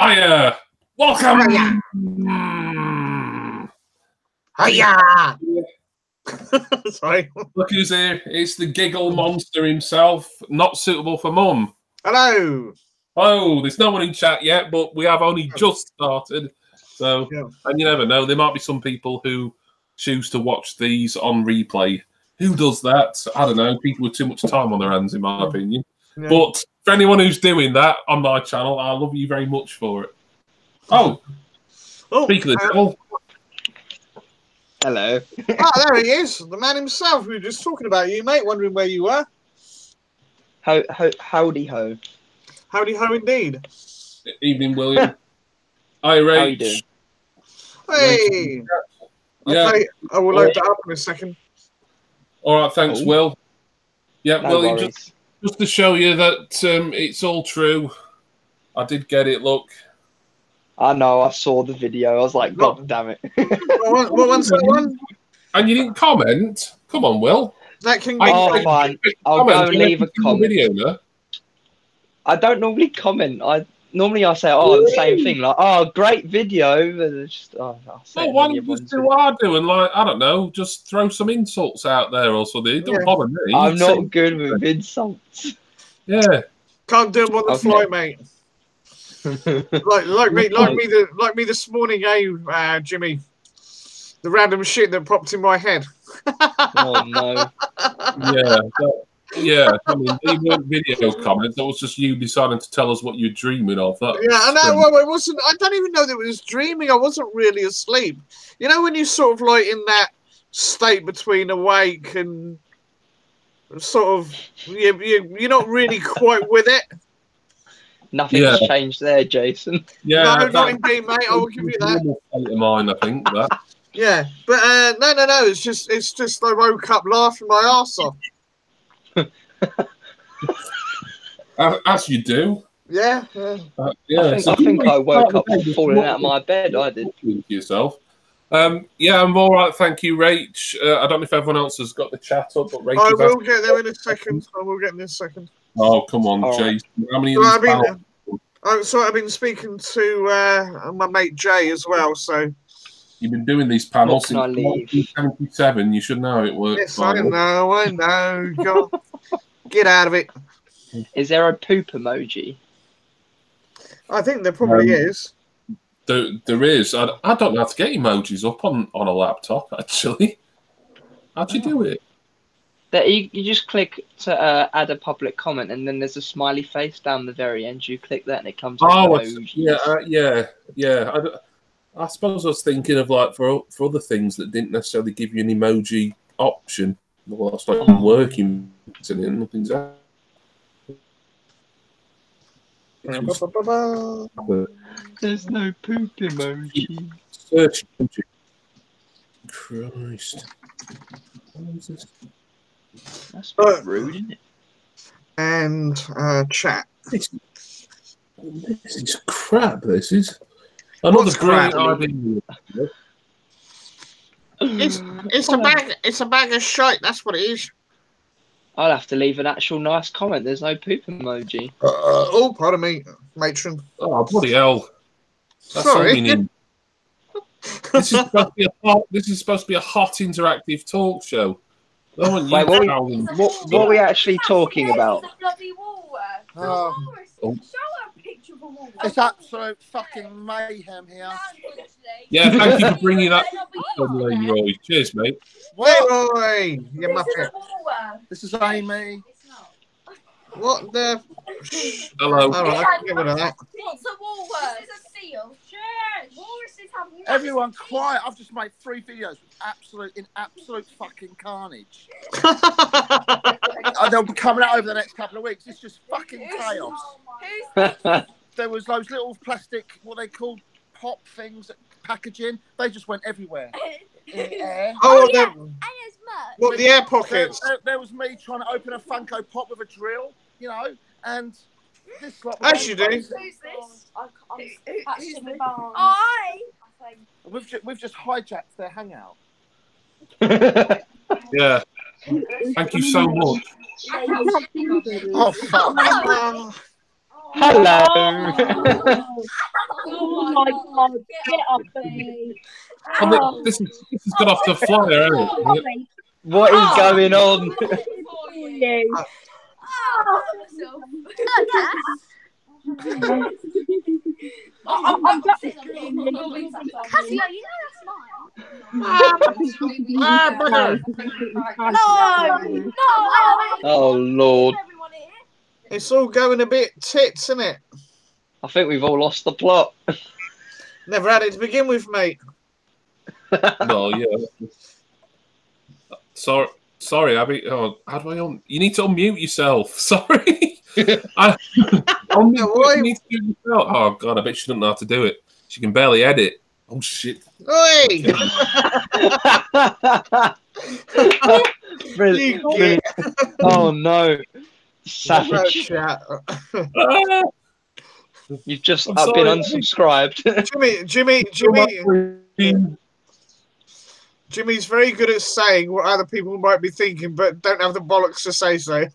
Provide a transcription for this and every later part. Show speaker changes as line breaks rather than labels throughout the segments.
Hiya! Welcome!
Hiya! Sorry.
Look who's here. It's the giggle monster himself, not suitable for mum.
Hello.
Oh, there's no one in chat yet, but we have only just started. So, and you never know, there might be some people who choose to watch these on replay. Who does that? I don't know. People with too much time on their hands, in my opinion.
Yeah.
But for anyone who's doing that on my channel, I love you very much for it. Oh, speak of the devil.
Hello.
There he is, the man himself. We were just talking about you, mate, wondering where you were.
Howdy ho.
Howdy ho indeed.
Evening, William. Hi, Ray.
How you doing?
Hey.
Yeah.
Okay, I will load that up in a second.
All right, thanks, Will. Yeah,
No
William,
worries.
just to show you that it's all true. I did get it, look.
I know, I saw the video. I was like, God damn it.
What one's that one?
And you didn't comment? Come on, Will.
That can
Oh, fine. I'll go and leave a comment.
Video, no?
I don't normally comment. Normally I say, oh, the same thing. Like, oh, great video. But it's just, I'll say
Well, why don't you just do what I do and, like, I don't know, just throw some insults out there or something. It don't bother me.
I'm not good with insults.
Yeah.
Can't do them on the fly, mate. like me this morning, Jimmy. The random shit that popped in my head.
Oh no.
Yeah. I mean, they weren't video comments. That was just you deciding to tell us what you're dreaming of.
Yeah, I know. Well, it wasn't. I don't even know that it was dreaming. I wasn't really asleep. You know, when you're sort of like in that state between awake and sort of, you're not really quite with it.
Nothing's changed there, Jason.
Yeah,
no, not indeed, mate. I will give you that.
State of mind, I think. That.
Yeah, but no. It's just I woke up laughing my arse off.
As you do.
Yeah.
I think I woke up falling out of my bed. I did.
Yourself. Yeah, I'm all right. Thank you, Rach. I don't know if everyone else has got the chat up, but Rach.
I will get there in a second.
Oh, come on, Jason. How many?
I've been speaking to my mate Jay as well. So
you've been doing these panels since 1977. You should know how it works.
Yes, I know. God, get out of it.
Is there a poop emoji?
I think there probably is.
There is. I don't know how to get emojis up on a laptop. Actually, how'd you do it?
You just click to add a public comment, and then there's a smiley face down the very end. You click that, and it comes.
Yeah. I suppose I was thinking of like for other things that didn't necessarily give you an emoji option. Well, that's like working, isn't it? Nothing's out.
There's no poop emoji.
Search emoji. Christ. What is this?
That's a bit rude, isn't it?
And chat.
This is crap. This is another great idea. It's a bag of shite. That's what it is.
I'll have to leave an actual nice comment. There's no poop emoji.
Oh, pardon me, matron.
Oh, bloody hell! That's
Sorry.
all we need. This is supposed to be a hot interactive talk show.
Wait, what are we actually talking about?
It's absolute fucking mayhem here.
Yeah, thank you for bringing that up, Roy. Cheers, mate.
Roy, you muppet.
This is Amy.
What the?
Hello.
All right, give it a that.
What's a walrus? This is a seal. Walruses have.
Everyone quiet. I've just made 3 videos in absolute fucking carnage. They'll be coming out over the next couple of weeks. It's just fucking chaos. There was those little plastic, what they called pop things, packaging. They just went everywhere in the air.
Oh,
yeah. And there's much.
What, the air pockets?
There was me trying to open a Funko Pop with a drill, you know, and this lot.
As you do.
Who's this? I.
We've just hijacked their hangout.
Yeah. Thank you so much.
Oh fuck.
Hello.
Oh my god, get off me.
Oh, this has got off the flyer, hasn't it?
What is going on?
You. I'm
Cassie, you know that's mine. No.
Oh Lord.
It's all going a bit tits, isn't it?
I think we've all lost the plot.
Never had it to begin with, mate.
No, yeah. Sorry, Abby. Oh, how do I You need to unmute yourself. Sorry.
Why?
You need to do yourself. Oh God, I bet she doesn't know how to do it. She can barely edit. Oh shit.
Oi!
Brilliant. Brilliant. Oh no. Savage. You've just been unsubscribed.
Jimmy's very good at saying what other people might be thinking, but don't have the bollocks to say so.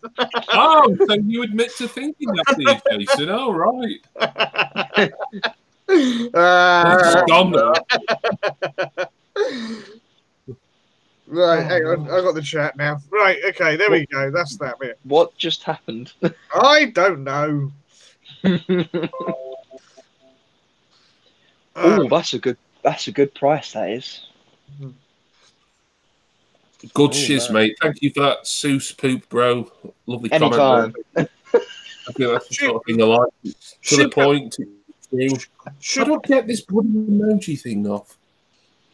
Oh, so you admit to thinking that, Jason? Oh, right.
Right, hang on. I got the chat now. Right, okay, there we go. That's that bit.
What just happened?
I don't know.
Oh, that's a good price. That is.
Good shiz, mate. Thank you for that, Seuss poop, bro. Lovely
Anytime.
comment. I feel that's the sort of thing I like. To the point. I don't get this bloody emoji thing off.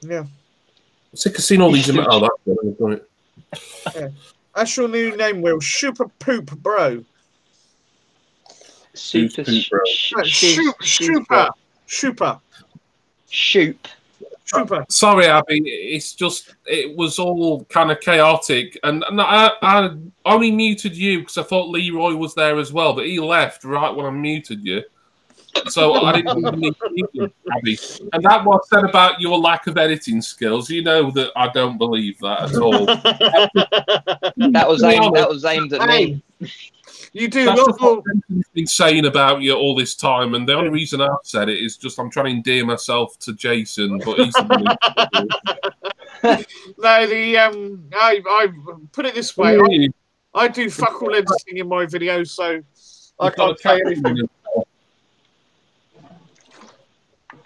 Yeah.
I'm sick of seeing all these. Oh, that's good.
Yeah. That's your new name, Will. Super poop, bro.
Super.
Super.
Sorry, Abby. It's just it was all kind of chaotic, and I only muted you because I thought Leroy was there as well, but he left right when I muted you, so I didn't even need to mute you, Abby. And that was said about your lack of editing skills. You know that I don't believe that at all.
That was aimed at me.
You do
That's
not
what I've been saying about you all this time, and the only reason I've said it is just I'm trying to endear myself to Jason, but he's
no. I put it this way. I do fuck all editing in my videos, so I can't say anything.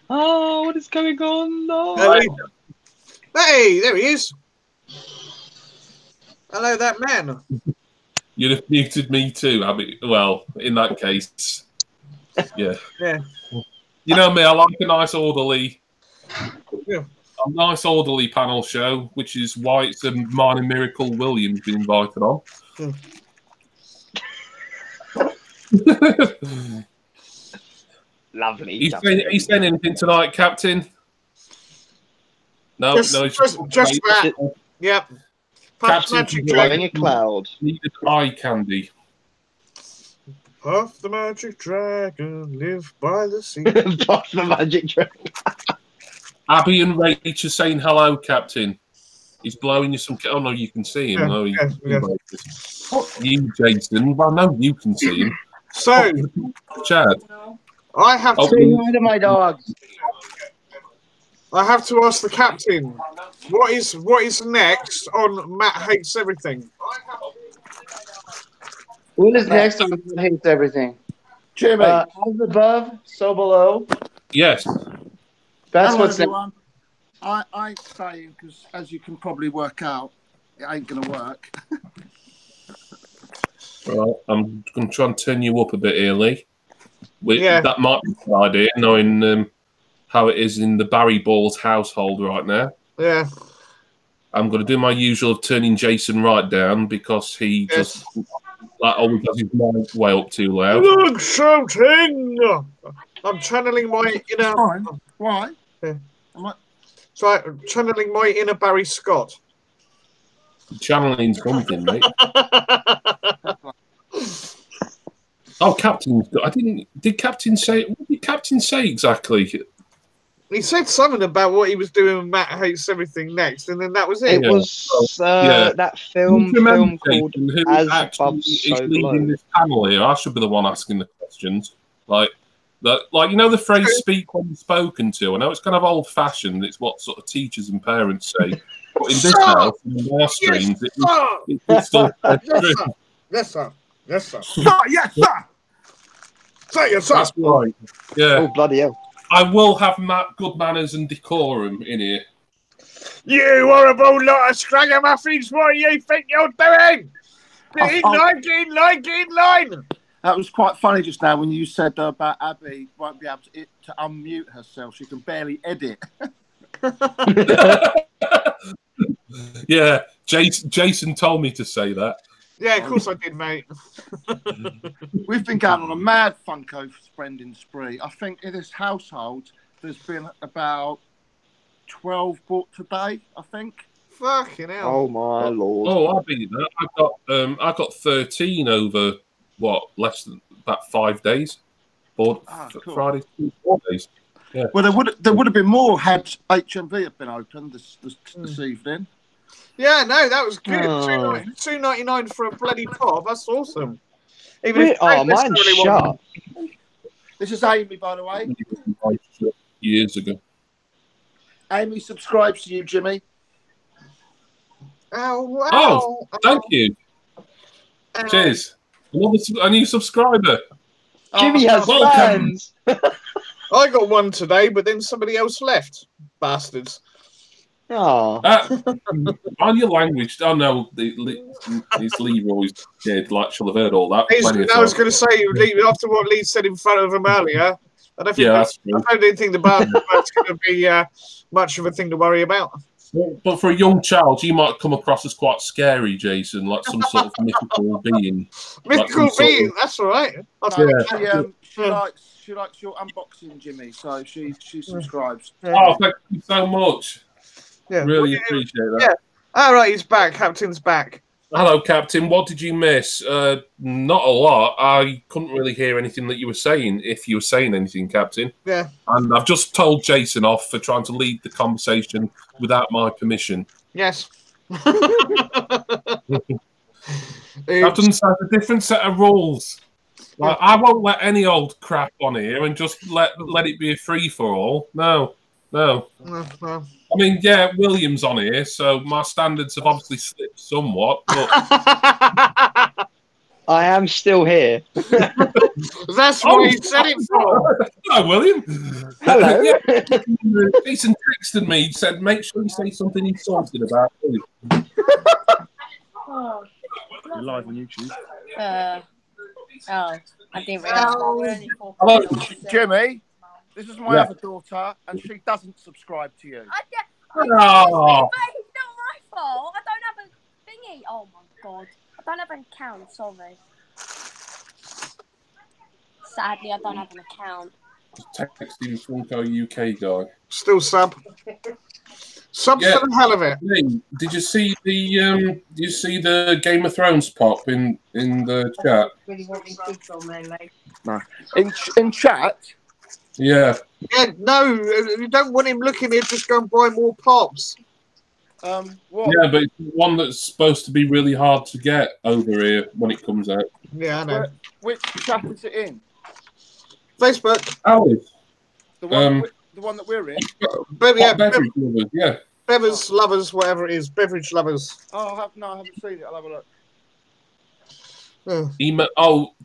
Oh, what is going on? No.
Hey, there he is. Hello, that man.
You'd have muted me too, Abby. Well, in that case, yeah.
Yeah.
You know me, I like a nice orderly panel show, which is why it's a Minor Miracle Williams been invited on.
Lovely.
He's saying anything tonight, Captain? No,
just that. Yep.
Captain blowing a cloud.
Needed eye candy.
Puff the magic dragon, live by the sea.
Puff the magic dragon.
Abby and Rach are saying hello, Captain. He's blowing you some. Oh no, you can see him. No,
yeah.
You, Jason. Well, no, you can see him.
So,
Chad,
I have to.
Say hi to my dogs.
I have to ask the captain, what is next on Matt Hates Everything?
What is next on Matt Hates Everything?
Jimmy.
As above, so below.
yes.
That's
Hello,
what's next.
everyone. I ain't saying because, as you can probably work out, it ain't gonna work.
Well, I'm going to try and turn you up a bit early.
Yeah.
That might be a good idea, knowing how it is in the Barry Balls household right now.
Yeah.
I'm going to do my usual of turning Jason right down because he just always has his mind way up too loud.
Look, shouting! I'm channeling my inner.
Fine. Why?
Yeah. I'm channeling my inner Barry Scott.
Channeling something, mate. Oh, Captain! I didn't. Did Captain say? What did Captain say exactly?
He said something about what he was doing with Matt Hates Everything next, and then that was it.
It was that film called As Above, So Below.
This panel here. I should be the one asking the questions. Like that, like the phrase "speak when you're spoken to." I know it's kind of old-fashioned. It's what sort of teachers and parents say. But in this house, in our streams, it's still true.
Yes, sir. Yes, sir.
Yes, sir.
Say yes, sir.
That's right. Yeah.
Oh, bloody hell.
I will have good manners and decorum in here.
You horrible lot of scragamuffins! What do you think you're doing? Get in line, get in line, get in line!
That was quite funny just now when you said about Abby won't be able to unmute herself. She can barely edit.
Yeah, Jason told me to say that.
Yeah, of course I did, mate.
We've been going on a mad Funko spending spree. I think in this household, there's been about 12 bought today, I think.
Fucking hell.
Oh, my Lord.
Oh, I beat that. I got 13 over, less than about 5 days. Bought
cool.
Friday, 4 days. Yeah.
Well, there would have been more had HMV had been open this evening.
Yeah, no, that was good.
Oh.
$2.99 for a bloody pop. That's awesome.
Mine's shut.
This is Amy, by the way.
Years ago.
Amy subscribes to you, Jimmy.
Oh, wow.
Oh, thank you. Cheers. A new subscriber.
Jimmy has
welcome.
fans.
I got one today, but then somebody else left. Bastards.
Oh.
On your language. Oh, no. It's Leroy's dead. Like, she'll have heard all that.
I was going to say, after what Lee said in front of him earlier, I don't think the bird's going to be much of a thing to worry about.
But for a young child, you might come across as quite scary, Jason, like some sort of mythical being.
Mythical being, that's all right.
She likes your unboxing, Jimmy, so she subscribes.
Oh, thank you so much.
Yeah.
Really appreciate that.
Yeah. All right, he's back. Captain's back.
Hello, Captain. What did you miss? Not a lot. I couldn't really hear anything that you were saying, if you were saying anything, Captain.
Yeah.
And I've just told Jason off for trying to lead the conversation without my permission.
Yes.
Captain's has a different set of rules. Like, I won't let any old crap on here and just let it be a free-for-all. No. I mean, yeah, William's on here, so my standards have obviously slipped somewhat. But
I am still here.
That's what he said it for.
Hello, William.
Hello.
Jason texted me. He said, make sure you say something insulting about William.
You're live on YouTube.
I didn't realise.
Hello.
Jimmy, this is my other daughter, and she doesn't subscribe to you.
It's not my fault. I don't have a thingy. Oh my god. I don't have an account, sorry. Sadly, I don't have an account.
Texting Funko UK guy.
Still sub. Sub for the hell of it.
Did you see the Game of Thrones pop in the chat?
No. In chat?
Yeah.
Yeah, no, you don't want him looking here. Just go and buy more pops.
What?
Yeah, but it's one that's supposed to be really hard to get over here when it comes out.
Yeah, I know.
Which chat is it in?
Facebook.
Alice.
The one that we're in?
Beverage lovers, yeah.
Beverage lovers, whatever it is. Beverage lovers.
Oh, I haven't seen it. I'll have a look.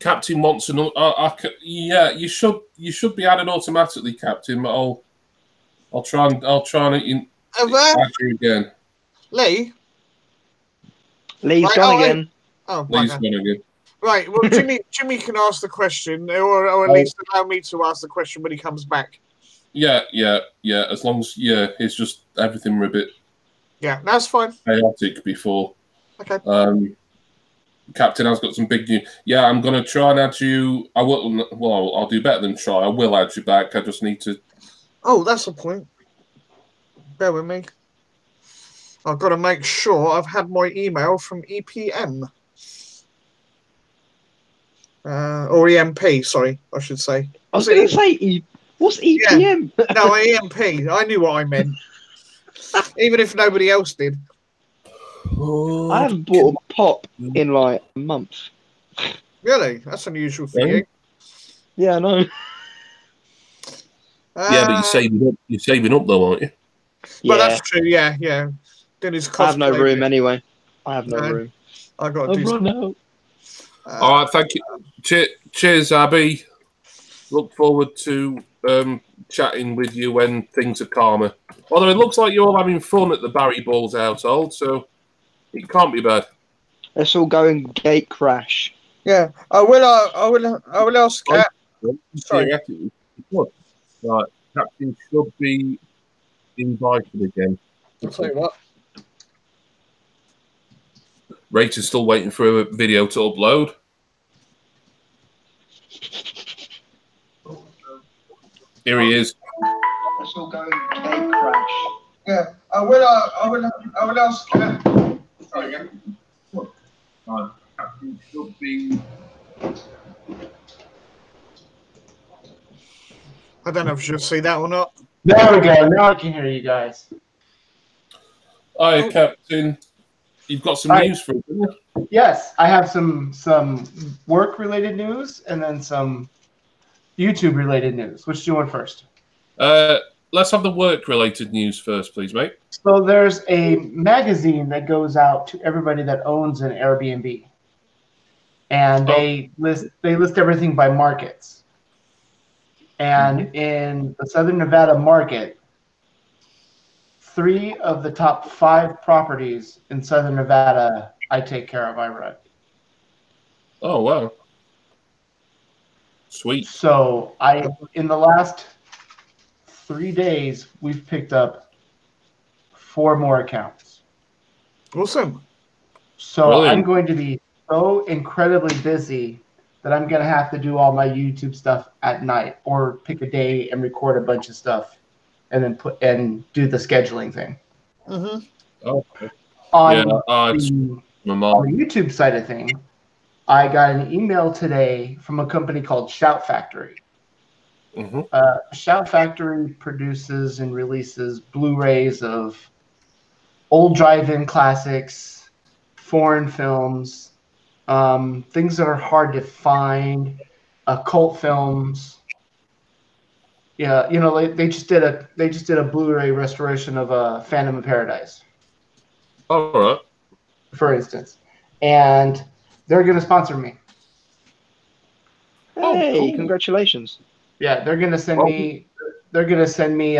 Captain wants an. Yeah, you should be added automatically, Captain. But I'll try and add you again.
Lee's
gone again.
Oh,
Lee's gone again.
Right. Well, Jimmy can ask the question, or at least allow me to ask the question when he comes back.
Yeah. As long as it's just everything were a bit.
Yeah, that's fine.
Chaotic before.
Okay.
Captain has got some big news. Yeah, I'm going to try and add you. I will. Well, I'll do better than try. I will add you back. I just need to.
Oh, that's a point. Bear with me. I've got to make sure I've had my email from EPM. Or EMP, sorry, I should say.
I was going to say, what's EPM?
Yeah. No, EMP. I knew what I meant. Even if nobody else did.
I haven't bought a pop in like a month.
Really? That's unusual for you.
Yeah, I know.
Yeah, but you're saving up though, aren't you?
Well,
Yeah,
that's true. Yeah, yeah. Then his
I have no
cosplay
room
bit.
anyway. I have no
No.
room.
I got to
I've
do.
run out.
All right, thank you. Cheers, Abby. Look forward to chatting with you when things are calmer. Although it looks like you're all having fun at the Barry Balls household, so it can't be bad.
Let's all go and gate crash.
Yeah, I will ask Kat. Sorry.
Theoretically, it could. Right, Captain should be invited again.
I'll tell you what.
Rachel's still waiting for a video to upload. Here he is.
Let's all go and gate crash.
Yeah, I will ask Kat. Sorry again.
Right, Captain should be.
I don't know if you'll see that or not.
There we go. Now I can hear you guys.
Hi, Captain. You've got some news for us, haven't you?
Yes, I have some work-related news and then some YouTube-related news. Which do you want first?
Let's have the work-related news first, please, mate.
So there's a magazine that goes out to everybody that owns an Airbnb, and they list everything by markets. And in the Southern Nevada market, 3 of the top 5 properties in Southern Nevada I take care of. I run.
Oh wow, sweet.
So in the last 3 days, we've picked up 4 more accounts.
Awesome.
So
Brilliant.
I'm going to be so incredibly busy that I'm going to have to do all my YouTube stuff at night, or pick a day and record a bunch of stuff and then do the scheduling thing.
Mm-hmm.
Okay.
On
my
the
mom.
YouTube side of things, I got an email today from a company called Shout Factory.
Mm-hmm.
Shout Factory produces and releases Blu-rays of old drive-in classics, foreign films, things that are hard to find, cult films. Yeah, they just did a Blu-ray restoration of Phantom of Paradise,
All right.
for instance, and they're going to sponsor me.
Hey,
cool.
congratulations.
Yeah, they're going to send me. They're going to send me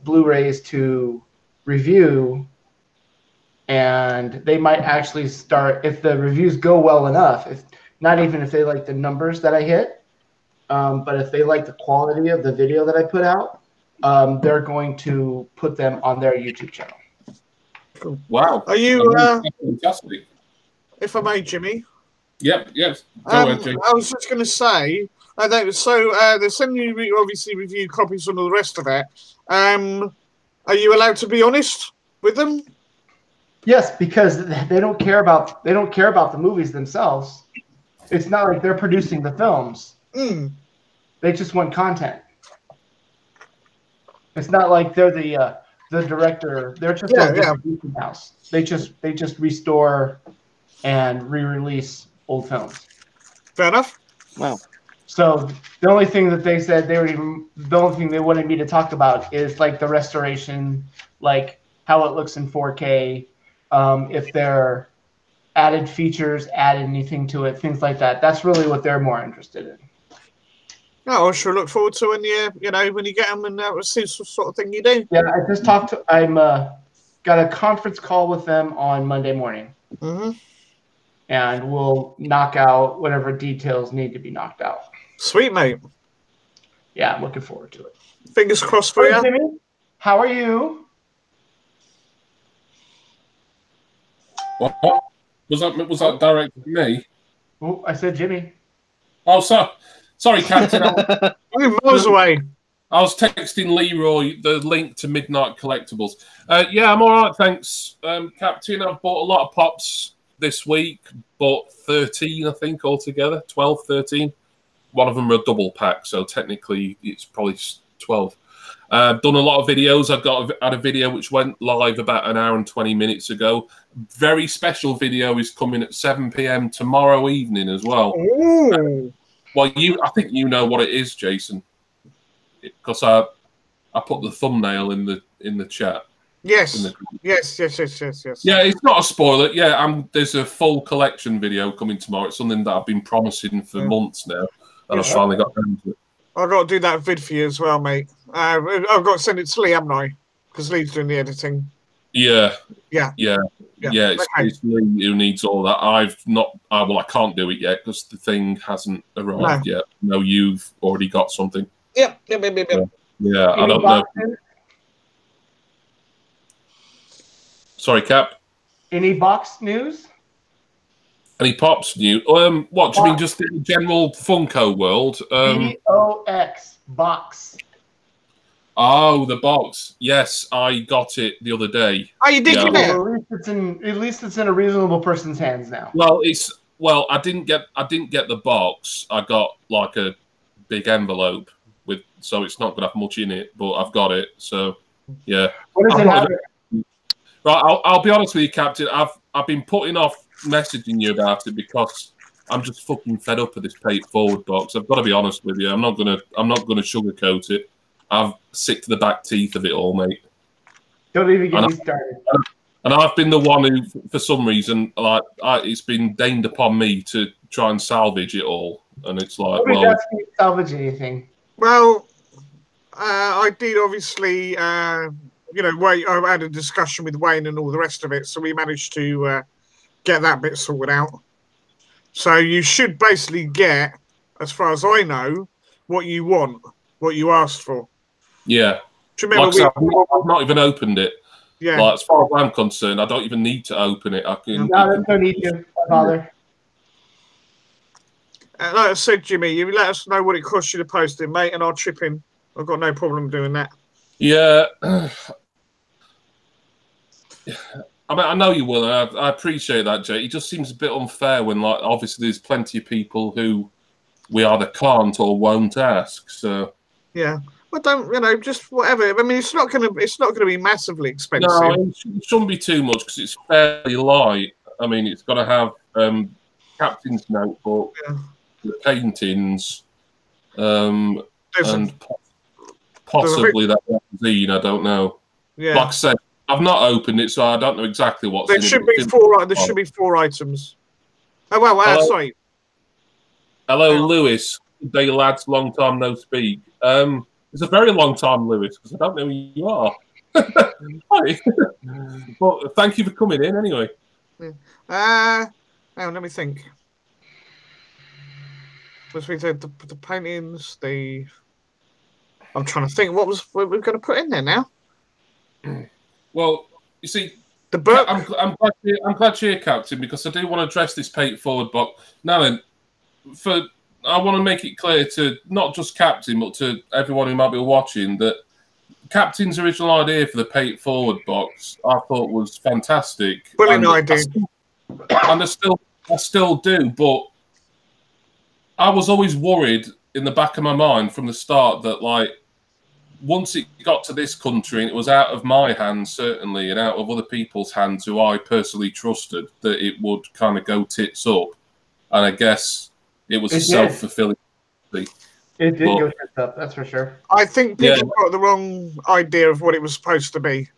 Blu-rays to review, and they might actually start, if the reviews go well enough. If not, even if they like the numbers that I hit, but if they like the quality of the video that I put out, they're going to put them on their YouTube channel.
Cool.
Wow.
Are you?
Fantastic.
If I may, Jimmy.
Yep. Yes. Go ahead, Jake.
I was just going to say. They're sending you obviously review copies and all the rest of that. Are you allowed to be honest with them?
Yes, because they don't care about the movies themselves. It's not like they're producing the films.
Mm.
They just want content. It's not like they're the director. They're just a distribution house. They just restore and re-release old films.
Fair enough.
Wow.
So the only thing that they said the only thing they wanted me to talk about is like the restoration, like how it looks in 4K, if there added features, added anything to it, things like that. That's really what they're more interested in.
Oh, I sure look forward to when you get them and see the sort of thing you do.
Yeah, I just talked to. Got a conference call with them on Monday morning, and we'll knock out whatever details need to be knocked out.
Sweet, mate.
Yeah, I'm looking forward to it.
Fingers crossed for you.
Jimmy, how are you?
What? Was that directed to me?
Oh, I said Jimmy.
Oh, sorry, Captain.
We're miles away.
I was texting Leroy the link to Midnight Collectibles. Yeah, I'm all right, thanks, Captain. I've bought a lot of pops this week. Bought 13, I think, altogether. 12, 13. One of them are a double pack, so technically it's probably 12. Done a lot of videos. I've had a video which went live about an hour and 20 minutes ago. Very special video is coming at 7 p.m. tomorrow evening as well. Well, I think you know what it is, Jason, because I put the thumbnail in the chat.
Yes. Yes.
Yeah, it's not a spoiler. Yeah, there's a full collection video coming tomorrow. It's something that I've been promising for months now, and I've finally got around to it.
I've got to do that vid for you as well, mate. I've got to send it to Lee, haven't I? Because Lee's doing the editing.
Yeah.
It's
It's Lee who needs all that. I can't do it yet because the thing hasn't arrived yet. No, you've already got something.
Yep.
Yeah, I don't know. Sorry, Cap.
Any box news?
Any Pops news? What do you mean? Just in the general Funko world?
BOX box.
Oh, the box. Yes, I got it the other day.
Oh, you did get it?
At least it's in a reasonable person's hands now.
Well, I didn't get the box. I got like a big envelope so it's not gonna have much in it, but I've got it. So yeah.
What does it have?
Right, I'll be honest with you, Captain. I've been putting off messaging you about it because I'm just fucking fed up with this Pay It Forward box. I've got to be honest with you. I'm not gonna sugarcoat it. I'm sick to the back teeth of it all, mate.
Don't even get me started.
And I've been the one who, for some reason, it's been deigned upon me to try and salvage it all. And it's like,
nobody does salvage anything.
Well, I did obviously. I had a discussion with Wayne and all the rest of it, so we managed to get that bit sorted out. So you should basically get, as far as I know, what you want, what you asked for.
Yeah.
Do you remember
I've not even opened it.
Yeah.
Like, as far as I'm concerned, I don't even need to open it.
No, there's no need to bother.
Like I said, Jimmy, you let us know what it costs you to post it, mate, and I'll chip in. I've got no problem doing that.
Yeah. I mean, I know you will, and I appreciate that, Jay. It just seems a bit unfair when, like, obviously there's plenty of people who we either can't or won't ask. So
yeah, well, just whatever. I mean, it's not gonna be massively expensive.
No, it shouldn't be too much because it's fairly light. I mean, it's got to have Captain's Notebook, the paintings, and possibly that magazine. I don't know.
Yeah.
Like I said, I've not opened it, so I don't know exactly what's in it.
There should be 4 items. Oh well, sorry.
Hello, Lewis. Good day, lads. Long time no speak. It's a very long time, Lewis, because I don't know who you are. Hi. Well, thank you for coming in anyway.
Hang on, let me think. The paintings, I'm trying to think what we're going to put in there now.
Well, you see,
the book.
I'm glad you're here, Captain, because I do want to address this Pay It Forward box. Now then, I want to make it clear to not just Captain, but to everyone who might be watching that Captain's original idea for the Pay It Forward box I thought was fantastic.
Brilliant idea.
And I still do, but I was always worried in the back of my mind from the start that, like, once it got to this country and it was out of my hands, certainly, and out of other people's hands who I personally trusted, that it would kind of go tits up. And I guess it was a self-fulfilling.
It did go tits up, that's for sure.
I think people got the wrong idea of what it was supposed to be.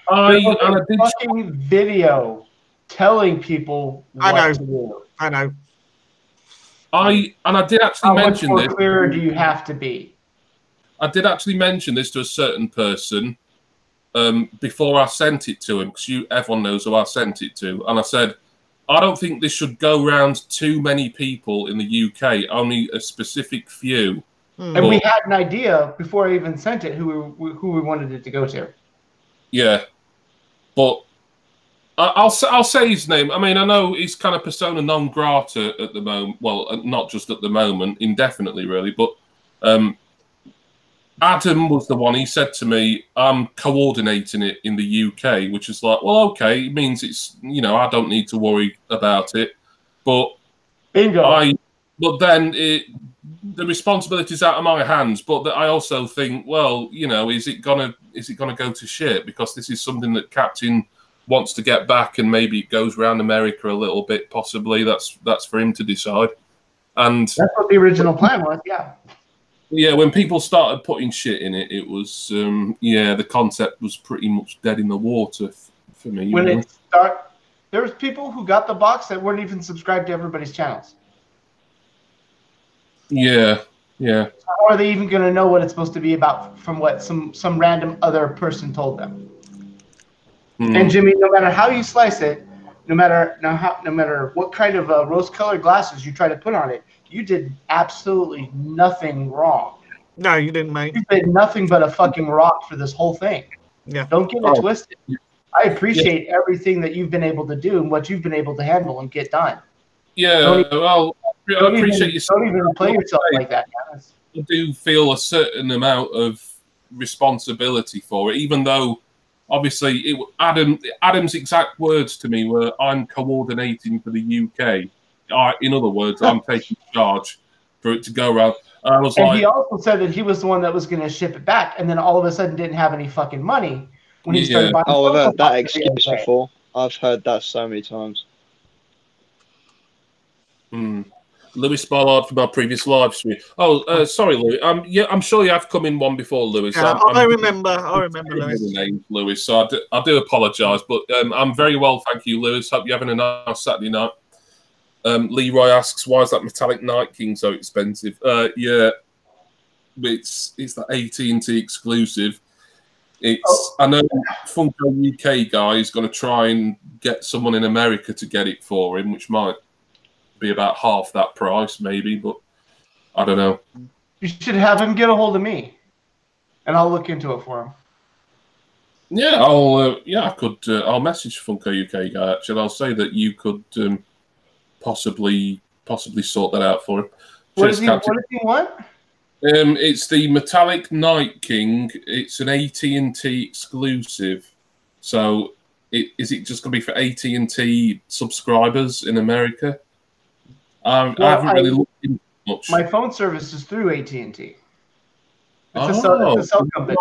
I did a fucking video telling people what to do.
I know.
I did actually mention this.
How much more clearer do you have to be?
I did actually mention this to a certain person before I sent it to him, because everyone knows who I sent it to, and I said, I don't think this should go around too many people in the UK, only a specific few.
And we had an idea before I even sent it who we wanted it to go to.
Yeah, but I'll say his name. I mean, I know he's kind of persona non grata at the moment. Well, not just at the moment, indefinitely, really. But Adam was the one. He said to me, "I'm coordinating it in the UK," which is like, well, okay, it means it's I don't need to worry about it. But
bingo.
But then the responsibility's out of my hands. But I also think, well, is it gonna go to shit? Because this is something that Captain wants to get back, and maybe it goes around America a little bit. Possibly that's for him to decide. And
that's what the original plan was. Yeah.
Yeah, when people started putting shit in it, it was the concept was pretty much dead in the water for me.
When it started, there was people who got the box that weren't even subscribed to everybody's channels.
Yeah.
How are they even going to know what it's supposed to be about from what some random other person told them? And Jimmy, no matter how you slice it, no matter what kind of rose-colored glasses you try to put on it, you did absolutely nothing wrong.
No, you didn't, mate.
You did nothing but a fucking rock for this whole thing.
Yeah.
Don't get it twisted. I appreciate everything that you've been able to do and what you've been able to handle and get done.
Yeah, I appreciate you.
Don't even play yourself like that, guys.
I do feel a certain amount of responsibility for it, even though obviously Adam's exact words to me were, "I'm coordinating for the UK." In other words, I'm taking charge for it to go around. And I was
and he also said that he was the one that was going to ship it back, and then all of a sudden didn't have any fucking money when he started buying.
Oh, I've heard that excuse before. I've heard that so many times.
Lewis Ballard from our previous live stream. Oh, sorry, Lewis. I'm sure you have come in one before, Lewis.
Yeah, I remember Lewis.
Name, Lewis. So I do apologise, but I'm very well, thank you, Lewis. Hope you're having a nice Saturday night. Leroy asks, why is that metallic Night King so expensive? Yeah, it's the AT&T exclusive. I know Funko UK guy is going to try and get someone in America to get it for him, which might be about half that price, maybe, but I don't know.
You should have him get a hold of me, and I'll look into it for him.
Yeah, I could. I'll message Funko UK guy. Actually, I'll say that you could possibly sort that out for him.
What does he want?
It's the Metallic Night King. It's an AT&T exclusive. So, is it just going to be for AT&T subscribers in America? I haven't really looked into much.
My phone service is through AT&T. It's a cell company.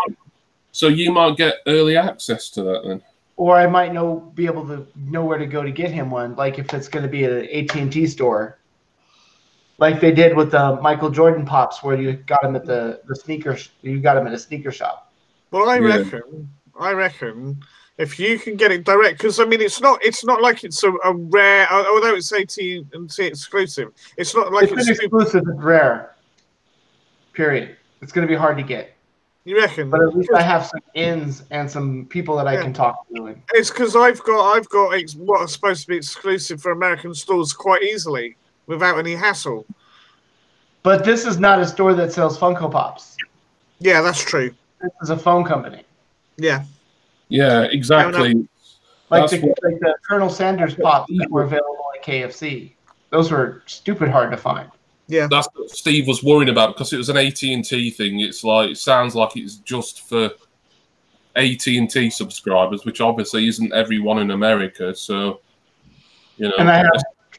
So you might get early access to that then.
Or I might be able to know where to go to get him one, like if it's going to be at an AT&T store. Like they did with the Michael Jordan pops, where you got him at the sneaker. You got him at a sneaker shop.
Well, I reckon if you can get it direct, because I mean, it's not like it's a rare. Although it's AT&T exclusive, it's not like
it's exclusive. It's rare. Period. It's going to be hard to get.
You reckon?
But at least I have some ins and some people that I can talk to.
It's because I've got what is supposed to be exclusive for American stores quite easily without any hassle.
But this is not a store that sells Funko Pops.
Yeah, that's true.
This is a phone company.
Yeah.
Yeah, exactly.
Like the Colonel Sanders Pops that were available at KFC. Those were stupid hard to find.
Yeah,
that's what Steve was worrying about because it was an AT&T thing. It sounds like it's just for AT&T subscribers, which obviously isn't everyone in America. So,
And I have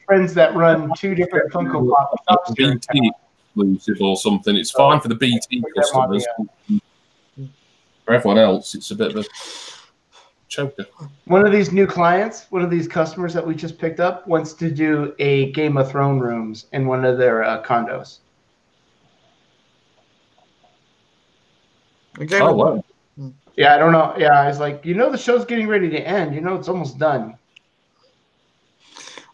friends that run 2 different Funko Pops.
BT exclusive or something. It's fine for the BT customers. For everyone else, it's a bit of a choker.
One of these new clients, one of these customers that we just picked up, wants to do a Game of Thrones rooms in one of their condos.
Oh, wow.
Yeah, I don't know. Yeah, I was like, the show's getting ready to end. It's almost done.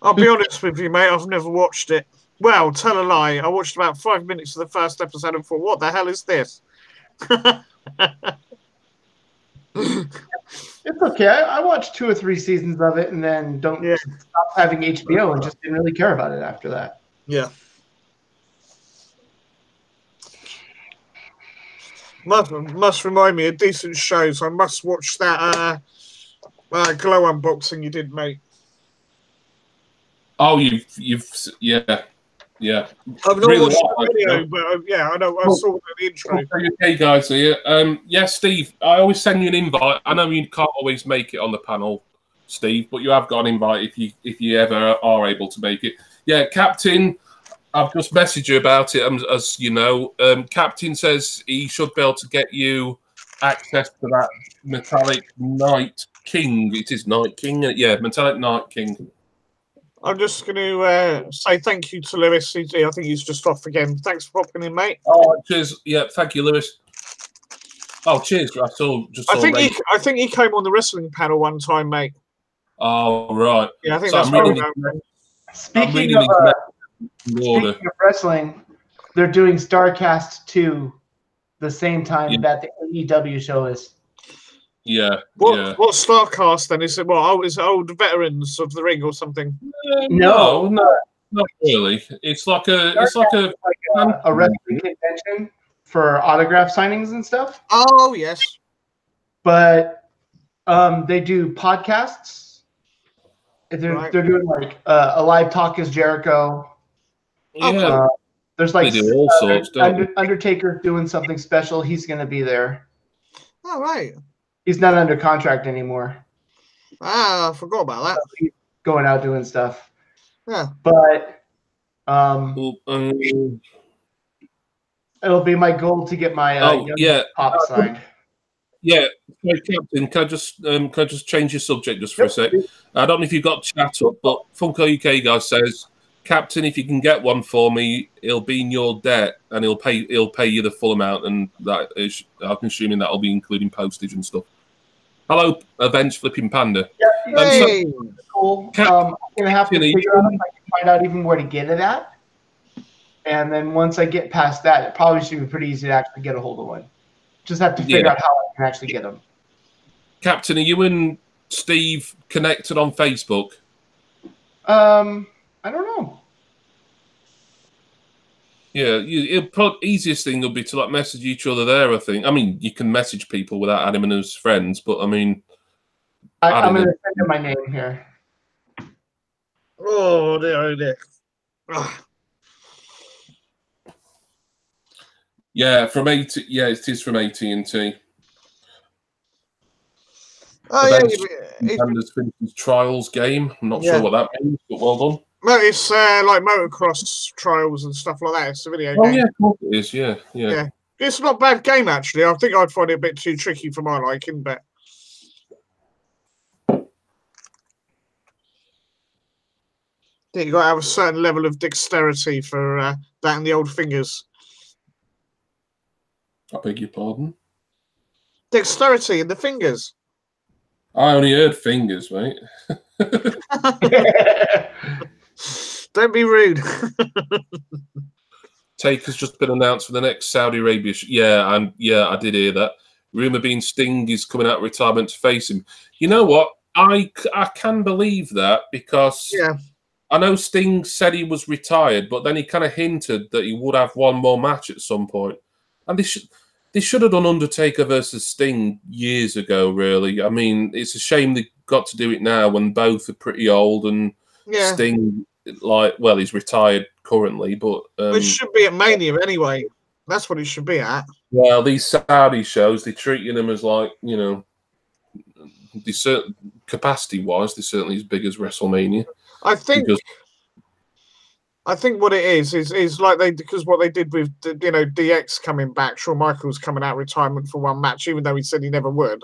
I'll be honest with you, mate. I've never watched it. Well, tell a lie. I watched about 5 minutes of the first episode and thought, what the hell is this?
It's okay. I watched 2 or 3 seasons of it and then stop having HBO and just didn't really care about it after that.
Yeah. Must remind me of decent shows. I must watch that Glow unboxing you did, mate.
Oh, you've yeah.
I've not watched the video, but I know. I saw the intro.
Okay, guys, here. Yeah, Steve. I always send you an invite. I know you can't always make it on the panel, Steve, but you have got an invite if you ever are able to make it. Yeah, Captain. I've just messaged you about it, as you know. Captain says he should be able to get you access to that Metallic Night King. It is Night King. Yeah, Metallic Night King.
I'm just going to say thank you to Lewis. I think he's just off again. Thanks for popping in, mate.
Oh, cheers. Yeah, thank you, Lewis. Oh, cheers. I
think he came on the wrestling panel one time, mate.
Oh, right.
Yeah, I think
so
that's
right.
Speaking of wrestling, they're doing StarCast 2 the same time that the AEW show is.
Yeah.
What StarCast then? Is it is it old veterans of the ring or something?
No, not really. It's like a
wrestling convention for autograph signings and stuff.
Oh yes.
But they do podcasts. They're doing like a live talk as Jericho.
Yeah.
There's like
they do all sorts.
Undertaker doing something special. He's going to be there.
Oh right.
He's not under contract anymore.
Ah, I forgot about that.
He's going out doing stuff.
Yeah.
But it'll be my goal to get my pop signed.
Yeah, sorry, Captain. Can I just change your subject just for a sec? I don't know if you've got chat up, but Funko UK guy says, Captain, if you can get one for me, he'll be in your debt and he'll pay you the full amount, and that is, I'm assuming that'll be including postage and stuff. Hello, Avenge Flipping Panda.
Yeah, cool. I'm gonna have to figure out if I can find out even where to get it at, and then once I get past that, it probably should be pretty easy to actually get a hold of one. Just have to figure out how I can actually get them. Captain,
are you and Steve connected on Facebook?
I don't know.
Yeah, easiest thing would be to like message each other there. I think. I mean, you can message people without adding them as friends, but I mean,
I'm going to send you my name here.
Oh dear.
Yeah, from AT. Yeah, it is from AT&T.
Oh yeah,
Panda's finished his trials game. I'm not sure what that means, but well done.
No, it's like motocross trials and stuff like that. It's a video game.
Oh yeah, of course it is. Yeah.
It's not a bad game actually. I think I'd find it a bit too tricky for my liking, but I think you got to have a certain level of dexterity for that and the old fingers.
I beg your pardon?
Dexterity in the fingers.
I only heard fingers, mate.
Don't be rude.
Take has just been announced for the next Saudi Arabia. I did hear that. Rumor being Sting is coming out of retirement to face him. You know what? I can believe that because I know Sting said he was retired, but then he kind of hinted that he would have one more match at some point. And they should have done Undertaker versus Sting years ago, really. I mean, it's a shame they got to do it now when both are pretty old and Sting, he's retired currently, but
it should be at Mania anyway. That's what it should be at.
Well, these Saudi shows, they're treating them as like, capacity-wise, they're certainly as big as WrestleMania.
I think what it is like because what they did with DX coming back, Shawn Michaels coming out of retirement for one match, even though he said he never would.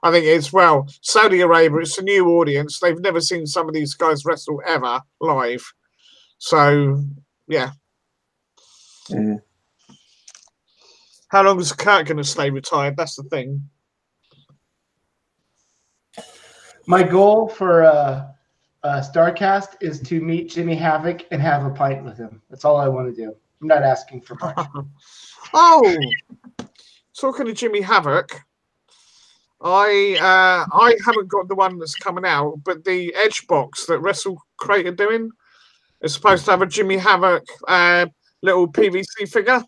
I think it's Saudi Arabia. It's a new audience. They've never seen some of these guys wrestle ever live. So yeah.
Mm.
How long is Kurt going to stay retired? That's the thing.
My goal for StarCast is to meet Jimmy Havoc and have a pint with him. That's all I want to do. I'm not asking for much.
Oh, talking to Jimmy Havoc, I haven't got the one that's coming out, but the Edge box that WrestleCrate are doing is supposed to have a Jimmy Havoc little PVC figure.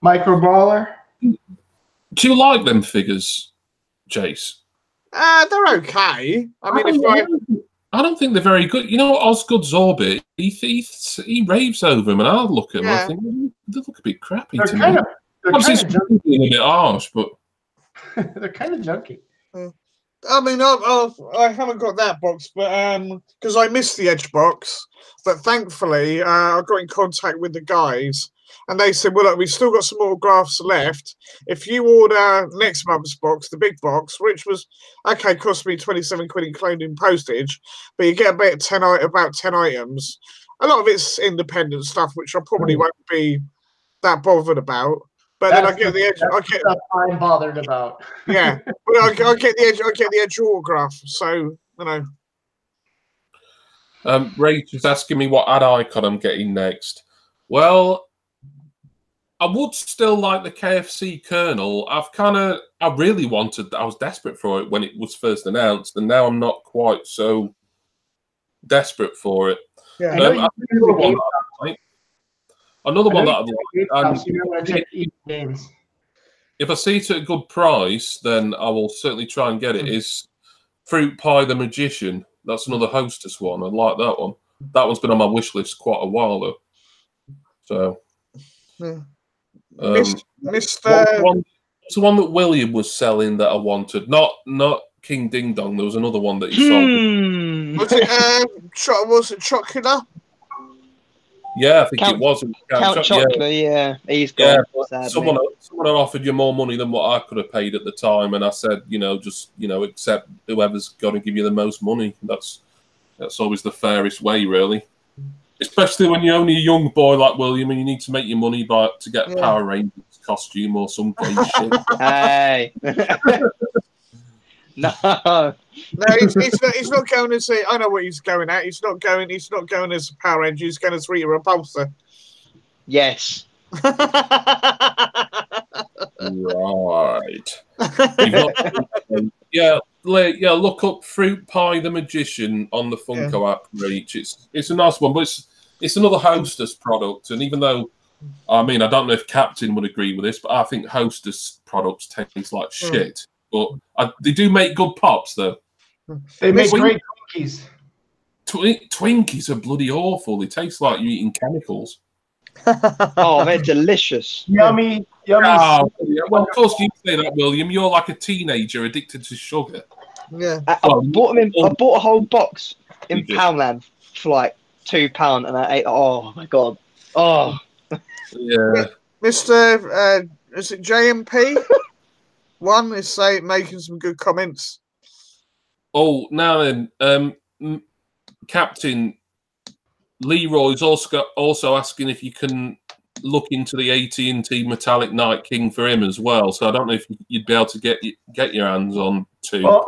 Micro Brawler.
Do you like them figures, Jace?
They're okay.
I don't think they're very good. You know, Osgood's Orbit, he raves over them, and I look at them and I think they look a bit crappy to me. Obviously, it's a bit harsh, but
they're kind of junky.
I mean, I haven't got that box, but because I missed the Edge box. But thankfully, I got in contact with the guys, and they said, "Well, look, we've still got some autographs left. If you order next month's box, the big box, which was okay, cost me 27 quid including postage, but you get about 10 items. A lot of it's independent stuff, which I probably won't be that bothered about. But then I get the edge. I get
stuff I'm bothered about.
Yeah, but I get the edge. I get the edge autograph. So you know."
Rach is asking me what ad icon I'm getting next. Well, I would still like the KFC Colonel. I really wanted. I was desperate for it when it was first announced, and now I'm not quite so desperate for it.
Yeah,
another one that I'd like. If I see it at a good price, then I will certainly try and get it. Is Fruit Pie the Magician? That's another Hostess one. I like that one. That one's been on my wish list quite a while though. So,
Mr.
What's the one that William was selling that I wanted? Not King Ding Dong. There was another one that he sold.
Was it Chocula?
Yeah, I think it was.
Count Chocula, yeah. He's gone.
Yeah, someone had offered you more money than what I could have paid at the time, and I said, just accept whoever's going to give you the most money. That's always the fairest way, really. Especially when you're only a young boy like William, and you need to make your money to get a Power Rangers costume or some gay shit.
Hey. No,
he's not going as I know what he's going at. He's not going as a Power Ranger. He's going as Rita Repulsa.
Yes.
Right. Yeah. Look up Fruit Pie the Magician on the Funko app. Reach. It's a nice one, but it's another Hostess product. And even though, I don't know if Captain would agree with this, but I think Hostess products taste like shit. But they do make good pops, though.
They make great Twinkies.
Twinkies are bloody awful. They taste like you're eating chemicals.
Oh, they're delicious.
Yummy.
Oh, yeah. Well, of course you say that, William. You're like a teenager addicted to sugar.
Yeah.
I bought a whole box in Poundland for like £2, and I ate. Oh my god. Oh.
Yeah.
Mr. Is it JMP? One is making some good comments.
Oh, now then, Captain Leroy's also asking if you can look into the AT&T Metallic Night King for him as well. So I don't know if you'd be able to get your hands on two.
Well,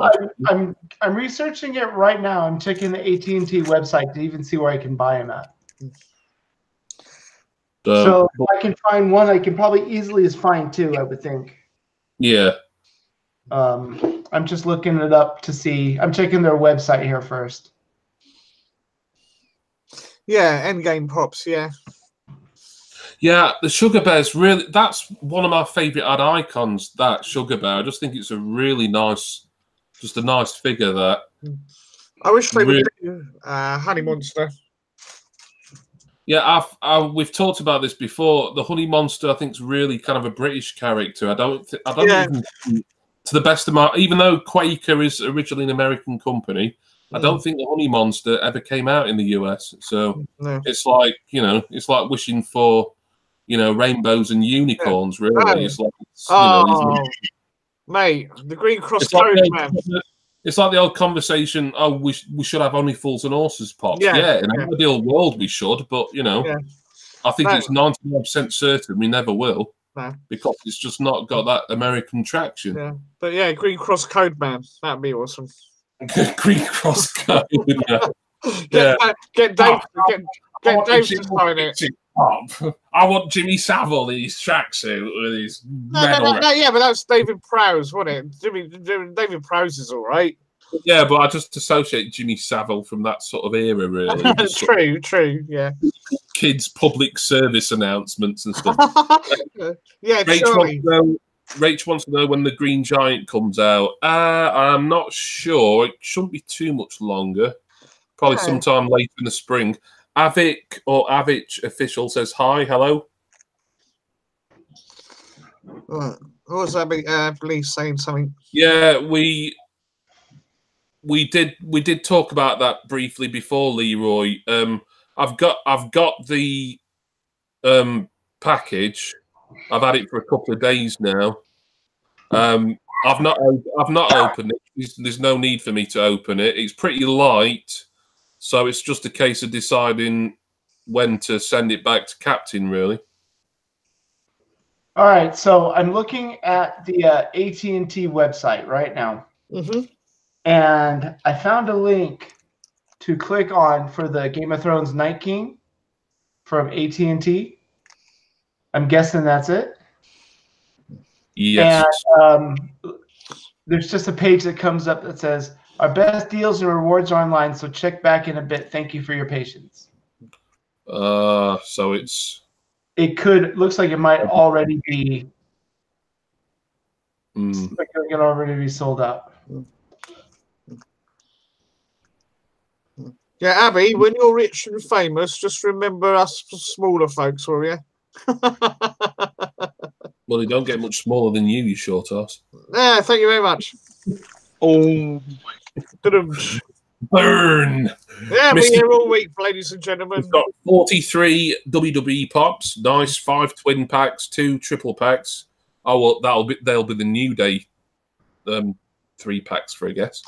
I'm researching it right now. I'm checking the AT&T website to even see where I can buy them at. So if I can find one, I can probably easily find two, I would think.
Yeah.
I'm just looking it up to see. I'm checking their website here first.
Yeah, Endgame pops, yeah.
Yeah, the Sugar Bear's really, that's one of my favourite ad icons, that Sugar Bear. I just think it's a really nice, just a nice figure there.
I wish they would do Honey Monster.
Yeah, we've talked about this before. The Honey Monster, I think, is really kind of a British character. I don't even, to the best of my, even though Quaker is originally an American company, I don't think the Honey Monster ever came out in the US. So it's like, it's like wishing for, rainbows and unicorns. Really, it's like,
mate, the Green Cross Code, man.
It's like the old conversation. Oh, we should have only fools and horses pops. Yeah, in an ideal world we should, but I think it's 99% certain we never will because it's just not got that American traction.
Yeah, but yeah, Green Cross Code, man, that'd be awesome.
Green Cross Code.
Get Dave to sign it.
I want Jimmy Savile in his tracksuit with his medal.
Yeah, but that's David Prowse, wasn't it? David Prowse is all right.
Yeah, but I just associate Jimmy Savile from that sort of era, really.
True, yeah.
Kids' public service announcements and stuff.
Yeah,
Rach wants to know when the Green Giant comes out. I'm not sure. It shouldn't be too much longer. Probably sometime later in the spring. Avik or Avich official says hi, hello.
What was that? Police saying something?
Yeah, we did talk about that briefly before, Leroy. I've got the package. I've had it for a couple of days now. I've not opened it. There's no need for me to open it. It's pretty light, so it's just a case of deciding when to send it back to Captain, really.
All right, so I'm looking at the AT&T website right now, and I found a link to click on for the Game of Thrones Night King from AT&T. I'm guessing that's it.
Yes.
And there's just a page that comes up that says, our best deals and rewards are online, so check back in a bit. Thank you for your patience.
So it's...
It looks like it might already be...
Mm.
Like it can already be sold out.
Yeah, Abby, when you're rich and famous, just remember us smaller folks, will you?
Well, you don't get much smaller than you short ass.
Yeah, thank you very much.
Oh.
Burn!
Yeah, we're here all week, ladies and gentlemen.
We've got 43 WWE pops, nice 5 twin packs, 2 triple packs. Oh well, they'll be the New Day 3 packs for, I guess.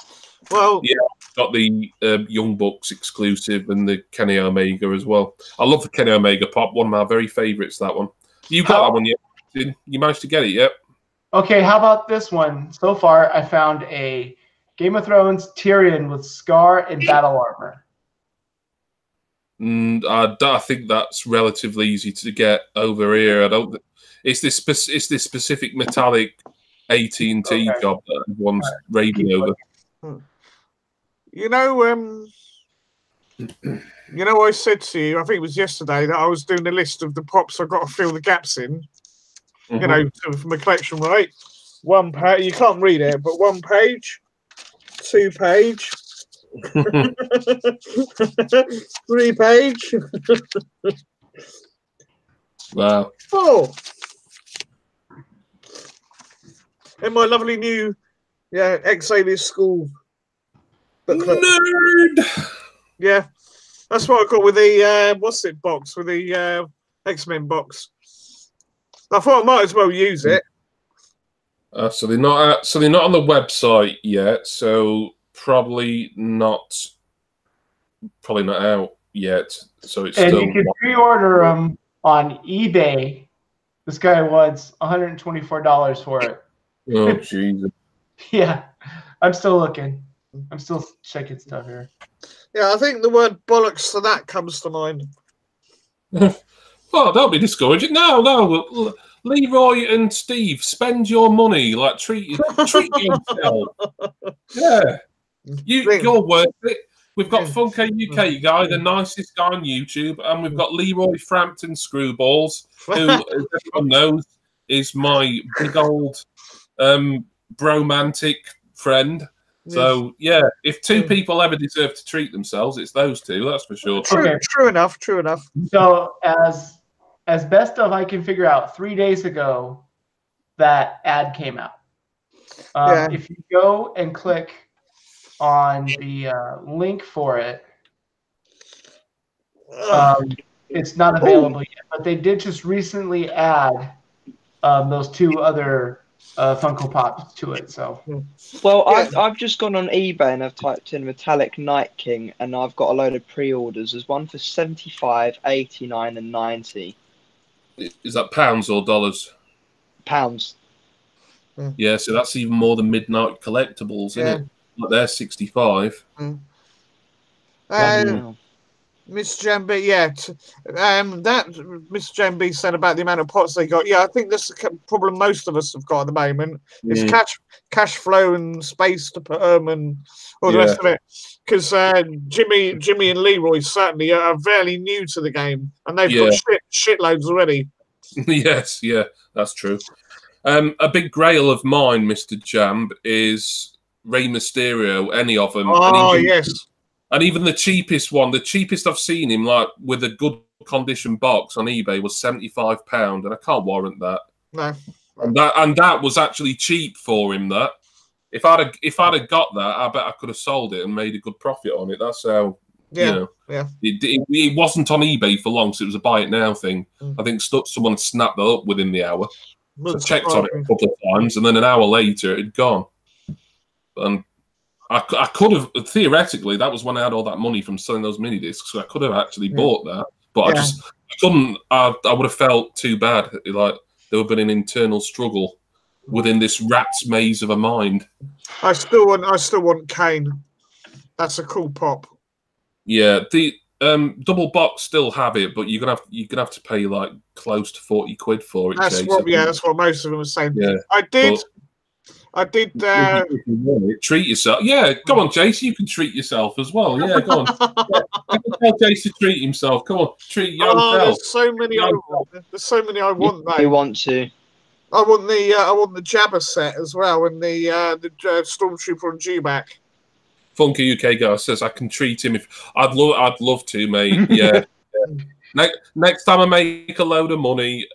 Well,
yeah, got the Young Bucks exclusive and the Kenny Omega as well. I love the Kenny Omega pop, one of my very favourites. That one. You got that one yet? You managed to get it yet?
Okay, how about this one? So far, I found a Game of Thrones Tyrion with scar and battle armor.
I think that's relatively easy to get over here. I don't. It's this specific metallic AT&T job that everyone's raving over.
You know, I said to you, I think it was yesterday, that I was doing a list of the pops I've got to fill the gaps in. You know, from the collection, right? 1 page. You can't read it, but 1 page, 2 page, 3 page.
Wow.
4. In my lovely new, ex-alias school booklet.
Nerd.
Yeah, that's what I got with the what's it box with the X-Men box. I thought I might as well use it.
So they're not on the website yet. So probably not out yet. So it's still.
You can pre-order them on eBay. This guy wants $124 for it.
Oh Jesus!
Yeah, I'm still looking. I'm still checking stuff here.
Yeah, I think the word bollocks to that comes to mind.
Oh, don't be discouraging. No. Leroy and Steve, spend your money. Like treat yourself. Yeah, you're worth it. We've got Funko UK guy, the nicest guy on YouTube, and we've got Leroy Frampton Screwballs, who, as everyone knows, is my big old bromantic friend. So yeah, if 2 people ever deserve to treat themselves, it's those 2. That's for sure.
True enough.
So as best of I can figure out, 3 days ago, that ad came out. If you go and click on the link for it, it's not available yet. But they did just recently add those 2 other Funko Pops to it. So,
well, I've just gone on eBay and I've typed in Metallic Night King, and I've got a load of pre-orders. There's one for $75, $89, and $90.
Is that pounds or dollars?
Pounds.
Yeah, so that's even more than Midnight Collectibles, isn't it? Like they're 65.
Miss Jambi, that Miss Jambi said about the amount of pots they got. Yeah, I think that's the problem most of us have got at the moment. Is cash flow and space to put them and all the rest of it. Because Jimmy and Leroy certainly are fairly new to the game, and they've got shitloads already.
Yes, that's true. A big grail of mine, Mr. Jamb, is Rey Mysterio. Any of them?
Oh, yes.
And even the cheapest one, the cheapest I've seen him, like with a good condition box on eBay, was £75, and I can't warrant that.
No.
And that was actually cheap for him. That if I'd have got that, I bet I could have sold it and made a good profit on it. That's how
Yeah,
you know,
yeah.
It wasn't on eBay for long, so it was a buy it now thing. I think someone snapped that up within the hour. So I checked on it a couple of times, and then an hour later, it had gone. And I could have, theoretically, that was when I had all that money from selling those mini discs, so I could have actually bought that, but I couldn't. I would have felt too bad. Like there would have been an internal struggle within this rat's maze of a mind.
I still want Kane. That's a cool pop.
Yeah, the double box still have it, but you're gonna have to pay like close to 40 quid for it.
That's
Chase,
that's what most of them are saying.
Yeah,
I did.
If you want it, treat yourself. Yeah, come on, Jace. You can treat yourself as well. Yeah, go on. I can tell Jace to treat himself. Come on, treat yourself.
There's so many. There's so many I want.
You want to?
I want the Jabba set as well, and the Stormtrooper and G-Back.
Funky UK guy says I can treat him if I'd love to, mate. Yeah. Next time I make a load of money,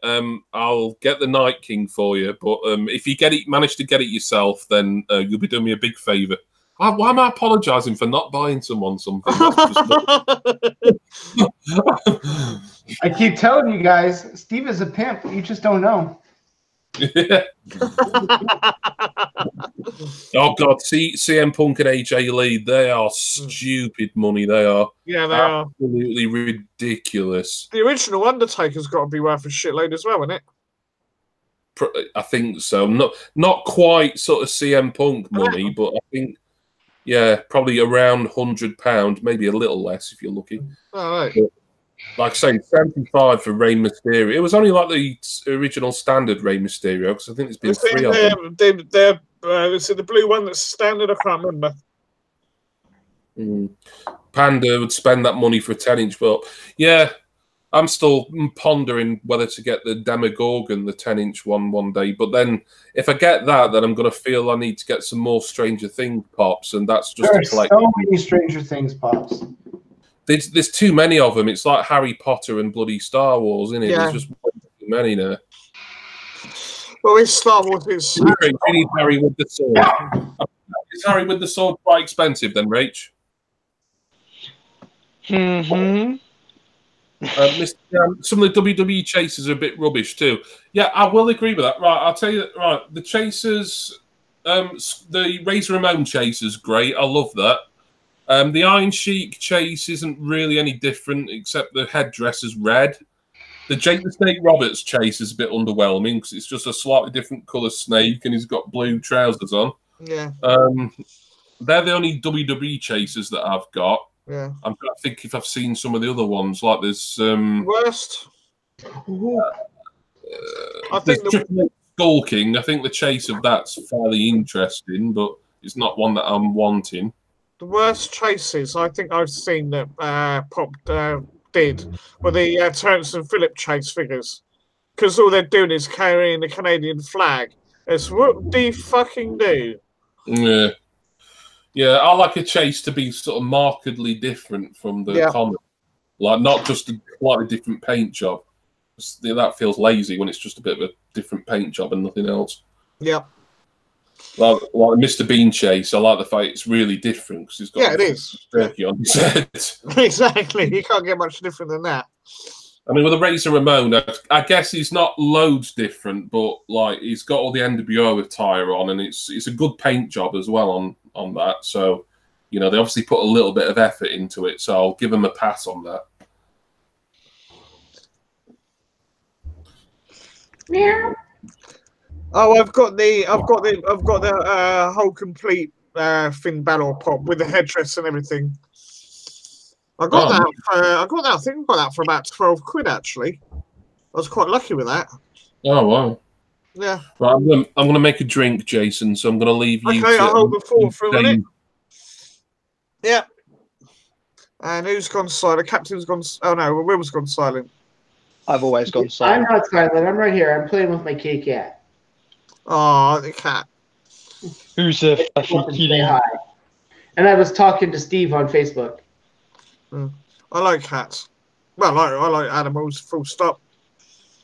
I'll get the Night King for you. But if you manage to get it yourself, then you'll be doing me a big favour. Why am I apologising for not buying someone something?
I keep telling you guys, Steve is a pimp. You just don't know.
Yeah. Oh God, CM Punk and AJ Lee, they are stupid money. They are.
Yeah, they are
absolutely ridiculous.
The original Undertaker's got to be worth a shitload as well, isn't it?
I think so. Not quite sort of CM Punk money, but I think probably around £100, maybe a little less if you're lucky.
All right.
But, like I say, 75 for Rey Mysterio. It was only like the original standard Rey Mysterio, because I think there's been 3 of them.
Is it the blue one that's standard? I can't remember.
Panda would spend that money for a 10-inch, but yeah, I'm still pondering whether to get the Demogorgon, the 10-inch one day. But then, if I get that, then I'm going to feel I need to get some more Stranger Things pops, and that's just
there are so many Stranger Things pops.
There's too many of them. It's like Harry Potter and bloody Star Wars, isn't it?
Yeah.
There's just too many now.
Well, it's Star Wars. It's
we need Harry with the sword. Is Harry with the sword quite expensive then, Rach? Some of the WWE chasers are a bit rubbish too. Yeah, I will agree with that. Right, I'll tell you that. Right, the chasers, the Razor Ramon chasers, great. I love that. The Iron Sheik chase isn't really any different, except the headdress is red. The Jake the Snake Roberts chase is a bit underwhelming because it's just a slightly different colour snake and he's got blue trousers on.
Yeah.
They're the only WWE chasers that I've got.
Yeah.
I'm trying to think if I've seen some of the other ones. Like there's
worst.
I think Triple H Skull King. I think the chase of that's fairly interesting, but it's not one that I'm wanting.
The worst chases I think I've seen that Pop did were the Terrence and Phillip chase figures, because all they're doing is carrying the Canadian flag. It's what do you fucking do?
Yeah. Yeah, I like a chase to be sort of markedly different from the common. Like, not just a slightly different paint job. That feels lazy when it's just a bit of a different paint job and nothing else.
Yeah.
Like Mr. Bean chase, I like the fact it's really different because he's got
it is
turkey on his head.
Exactly. You can't get much different than that.
I mean, with the Razor Ramon, I guess he's not loads different, but like he's got all the NWO attire on, and it's a good paint job as well on that. So, you know, they obviously put a little bit of effort into it. So I'll give him a pass on that.
Yeah. Oh, I've got the whole complete Finn Balor pop with the headdress and everything. I got that. I think I got that for about 12 quid actually. I was quite lucky with that.
Oh wow!
Yeah.
Right, I'm gonna make a drink, Jason. So I'm gonna leave you.
Okay, I'll hold the fort for a minute. Yeah. And who's gone silent? Captain's gone. Oh no, Will's gone silent.
I've always gone silent.
I'm not silent. I'm right here. I'm playing with my kitty cat.
Oh, the cat.
Who's a fluffy kitty?
Hi. And I was talking to Steve on Facebook.
I like cats. Well, I like animals. Full stop.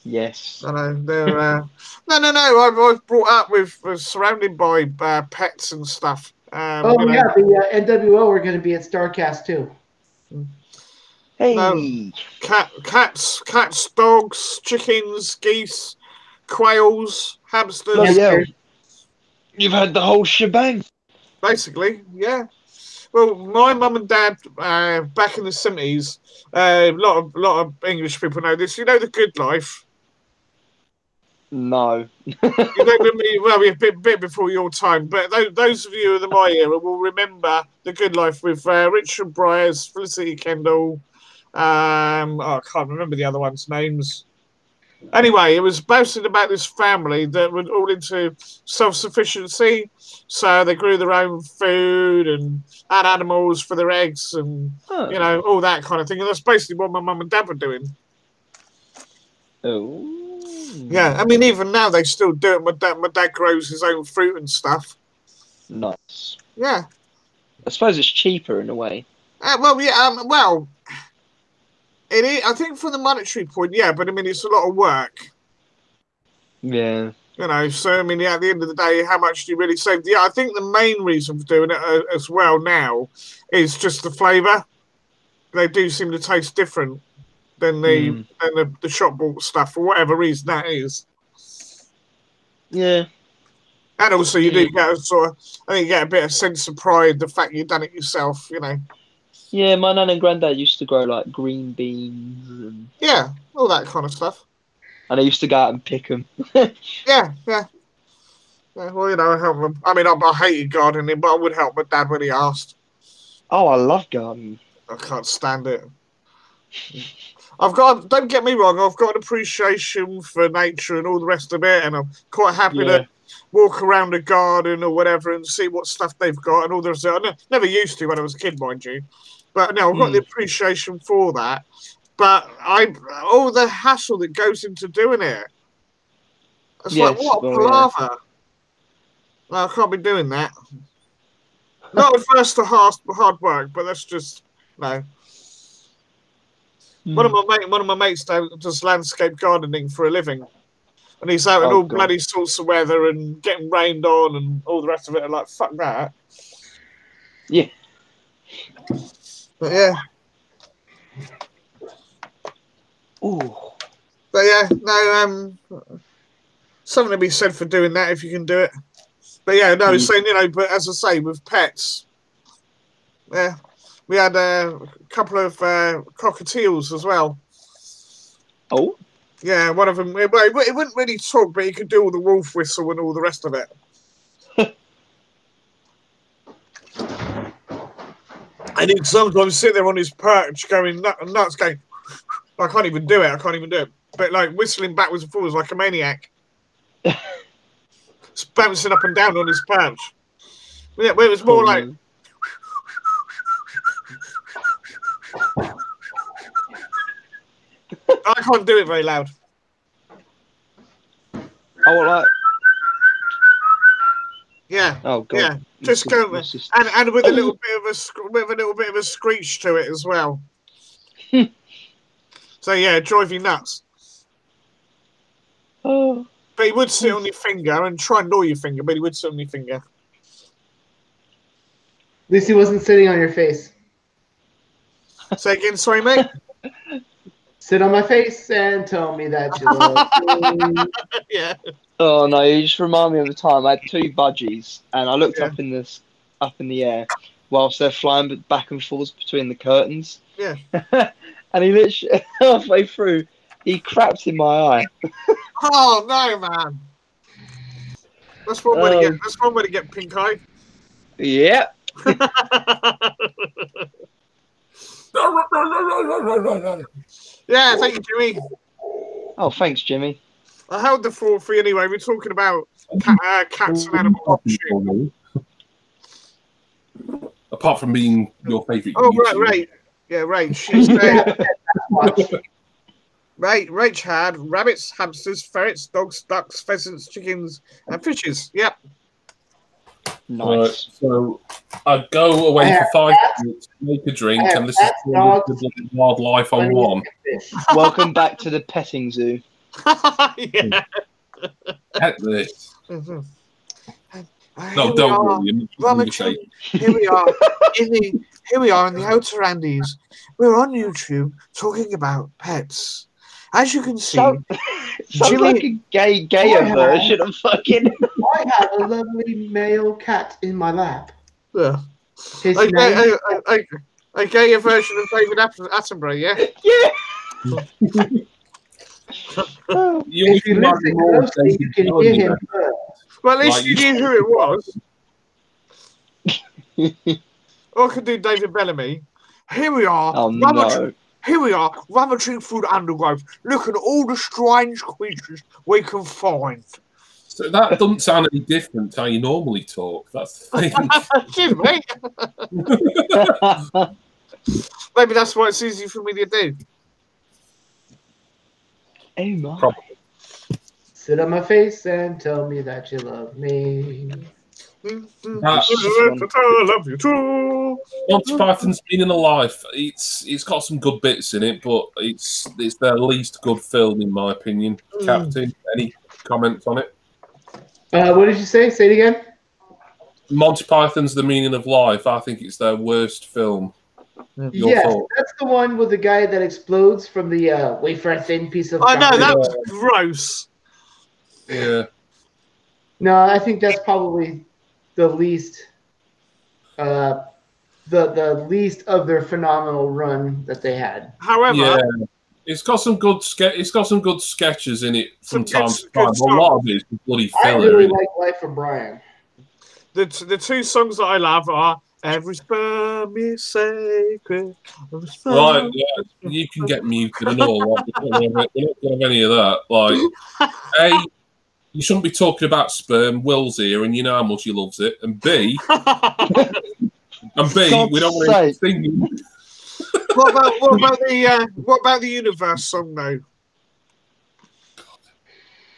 Yes.
I know they're. No. I've brought up with surrounded by pets and stuff.
The NWO are going to be at StarCast too.
Hey.
No. Cats, dogs, chickens, geese, quails, hamsters.
Bloody hell. You've had the whole shebang.
Basically, yeah. Well, my mum and dad, back in the 70s, a lot of English people know this. You know The Good Life?
No.
You don't remember, well, we're a bit before your time, but those of you of my era will remember The Good Life with Richard Bryars, Felicity Kendall. I can't remember the other ones' names. Anyway, it was boasted about this family that were all into self-sufficiency, so they grew their own food and had animals for their eggs and you know, all that kind of thing. And that's basically what my mum and dad were doing.
Oh.
Yeah, I mean, even now they still do it. My dad grows his own fruit and stuff.
Nice.
Yeah.
I suppose it's cheaper in a way.
Well, yeah. Well, it is. I think from the monetary point, yeah. But I mean, it's a lot of work.
Yeah.
You know, so I mean, yeah, at the end of the day, how much do you really save? Yeah, I think the main reason for doing it as well now is just the flavour. They do seem to taste different than the shop bought stuff for whatever reason that is.
Yeah.
And also, you do get a sort of, I think you get a bit of sense of pride the fact you've done it yourself. You know.
Yeah, my nan and granddad used to grow like green beans and
all that kind of stuff.
And I used to go out and pick them.
Yeah. Well, you know, I help them. I mean, I hated gardening, but I would help my dad when he asked.
Oh, I love gardening.
I can't stand it. Don't get me wrong, I've got an appreciation for nature and all the rest of it, and I'm quite happy to walk around a garden or whatever and see what stuff they've got and all the rest of it. I never used to when I was a kid, mind you. But no, I've got the appreciation for that. But all the hassle that goes into doing it. It's like, what a palaver. No, I can't be doing that. Not adverse to hard work, but that's just, no. One of my mates does landscape gardening for a living. And he's out in all bloody sorts of weather and getting rained on and all the rest of it. I'm like, fuck that.
Yeah.
But yeah.
Ooh.
But yeah, no, something to be said for doing that if you can do it. But yeah, no, saying, you know, but as I say, with pets, yeah, we had a couple of cockatiels as well.
Oh?
Yeah, one of them, it wouldn't really talk, but he could do all the wolf whistle and all the rest of it. And he'd sometimes sit there on his perch going nuts, going, I can't even do it. But like whistling backwards and forwards like a maniac. It's bouncing up and down on his perch. Yeah, but it was more like... I can't do it very loud.
Oh, like...
Yeah.
Oh god.
Yeah. Just go and with a little bit of a screech to it as well. So yeah, it drove you nuts.
Oh.
But he would sit on your finger and try and gnaw your finger, but he would sit on your finger.
At least he wasn't sitting on your face.
Say again, sorry, mate.
Sit on my face and tell me that you love me.
Yeah.
Oh no, you just remind me of the time I had two budgies and I looked up in the air whilst they're flying back and forth between the curtains.
Yeah.
And he literally halfway through he crapped in my eye.
Oh no, man! That's one way to get. That's one way to get pink eye.
Yeah.
Yeah, thank you, Jimmy.
Oh, thanks, Jimmy.
I held the fort for you anyway. We're talking about cats and animal option.
Apart from being your favourite.
Oh, right. Yeah, right. She's Right, Rach had rabbits, hamsters, ferrets, dogs, ducks, pheasants, chickens, and fishes. Yep.
Nice.
So I'd go away for 5 minutes, make a drink, and listen to the wildlife on one.
Welcome back to the petting zoo.
Yeah.
Heck this. No, don't worry.
Ramatri, here we are in the outer Andes. We're on YouTube talking about pets. As you can see,
Sounds
Jimmy-
like a gayer version of fucking.
I have a lovely male cat in my lap.
Yeah.
His name.
A gayer version of David Attenborough, yeah?
If you listen closely, you can hear him purr.
Well, at least you knew who it was. Or I could do David Bellamy. Here we are.
Oh no.
Here we are, rummaging through the undergrowth, looking at all the strange creatures we can find.
So that doesn't sound any different to how you normally talk. That's the thing.
Maybe that's why it's easy for me to do.
Oh my.
Probably.
Sit on my face and tell me that you love me.
I love you too.
Monty Python's Meaning of Life. It's got some good bits in it, but it's their least good film in my opinion. Captain, any comments on it?
What did you say? Say it again.
Monty Python's The Meaning of Life. I think it's their worst film.
Yes, that's the one with the guy that explodes from the wafer thin piece of.
I know that's gross.
Yeah.
No, I think that's probably the least, the least of their phenomenal run that they had.
However,
it's got some good sketches in it from time to time.
Good
A lot of it is bloody filler.
I really like Life of Brian.
The two songs that I love are "Every Sperm is Sacred."
Right, yeah, you can get muted and all. We're not going to have any of that. Like, A, you shouldn't be talking about sperm. Will's here, and you know how much he loves it. And B, we don't want to sing.
What about the Universe song though?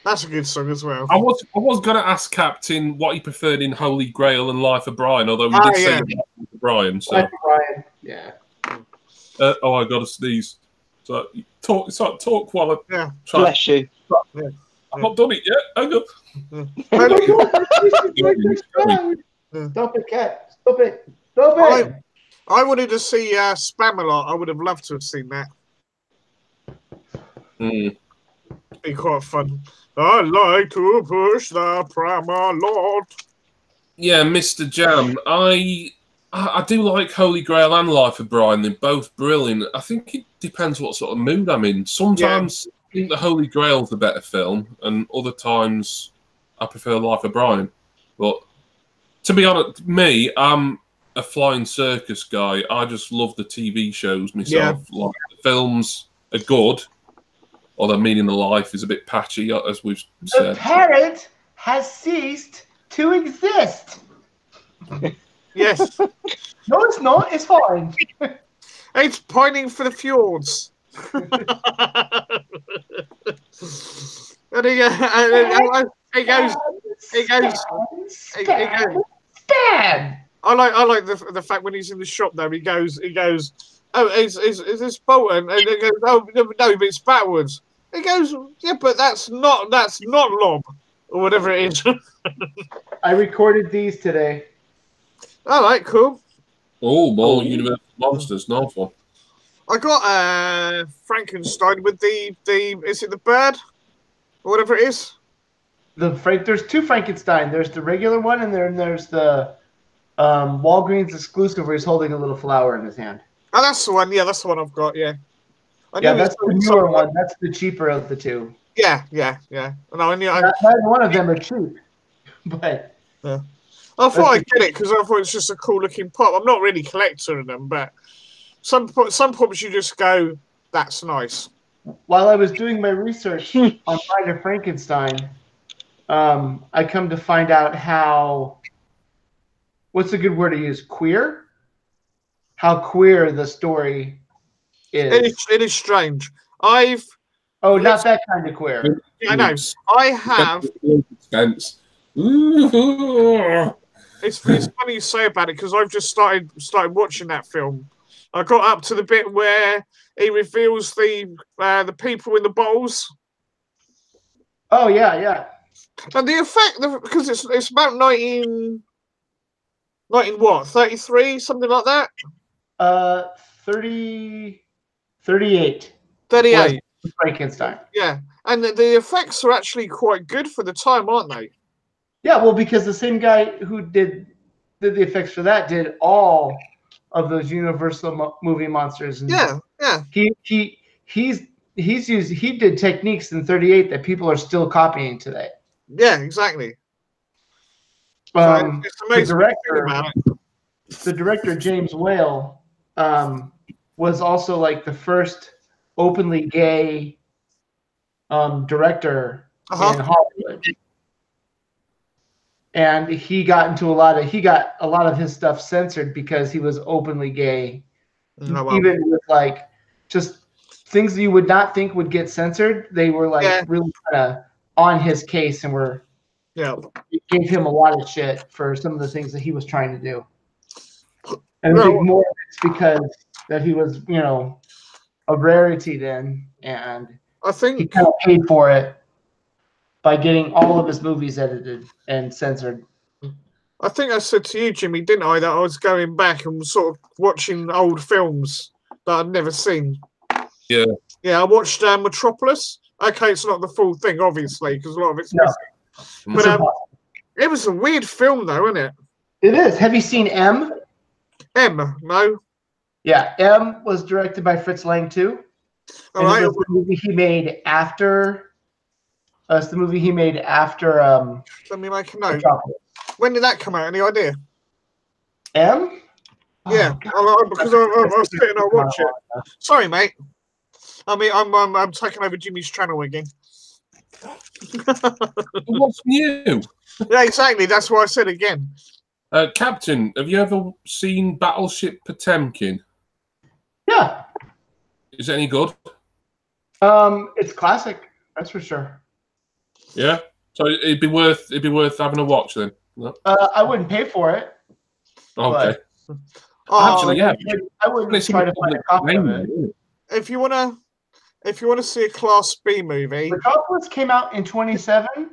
That's a good song as well.
I was going to ask Captain what he preferred in Holy Grail and Life of Brian, although we did say Life of Brian. So.
Life of Brian, yeah.
I got to sneeze. So talk while I try.
Bless you.
I've not done it yet. Hang on.
Stop it, cat. Stop it. Stop it.
I wanted to see Spamalot. I would have loved to have seen that. Be quite fun. I like to push the Spamalot.
Yeah, Mr. Jam. I do like Holy Grail and Life of Brian. They're both brilliant. I think it depends what sort of mood I'm in. Sometimes I think the Holy Grail's a better film, and other times I prefer Life of Brian. But to be honest, I'm a flying circus guy. I just love the TV shows myself. Like, the films are good, although Meaning of Life is a bit patchy, as we've said.
The parrot has ceased to exist.
Yes.
No, it's not. It's fine.
It's pointing for the fjords. And he goes.
Stab.
I like the fact when he's in the shop though. He goes. Oh, is this Bolton? And he goes, oh no, but it's backwards. He goes, yeah, but that's not Lob or whatever it is.
I recorded these today.
All right, cool.
Oh, more Universal Monsters, nice one.
I got Frankenstein with the is it the bird or whatever it is?
There's two Frankenstein. There's the regular one, and then there's the Walgreens exclusive where he's holding a little flower in his hand.
Oh, that's the one. Yeah, that's the one I've got. Yeah.
That's the newer one. That's the cheaper of the two.
Yeah. No,
Neither one of them are cheap, but
I thought I'd get it because I thought it's just a cool looking pop. I'm not really a collector of them, but some pops you just go, that's nice.
While I was doing my research on Bride of Frankenstein, I come to find out how, what's a good word to use? Queer? How queer the story is.
It is strange.
Not that kind of queer.
Yeah, I know. I have. It's funny you say about it because I've just started watching that film. I got up to the bit where he reveals the people in the bowls.
Oh yeah.
And the effect, because it's about 19 what, 33, something like that?
38.
38.
Frankenstein.
Yeah. And the effects are actually quite good for the time, aren't they?
Yeah, well, because the same guy who did the effects for that did all of those Universal movie monsters. And
yeah.
He did techniques in 38 that people are still copying today.
Yeah, exactly.
It's amazing. The director James Whale was also like the first openly gay director in Hollywood, and he got a lot of his stuff censored because he was openly gay. Even with like just things that you would not think would get censored, they were like really kind of on his case and it gave him a lot of shit for some of the things that he was trying to do. And I think more of it's because that he was, a rarity then, and
I think
he kind of paid for it by getting all of his movies edited and censored.
I think I said to you, Jimmy, didn't I, that I was going back and sort of watching old films that I'd never seen.
Yeah.
Yeah, I watched Metropolis. Okay, it's not the full thing, obviously, because a lot of it's missing. But it was a weird film, though, isn't it?
It is. Have you seen M?
M, no.
Yeah, M was directed by Fritz Lang too.
All right.
It was the movie he made after. It's the movie he made after.
Let me make a note. When did that come out? Any idea?
M?
Yeah, because I was sitting and watch it. Sorry, mate. I mean, I'm taking over Jimmy's channel again.
What's new?
Yeah, exactly. That's why I said again.
Captain, have you ever seen Battleship Potemkin?
Yeah.
Is it any good?
It's classic. That's for sure.
Yeah. So it'd be worth having a watch then. No?
I wouldn't pay for it.
Okay.
Actually,
yeah.
I wouldn't try to find a copy of it.
If you wanna see a Class B movie,
Metropolis came out in 27,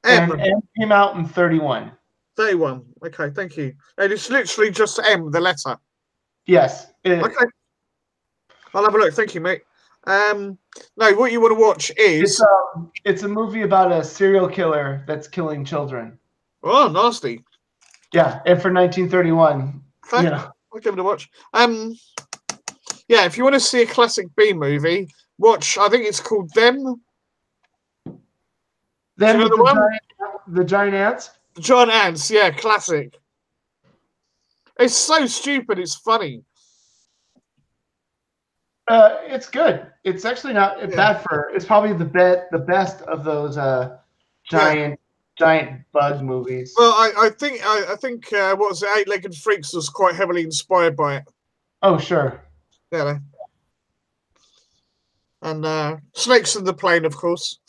and M came out in 31.
31. Okay, thank you. And it's literally just M, the letter.
Yes.
Okay. I'll have a look. Thank you, mate. No, what you want to watch is
it's a movie about a serial killer that's killing children.
Oh, nasty.
Yeah, and for 1931.
Okay.
Yeah.
I'll give it a watch. Yeah, if you want to see a classic B movie, watch. I think it's called Them.
Them with the giant ants.
The giant ants. Yeah, classic. It's so stupid. It's funny.
It's good. It's actually not bad for. It's probably the best of those giant bug movies.
Well, I think what was it? Eight-Legged Freaks was quite heavily inspired by it.
Oh, sure.
Yeah. And Snakes in the Plane, of course.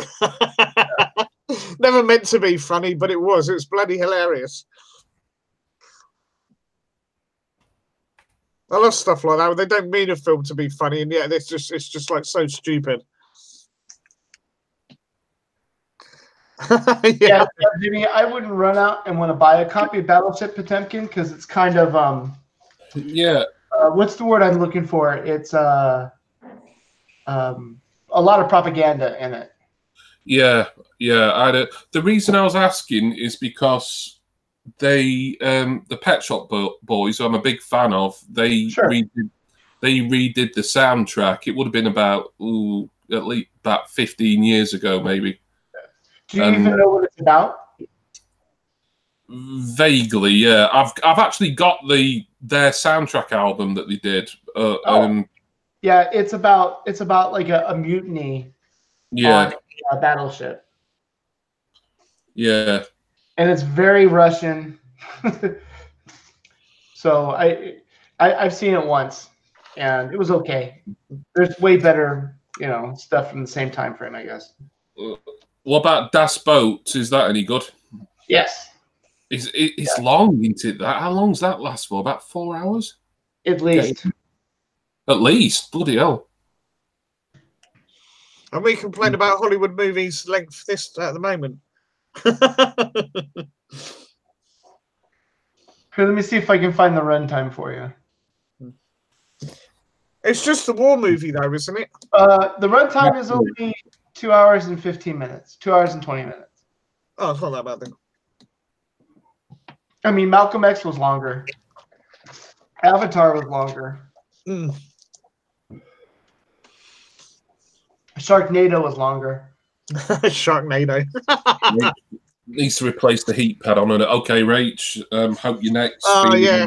Never meant to be funny, but it was. It was bloody hilarious. I love stuff like that. They don't mean a film to be funny, and yet it's just like so stupid.
Yeah, Jimmy, I wouldn't run out and want to buy a copy of Battleship Potemkin because it's kind of
yeah.
What's the word I'm looking for? It's a lot of propaganda in it.
Yeah. The reason I was asking is because they, the Pet Shop Boys, who I'm a big fan of, they redid the soundtrack. It would have been about at least about 15 years ago, maybe.
Do you even know what it's about?
Vaguely, yeah. I've actually got their soundtrack album that they did.
Yeah, it's about like a mutiny.
Yeah.
On a battleship.
Yeah.
And it's very Russian. So I've seen it once, and it was okay. There's way better, stuff from the same time frame, I guess.
What about Das Boot? Is that any good?
Yes.
It's long, isn't it? How long does that last for? About 4 hours?
At least.
Okay. At least? Bloody hell.
And we complain about Hollywood movies' length at the moment.
Here, let me see if I can find the runtime for you.
It's just a war movie, though, isn't it?
The runtime is only 2 hours and 15 minutes. 2 hours and 20 minutes.
Oh, it's not that bad then.
I mean, Malcolm X was longer. Avatar was longer.
Mm.
Sharknado was longer.
Sharknado.
Needs to replace the heat pad on it. Okay, Rach. Hope you're next.
Oh, yeah.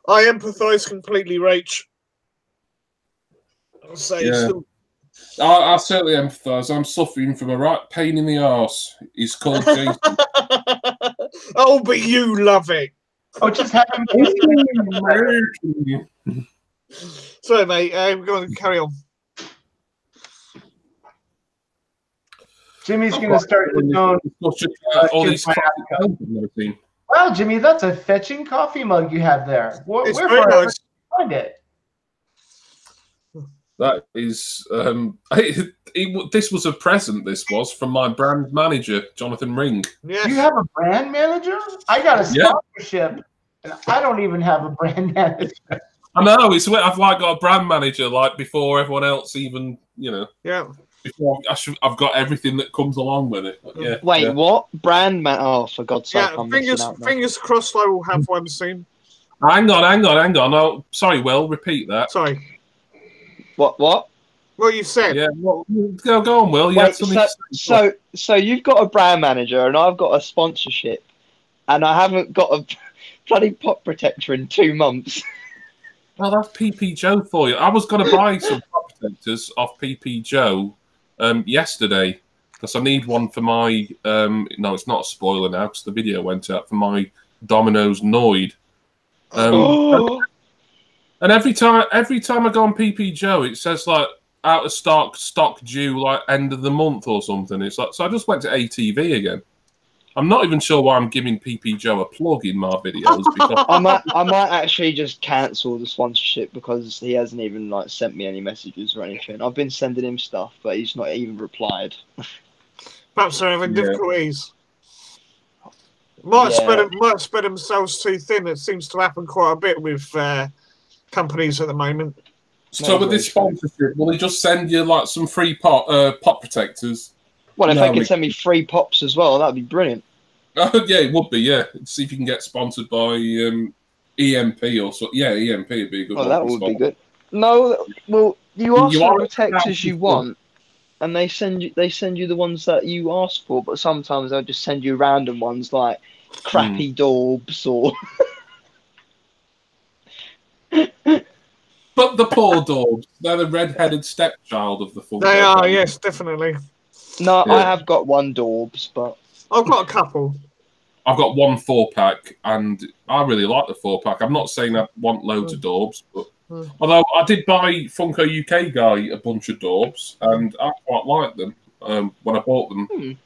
I empathise completely, Rach. I'll say still...
I certainly empathise. I'm suffering from a right pain in the arse. He's called Jason.
Oh, but you love it.
Oh, just have him.
Sorry, mate. I'm going to carry on.
Jimmy's going to start his own.
All these I've never seen.
Wow, Jimmy, that's a fetching coffee mug you have there.
It's very nice.
Find it.
That is, this was a present. This was from my brand manager, Jonathan Ring.
Yes.
You have a brand manager? I got a sponsorship, and I don't even have a brand manager.
I know I've got a brand manager like before everyone else even before I've got everything that comes along with it. Yeah.
Wait, what brand man? Oh, for God's sake!
Yeah, fingers crossed. I will have one soon.
Hang on. Oh, sorry, Will. Repeat that.
Sorry.
What?
What you said?
Yeah. Well, go on, Will.
Wait, so you've got a brand manager, and I've got a sponsorship, and I haven't got a bloody pop protector in 2 months.
Well, that's PP Joe for you. I was going to buy some pop protectors off PP Joe yesterday because I need one for my. No, it's not a spoiler now because the video went out for my Domino's Noid. And every time I go on PP Joe, it says like out of stock due like end of the month or something. It's like so I just went to ATV again. I'm not even sure why I'm giving PP Joe a plug in my videos. Because
I might actually just cancel the sponsorship because he hasn't even like sent me any messages or anything. I've been sending him stuff, but he's not even replied.
Perhaps they're having difficulties. Might spread themselves too thin. It seems to happen quite a bit with companies at the moment.
So with this sponsorship, will they just send you like some free pop protectors?
Well, if they could send me free pops as well, that'd be brilliant.
Yeah, it would be. Yeah, see if you can get sponsored by EMP or so. Yeah, EMP would be a good.
Oh, that would be good. No, well, you ask for the protectors you want, and they send you the ones that you ask for. But sometimes they'll just send you random ones like crappy daubs or.
But the poor dogs, they're the red-headed stepchild of the Funko.
They are, yes, definitely.
No, I have got one Daubs, but
I've got a couple.
I've got one 4-pack, and I really like the 4-pack. I'm not saying I want loads of Daubs, but although I did buy Funko UK guy a bunch of Daubs, and I quite liked them when I bought them.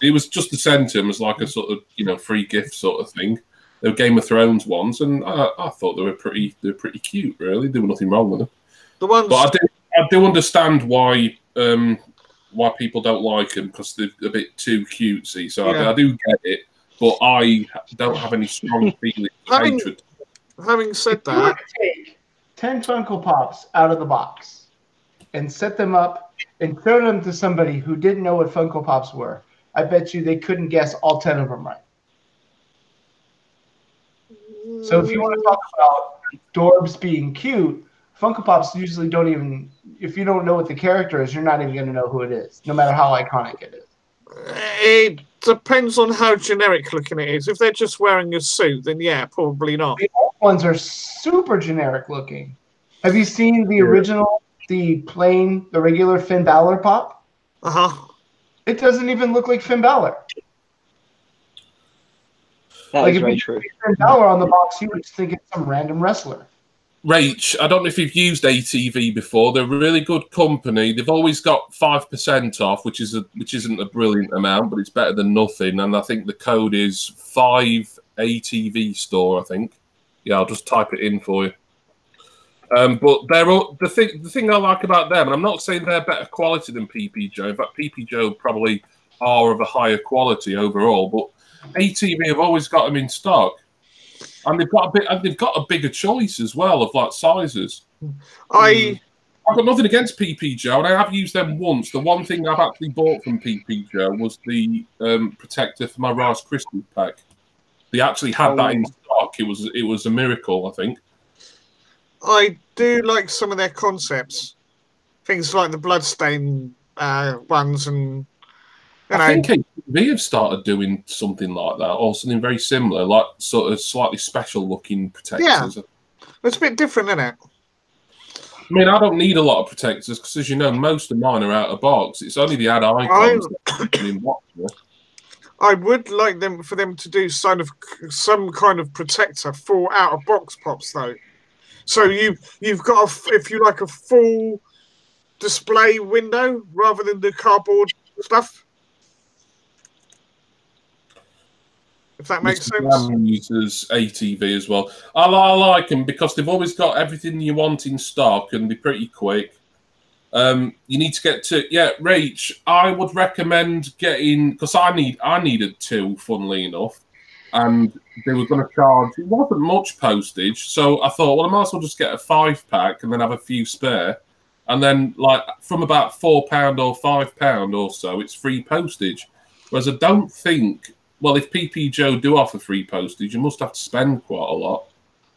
It was just to send to him as like a sort of free gift sort of thing. They were Game of Thrones ones, and I thought they were pretty cute. Really, there was nothing wrong with them. But I do understand why people don't like them because they're a bit too cutesy. So I do get it, but I don't have any strong feelings of hatred.
Having said that,
take 10 Funko Pops out of the box and set them up and show them to somebody who didn't know what Funko Pops were. I bet you they couldn't guess all 10 of them right. So if you want to talk about Dorbs being cute, Funko Pops usually don't even, if you don't know what the character is, you're not even going to know who it is, no matter how iconic it is.
It depends on how generic looking it is. If they're just wearing a suit, then yeah, probably not.
The old ones are super generic looking. Have you seen the original, the regular Finn Balor Pop?
Uh-huh.
It doesn't even look like Finn Balor.
That is very true.
Finn Balor on the box, you would just think it's some random wrestler.
Rach, I don't know if you've used ATV before. They're a really good company. They've always got 5% off, which isn't a brilliant amount, but it's better than nothing. And I think the code is 5ATV store. I think. Yeah, I'll just type it in for you. But they're all, the thing I like about them, and I'm not saying they're better quality than PP Joe. In fact, PP Joe probably are of a higher quality overall. But ATV have always got them in stock, and they've got a bigger choice as well of like sizes. I've got nothing against PP Joe, and I have used them once. The one thing I've actually bought from PP Joe was the protector for my Rice Krispies pack. They actually had that in stock. It was a miracle, I think.
I do like some of their concepts. Things like the bloodstain ones, and
I think ATV have started doing something like that, or something very similar, like sort of slightly special looking protectors.
Yeah, it's a bit different, isn't it?
I mean, I don't need a lot of protectors because, as you know, most of mine are out of box. It's only the add icons that are in box.
I would like for them to do some kind of protector for out of box pops, though. So you've got if you like a full display window rather than the cardboard stuff. If that makes sense.
Uses ATV as well. I like them because they've always got everything you want in stock and they're pretty quick. You need to get to Rach. I would recommend getting because I needed 2, funnily enough, and they were going to charge. It wasn't much postage, so I thought, well, I might as well just get a 5-pack and then have a few spare, and then like from about £4 or £5 or so, it's free postage. Whereas I don't think. Well, if PP Joe do offer free postage, you must have to spend quite a lot.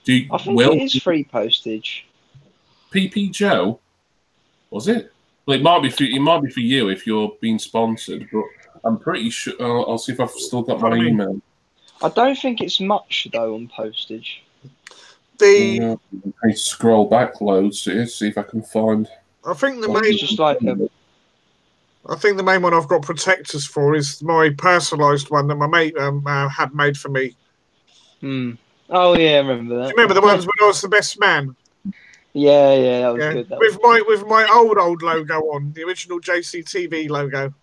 I think it is free postage.
PP Joe, was it? Well, it might be for you if you're being sponsored, but I'm pretty sure. I'll see if I've still got my email.
I don't think it's much though on postage.
I scroll back loads here, see if I can find.
I think the main
just like
I think the main one I've got protectors for is my personalised one that my mate had made for me.
Oh yeah, I remember that.
Do you remember the ones when I was the best man?
Yeah, that was good.
With my old logo on, the original JCTV logo.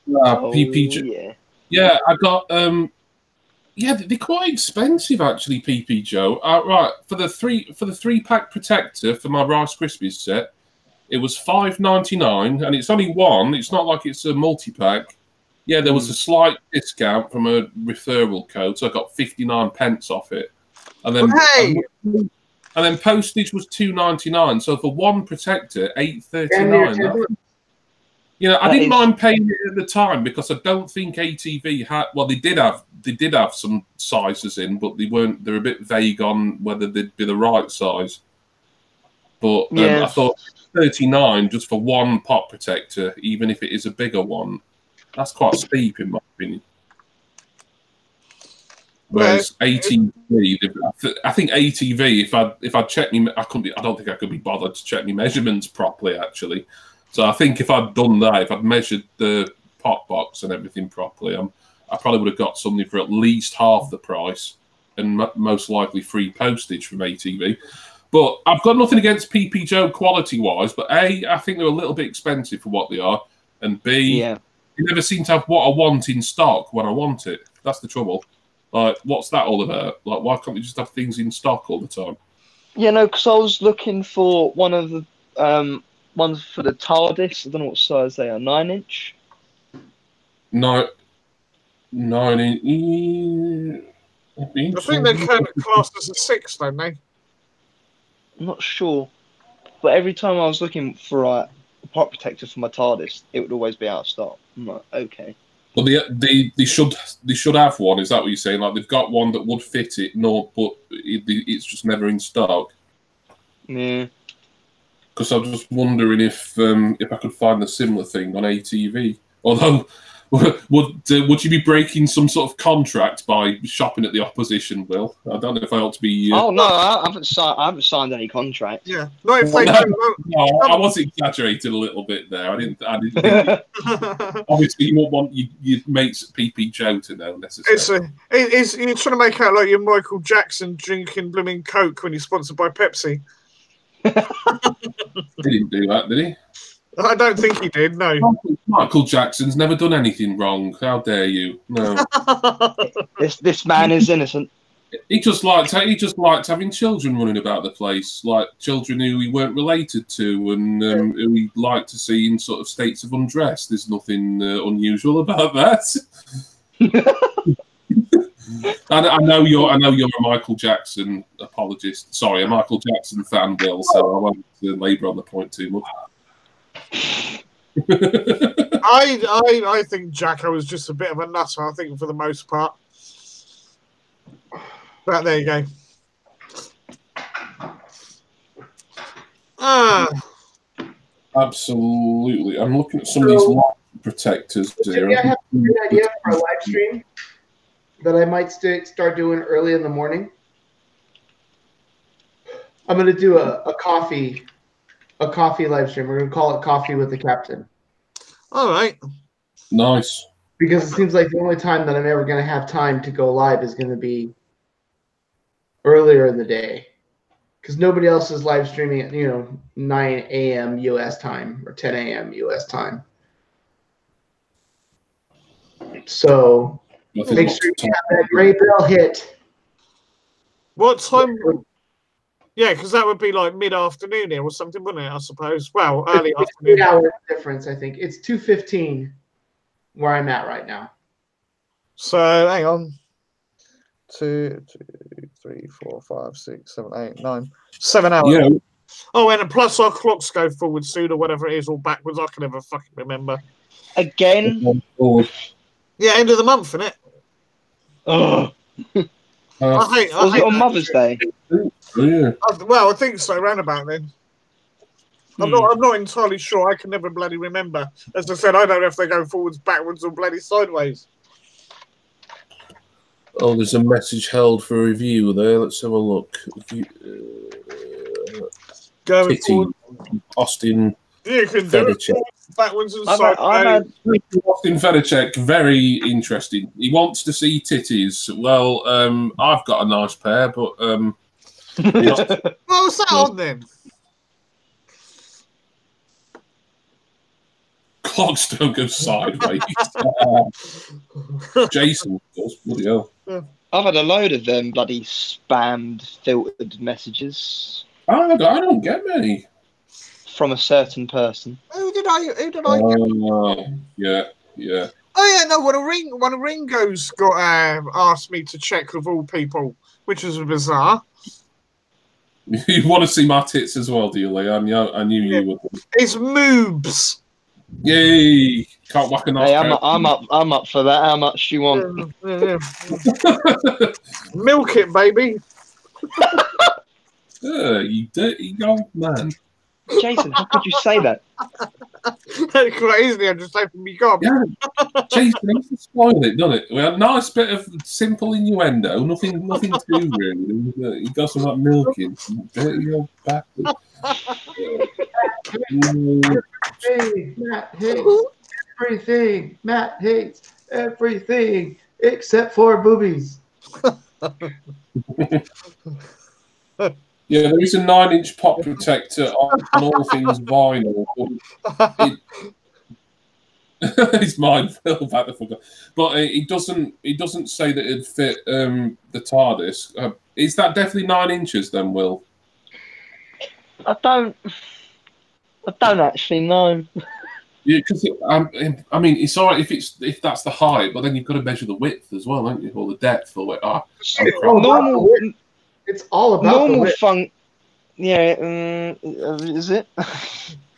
PPJ. Yeah, I got they're quite expensive actually, PP Joe. Right, for the 3-pack protector for my Rice Krispies set. It was $5.99, and it's only one. It's not like it's a multi-pack. Yeah, there was a slight discount from a referral code, so I got 59p off it. And then postage was $2.99. So for one protector, $8.39. I didn't mind paying it at the time because I don't think ATV had. Well, they did have some sizes in, but they weren't. They're a bit vague on whether they'd be the right size. But I thought. 39 just for one pop protector, even if it is a bigger one. That's quite steep in my opinion. Whereas ATV, I think ATV, if I check me, I don't think I could be bothered to check my measurements properly actually. So I think if I'd done that, if I'd measured the pop box and everything properly, I probably would have got something for at least half the price and most likely free postage from ATV. But I've got nothing against PP Joe quality-wise, but A, I think they're a little bit expensive for what they are, and B, you never seem to have what I want in stock when I want it. That's the trouble. Like, what's that all about? Like, why can't we just have things in stock all the time?
Yeah, no, because I was looking for one of the ones for the TARDIS. I don't know what size they are. 9-inch?
9-inch. I think they're kind of classed as a 6, don't they?
I'm not sure, but every time I was looking for a pop protector for my TARDIS, it would always be out of stock. I'm like, okay.
Well, they should have one. Is that what you're saying? Like they've got one that would fit it, but it's just never in stock.
Yeah.
Because I was just wondering if I could find a similar thing on ATV. Although, would you be breaking some sort of contract by shopping at the opposition, Will? I don't know if I ought to be.
Oh no, I haven't signed any contract.
Yeah, not if
they no, I was exaggerating a little bit there. I didn't think obviously, you won't want your mates PP Joe to know necessarily.
You're trying to make out like you're Michael Jackson drinking blooming Coke when you're sponsored by Pepsi.
He didn't do that, did he?
I don't think he did, no.
Michael Jackson's never done anything wrong. How dare you? No.
This man is innocent.
He just liked having children running about the place, like children who he weren't related to, and who he liked to see in sort of states of undress. There's nothing unusual about that. I know you're a Michael Jackson apologist. Sorry, a Michael Jackson fan, Bill. So I won't labour on the point too much.
I think Jacko was just a bit of a nutter. I think for the most part. But there you go.
Absolutely. I'm looking at some of these light protectors here.
I have a good idea for a live stream that I might start doing early in the morning. I'm going to do a coffee live stream. We're going to call it Coffee with the Captain.
All right.
Nice.
Because it seems like the only time that I'm ever going to have time to go live is going to be earlier in the day. Because nobody else is live streaming at 9 a.m. U.S. time or 10 a.m. U.S. time. So make sure you have that gray bell hit.
What time? Yeah, because that would be like mid-afternoon here or something, wouldn't it? I suppose. Well, early afternoon.
8 hours difference, I think. It's 2:15 where I'm at right now.
So hang on. 2, 3, 4, 5, 6, 7, 8, 9. 7 hours.
Yeah.
Oh, and plus our clocks go forward soon or whatever it is, or backwards. I can never fucking remember.
Again?
Yeah, end of the month, isn't it?
Oh. Was it on Mother's Day?
Yeah.
Well, I think so, round about then. I'm not entirely sure. I can never bloody remember. As I said, I don't know if they go forwards, backwards, or bloody sideways.
Oh, there's a message held for review there. Let's have a look.
Going forward.
Austin.
You can do it backwards and sideways.
Austin Fedorchuk, very interesting. He wants to see titties. Well, I've got a nice pair, but
what was that on then?
Clocks don't go sideways. Jason does. Bloody hell.
I've had a load of them bloody spammed filtered messages.
I don't get many.
From a certain person.
Who did I get?
Yeah.
Oh yeah, no. When Ringo's got asked me to check of all people, which was bizarre.
You want to see my tits as well, do you, Lee? I knew you would.
It's moobs.
Yay! Can't whack a nice.
Hey, I'm up for that. How much do you want?
Milk it, baby.
You dirty old man.
Jason, how could you say that?
That's quite easily understand from me, God.
Yeah, Jason needs to spoil it, doesn't it? We had a nice bit of simple innuendo, nothing too rude. He got some like milking, dirty old bastard.
Matt hates everything. Matt hates everything except for boobies.
Yeah, there is a 9-inch pop protector on all things vinyl. It's mine, Phil, back the fuck up. But it doesn't say that it'd fit the TARDIS. Is that definitely 9 inches then, Will?
I don't actually know.
Yeah, because I mean, it's all right if that's the height, but then you've got to measure the width as well, haven't you, or the depth, or
normal.
It's all about
normal funk. Yeah, is it?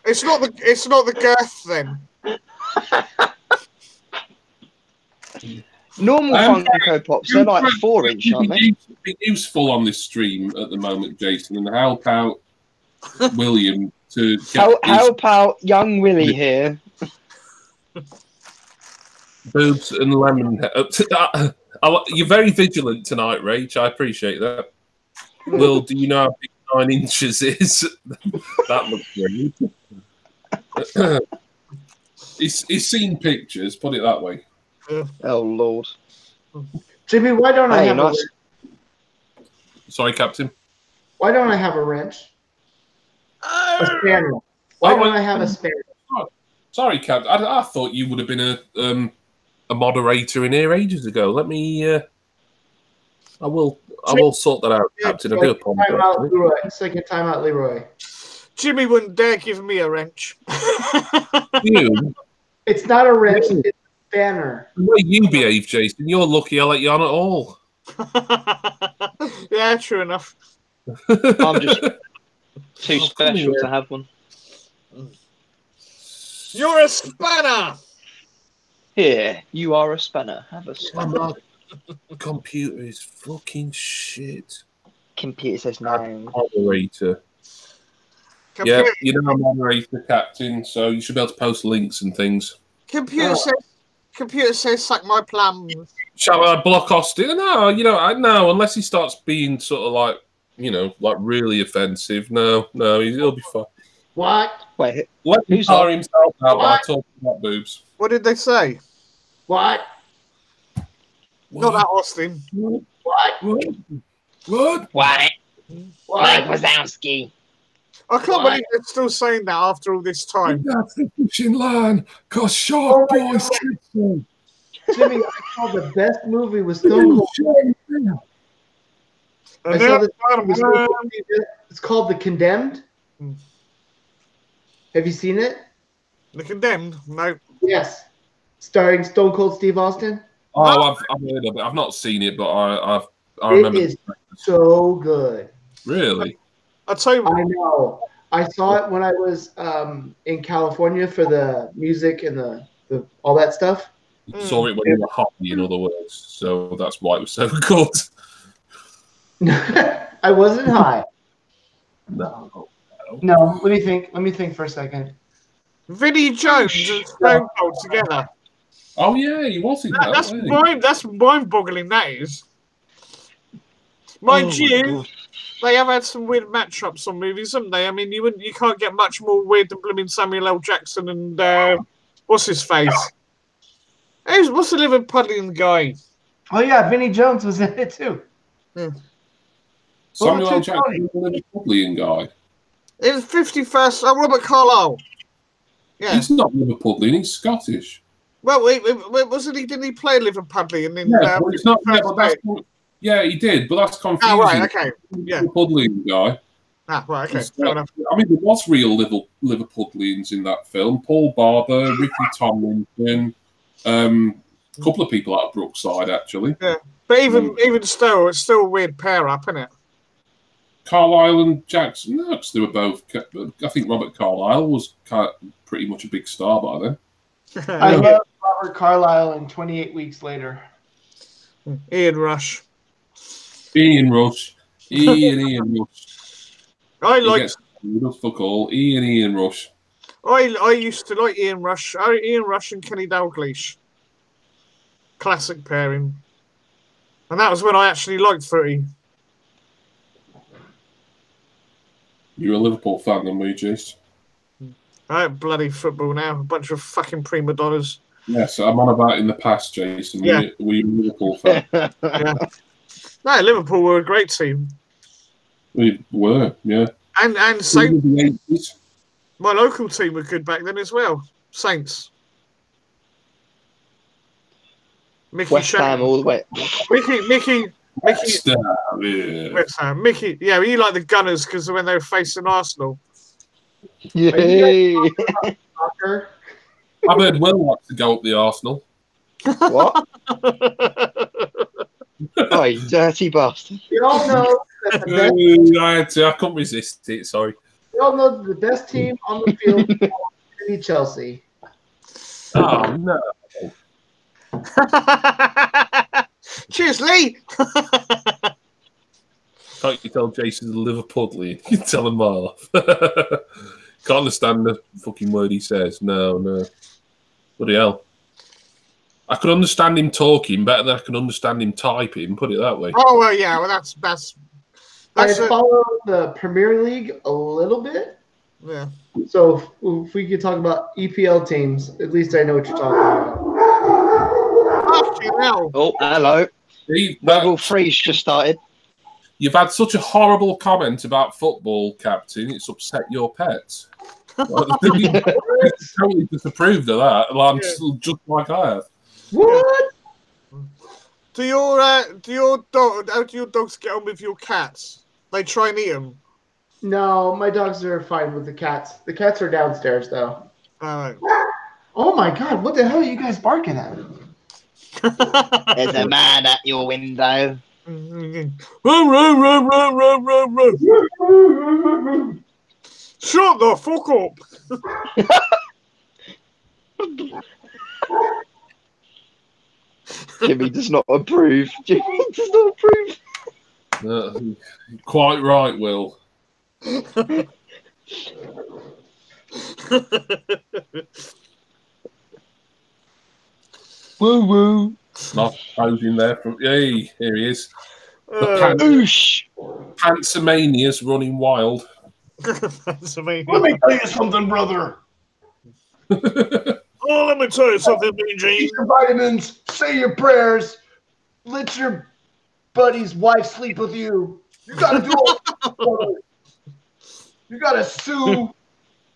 It's not the girth then.
Normal Funko Pops, they're like 4-inch, aren't they?
Be useful on this stream at the moment, Jason, and help out William to
help out young Willie here.
Boobs and lemon. You're very vigilant tonight, Rach. I appreciate that. Will, do you know how big 9 inches is? That looks great. He's seen pictures, put it that way.
Oh, Lord.
Jimmy, why don't I have a wrench?
Sorry, Captain.
Why don't I have a wrench? A spaniel. Why don't I have a spaniel?
Sorry, Captain. I thought you would have been a moderator in here ages ago. Let me... I will sort that out, Captain. I do apologize.
Second time out, Leroy.
Jimmy wouldn't dare give me a wrench.
You?
It's not a wrench, it's a spanner.
The way you behave, Jason, you're lucky I let you on at all.
Yeah, true enough.
I'm just too special to have one.
You're a spanner!
Here, you are a spanner. Have a spanner.
Computer is fucking shit.
Computer says no.
Moderator. Yeah, you know I'm moderator, Captain, so you should be able to post links and things.
Computer says suck my plums.
Shall I block Austin? No, no, unless he starts being sort of like, like really offensive. No, he'll be fine.
What?
Wait,
let him tire himself out by talking about boobs.
What did they say?
What?
Not that Austin.
What?
What? Mike Wazowski.
I can't believe they're still saying that after all this time.
That's the fishing line, cause shark boys.
Jimmy, I saw the best movie was Stone Cold. I saw this movie. It's called The Condemned. Have you seen it?
The Condemned? No.
Yes. Starring Stone Cold Steve Austin.
Oh, I've heard of it. I've not seen it, but I remember.
It is so good.
Really?
I'll tell you what.
I know. I saw it when I was in California for the music and the all that stuff.
You saw it when you were hoppy, in other words, so that's why it was so good.
I wasn't high.
No.
Let me think for a second.
Vinnie Jones and Stone Cold together.
Oh yeah, he was in that.
That's mind-boggling. That is. Mind you, they have had some weird matchups on movies, haven't they? I mean, you can't get much more weird than blooming Samuel L. Jackson and what's his face? What's the Liverpudlian guy?
Oh yeah, Vinnie Jones was in it too.
Yeah.
Samuel L. Jackson, the Liverpudlian guy.
It was 51st. Robert Carlyle. Yeah.
He's not Liverpudlian. He's Scottish.
Well, wasn't he? Didn't he play Liverpudlian?
But it's not. Yeah, he did, but that's confusing.
Oh, right, okay. Yeah.
Liverpudlian guy.
Ah, right, okay. Fair enough.
I mean, there was real Liverpudlians in that film. Paul Barber, Ricky Tomlinson, a couple of people out of Brookside, actually.
Yeah, but even still, it's still a weird pair up, isn't it?
Carlyle and Jackson, no, because they were both. I think Robert Carlyle was pretty much a big star by then.
I love Robert Carlyle in 28 Weeks Later.
Ian Rush.
Ian Rush.
I like.
Fuck all. Ian Rush.
I used to like Ian Rush. Ian Rush and Kenny Dalglish. Classic pairing. And that was when I actually liked footy.
You're a Liverpool fan, then, were you, Jace?
I like bloody football now. A bunch of fucking prima donnas.
Yes, I'm on about in the past, Jason.
Yeah.
Were you a Liverpool fan?
Yeah. No, Liverpool were a great team.
We were, yeah.
And Saints. My local team were good back then as well. Saints. Mickey
West Ham all the way.
Mickey.
West Ham, yeah.
West Ham. Mickey. Yeah, you like the Gunners because when they were facing Arsenal.
Yay!
I've heard Will likes to go up the Arsenal.
What? Oh, you dirty bastard.
We all know that the best,
I couldn't resist it, sorry.
we all know that the best team on the field is Chelsea.
Oh, no.
Cheers, Lee!
Can't you tell Jason's a Liverpudlian? You can tell him all off. Can't understand the fucking word he says. No. Bloody hell. I could understand him talking better than I can understand him typing, put it that way.
Oh, well, yeah, well, that's
I follow the Premier League a little bit.
Yeah.
So if we could talk about EPL teams, at least I know what you're talking about.
Oh, hello. Level 3's just started.
You've had such a horrible comment about football, Captain. It's upset your pets. Totally disapproved of that. Well, I'm just like I have.
What?
Do your dog? How do your dogs get on with your cats? They try and eat them.
No, my dogs are fine with the cats. The cats are downstairs though.
Alright.
Oh my god, what the hell are you guys barking at?
There's a man at your window.
Shut the fuck up!
Jimmy does not approve. Jimmy does not approve.
Quite right, Will.
Woo woo.
Not posing there from. Hey, here he is.
Oosh.
Pantsamania's running wild.
That's amazing.
Let me tell you something, brother.
Oh, let me tell you something, BG.
Eat your vitamins, say your prayers, let your buddy's wife sleep with you. You gotta do all. You gotta sue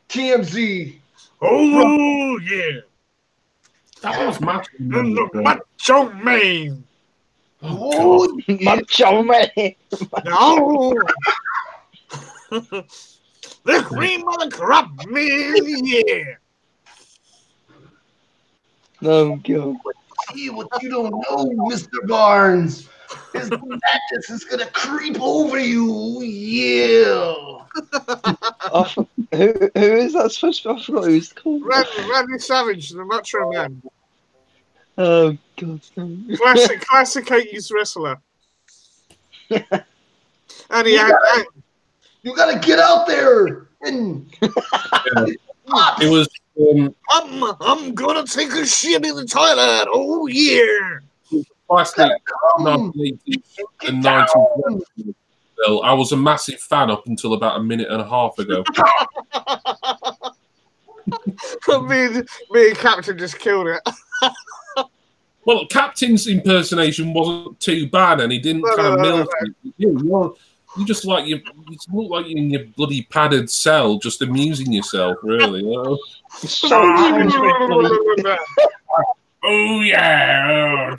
TMZ.
Oh, yeah.
That was Macho
Macho Man.
Oh,
Macho Man.
No. The cream of the crop, man. Yeah.
Oh, God.
see what you don't know, Mr. Barnes. His madness is gonna creep over you. Yeah.
Who is that supposed to be? I forgot who he's called.
Randy Savage, the Macho Man.
Oh, God.
Classic 80s wrestler. And he had.
You gotta get out there and.
It was.
I'm gonna take a shit in the toilet. Oh yeah.
Classic 1980s and 90s. Well, I was a massive fan up until about a minute and a half ago.
me and Captain just killed it.
Well, Captain's impersonation wasn't too bad, and he didn't kind of milk it. You just like you look like you're in your bloody padded cell, just amusing yourself, really. You know? Oh yeah,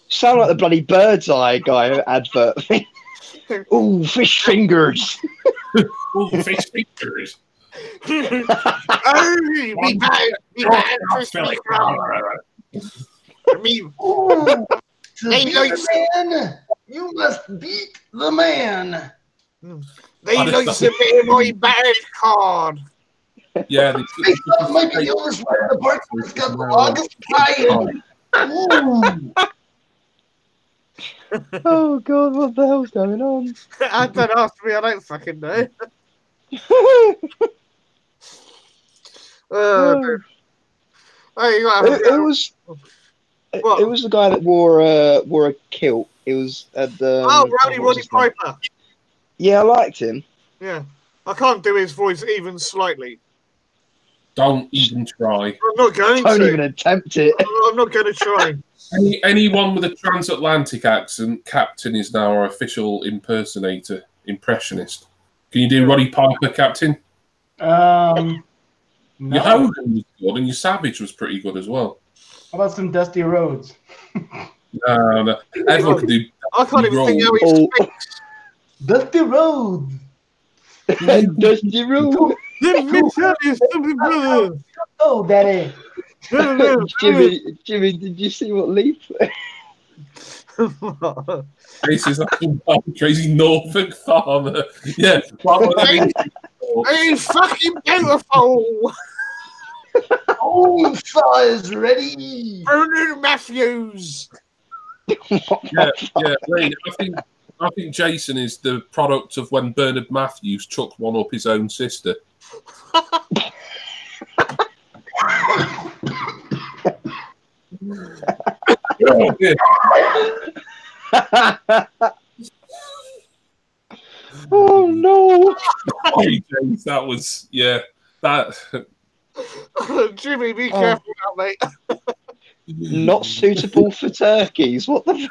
Sound like the bloody Bird's Eye guy advert. Ooh, fish fingers.
Ooh, fish fingers.
They like
man. You must beat the man.
They like to be my badge card.
Yeah,
They thought Michael Young's right. The part that's got the longest tie-in.
Oh God, what the hell's going on?
I don't ask me, I don't fucking know.
It was the guy that wore a kilt. It was at the
Roddy Piper.
Yeah, I liked him.
Yeah, I can't do his voice even slightly.
Don't even try.
I'm not going
Don't
to.
even attempt it.
I'm not going to try.
Anyone with a transatlantic accent, Captain is now our official impressionist. Can you do Roddy Piper, Captain?
No.
Your Hogan was good, and your Savage was pretty good as well.
How about some Dusty Rhodes?
No. Everyone can do.
I can't even think how he speaks.
Dusty Rhodes.
Dusty Rhodes.
Let me tell you something, brother.
Oh, Daddy.
Jimmy, did you see what Lee played?
This is like a crazy Norfolk farmer. Yeah.
Hey, fucking beautiful.
Oh, saw is ready.
Bernard Matthews.
Yeah. Lee, I think Jason is the product of when Bernard Matthews took one up his own sister. Oh, yeah.
Oh no!
Hey, James, that was that.
Jimmy, be careful now, mate.
Not suitable for turkeys. What the?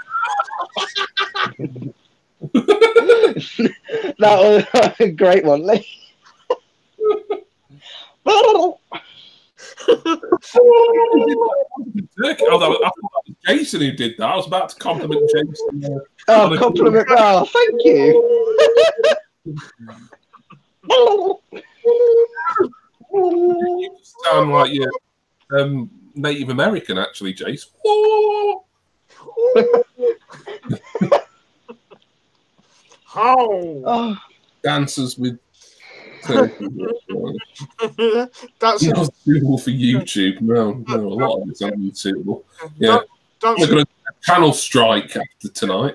That was a great one, Lee.
Although I thought that was Jason who did that. I was about to compliment Jason.
Compliment. Oh, thank you.
You sound like you're Native American, actually, Jace.
Oh.
Dancers with that's not suitable for YouTube. No, a lot of it's unsuitable. Yeah, we're going to channel strike after tonight.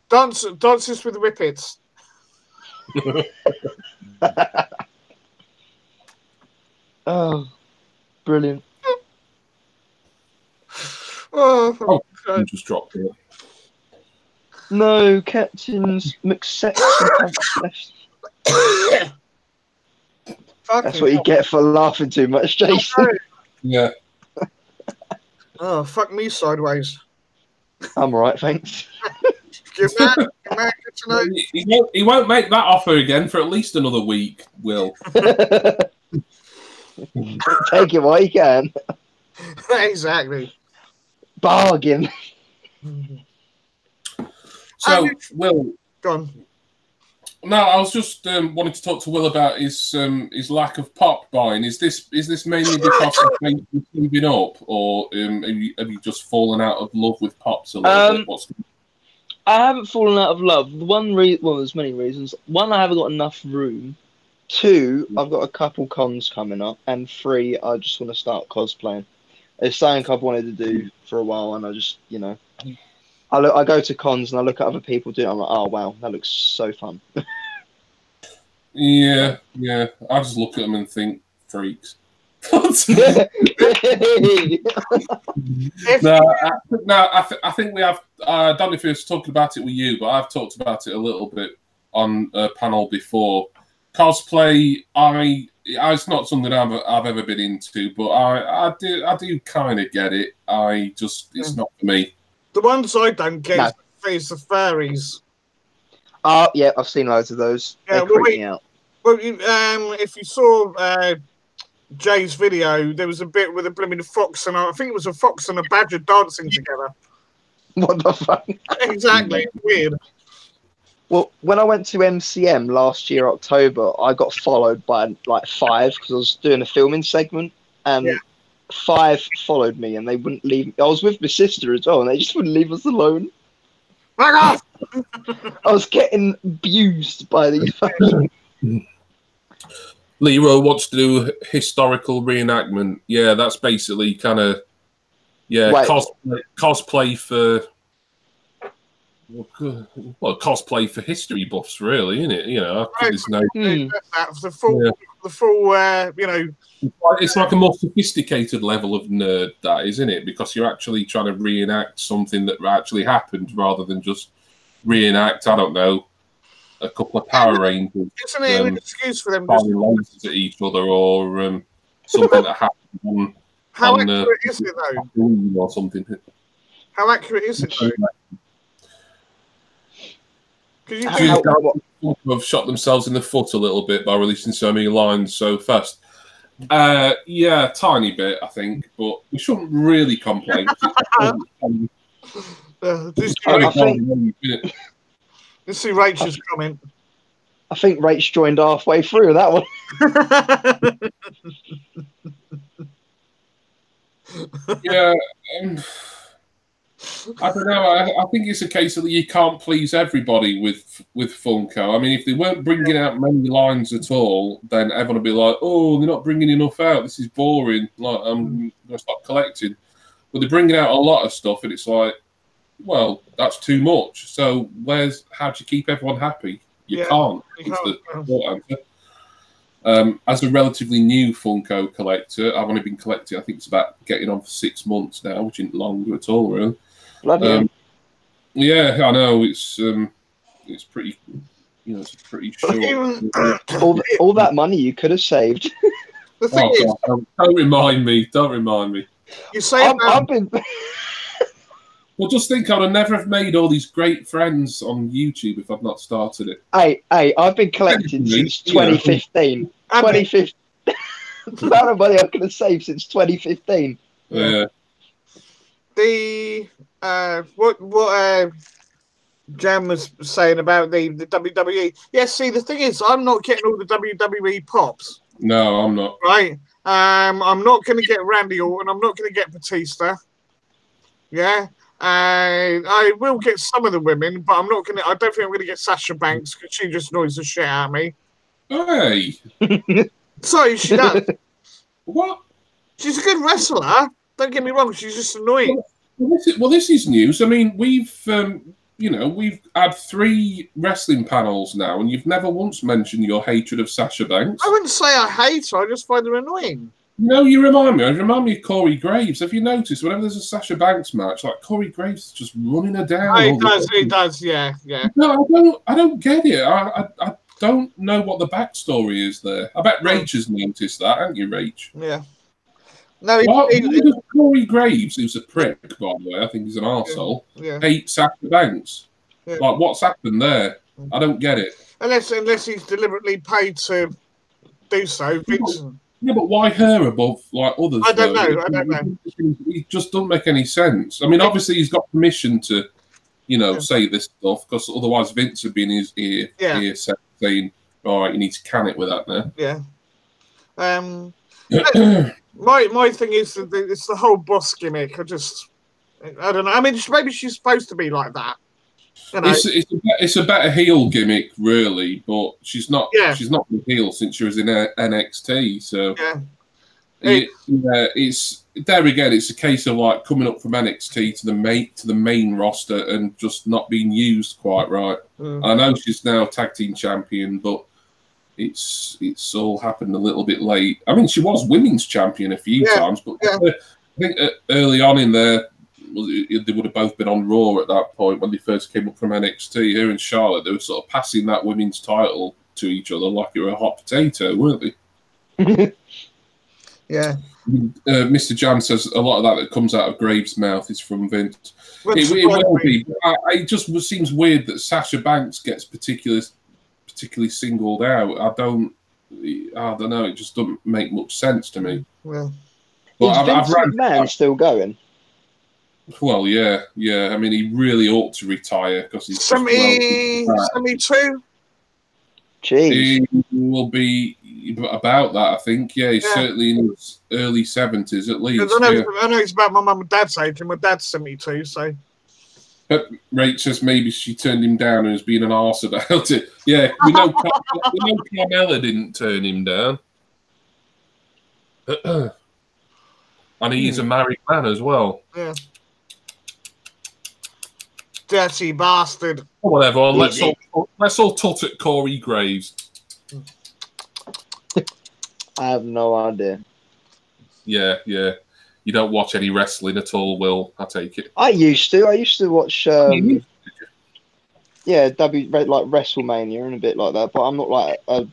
Dances with Whippets.
Oh, brilliant.
Oh,
just dropped it.
No, Captain's McSexton left. That's what you get for laughing too much, Jason.
Yeah.
Oh, fuck me sideways.
I'm alright, thanks.
Good man, good to know.
He won't make that offer again for at least another week, Will.
Take it while you can.
Exactly.
Bargain.
So, Will,
go on.
No, I was just wanting to talk to Will about his lack of pop buying. Is this mainly because of moving up, or have you just fallen out of love with pops a little bit?
I haven't fallen out of love. Well, there's many reasons. One, I haven't got enough room. Two, I've got a couple cons coming up, and three, I just want to start cosplaying. It's something I've wanted to do for a while, and I just, I go to cons and I look at other people doing it. I'm like, oh wow, that looks so fun.
Yeah. I just look at them and think freaks. I think we have. I don't know if we were talking about it with you, but I've talked about it a little bit on a panel before. Cosplay, it's not something I've ever been into, but I do kind of get it. It's not for me.
The ones I don't get is the furries.
Yeah, I've seen loads of those.
Yeah,
they creep me out.
Well, if you saw Jay's video, there was a bit with a blooming fox, and I think it was a fox and a badger dancing together.
What the fuck?
Exactly, weird.
Well, when I went to MCM last year, October, I got followed by like 5 because I was doing a filming segment, and 5 followed me, and they wouldn't leave me. I was with my sister as well, and they just wouldn't leave us alone.
Back off!
I was getting abused by these fuckers.
Leroy wants to do historical reenactment. Yeah, that's basically kind of cosplay for cosplay for history buffs, really, isn't it? There's no
the full.
It's like a more sophisticated level of nerd, that isn't it? Because you're actually trying to reenact something that actually happened, rather than just reenact, I don't know, a couple of Power Rangers.
Isn't it an excuse for them
firing lasers at each other, or something that happened on
How accurate is it, though?
Or something.
How accurate is it, though?
Have shot themselves in the foot a little bit by releasing so many lines so fast. Yeah, a tiny bit, I think, but we shouldn't really complain.
Let's see Rachel's comment.
I think Rach joined halfway through that one.
Yeah, I don't know. I think it's a case that you can't please everybody with Funko. I mean, if they weren't bringing out many lines at all, then everyone would be like, "Oh, they're not bringing enough out. This is boring. Like, I'm going to stop collecting." But they're bringing out a lot of stuff, and it's like, well, that's too much. So how do you keep everyone happy? You can't. It's the short answer. As a relatively new Funko collector, I've only been collecting, I think it's about getting on for 6 months now, which isn't longer at all, really. Yeah, I know. It's pretty, it's pretty short.
all that money you could have saved.
Don't remind me. Don't remind me.
You say
I've been.
Well, just think, I would never have made all these great friends on YouTube if I'd not started it.
Hey, I've been collecting since 2015. 2015. The amount of money I could have saved since 2015.
Yeah.
The what Jan was saying about the WWE. Yeah, see, the thing is, I'm not getting all the WWE pops.
No, I'm not.
Right. I'm not going to get Randy Orton. I'm not going to get Batista. Yeah. I will get some of the women, but I'm not going to. I don't think I'm going to get Sasha Banks because she just annoys the shit out of me.
Hey.
Sorry, she does.
What?
She's a good wrestler. Don't get me wrong. She's just annoying.
Well, this is news. I mean, we've had 3 wrestling panels now, and you've never once mentioned your hatred of Sasha Banks.
I wouldn't say I hate her. I just find her annoying.
No, you remind me. You remind me of Corey Graves. Have you noticed whenever there's a Sasha Banks match, like Corey Graves is just running her down?
He does. Yeah.
No, I don't get it. I don't know what the backstory is there. I bet Rach has noticed that, haven't you, Rach?
Yeah. No,
Corey Graves, who's a prick, by the way, I think he's an arsehole, hates Sasha Banks. Yeah. Like, what's happened there? I don't get it.
Unless he's deliberately paid to do so.
Yeah, but why her above like others?
I don't know.
It just doesn't make any sense. I mean, obviously he's got permission to, say this stuff because otherwise Vince would be in his ear saying, "All right, you need to can it with that now."
Yeah. My thing is that it's the whole boss gimmick. I don't know. I mean, maybe she's supposed to be like that.
It's a better heel gimmick, really, but she's not. Yeah. She's not the heel since she was in NXT. So it's there again. It's a case of like coming up from NXT to the main roster and just not being used quite right. I know she's now tag team champion, but it's all happened a little bit late. I mean, she was women's champion a few times, but I think early on in there, they would have both been on Raw at that point when they first came up from NXT. Her and Charlotte, they were sort of passing that women's title to each other like it were a hot potato, weren't they?
Yeah.
Mr. Jan says a lot of that comes out of Graves' mouth is from Vince. It will be. It just seems weird that Sasha Banks gets particularly singled out. I don't know. It just doesn't make much sense to me.
Well,
is Vince McMahon still going?
Well, yeah. I mean, he really ought to retire because he's
72.
Jeez,
he will be about that. I think. Yeah, he's certainly in his early 70s at least.
I know it's about my mum and dad's age, and my dad's 72. So.
But Rach says maybe she turned him down and was being an arse about it. Yeah, we know Carmella didn't turn him down. And he's a married man as well.
Yeah. Dirty bastard.
Whatever. Let's all tut at Corey Graves.
I have no idea.
Yeah. You don't watch any wrestling at all, Will? I take it.
I used to watch. Like WrestleMania and a bit like that, but I'm not like a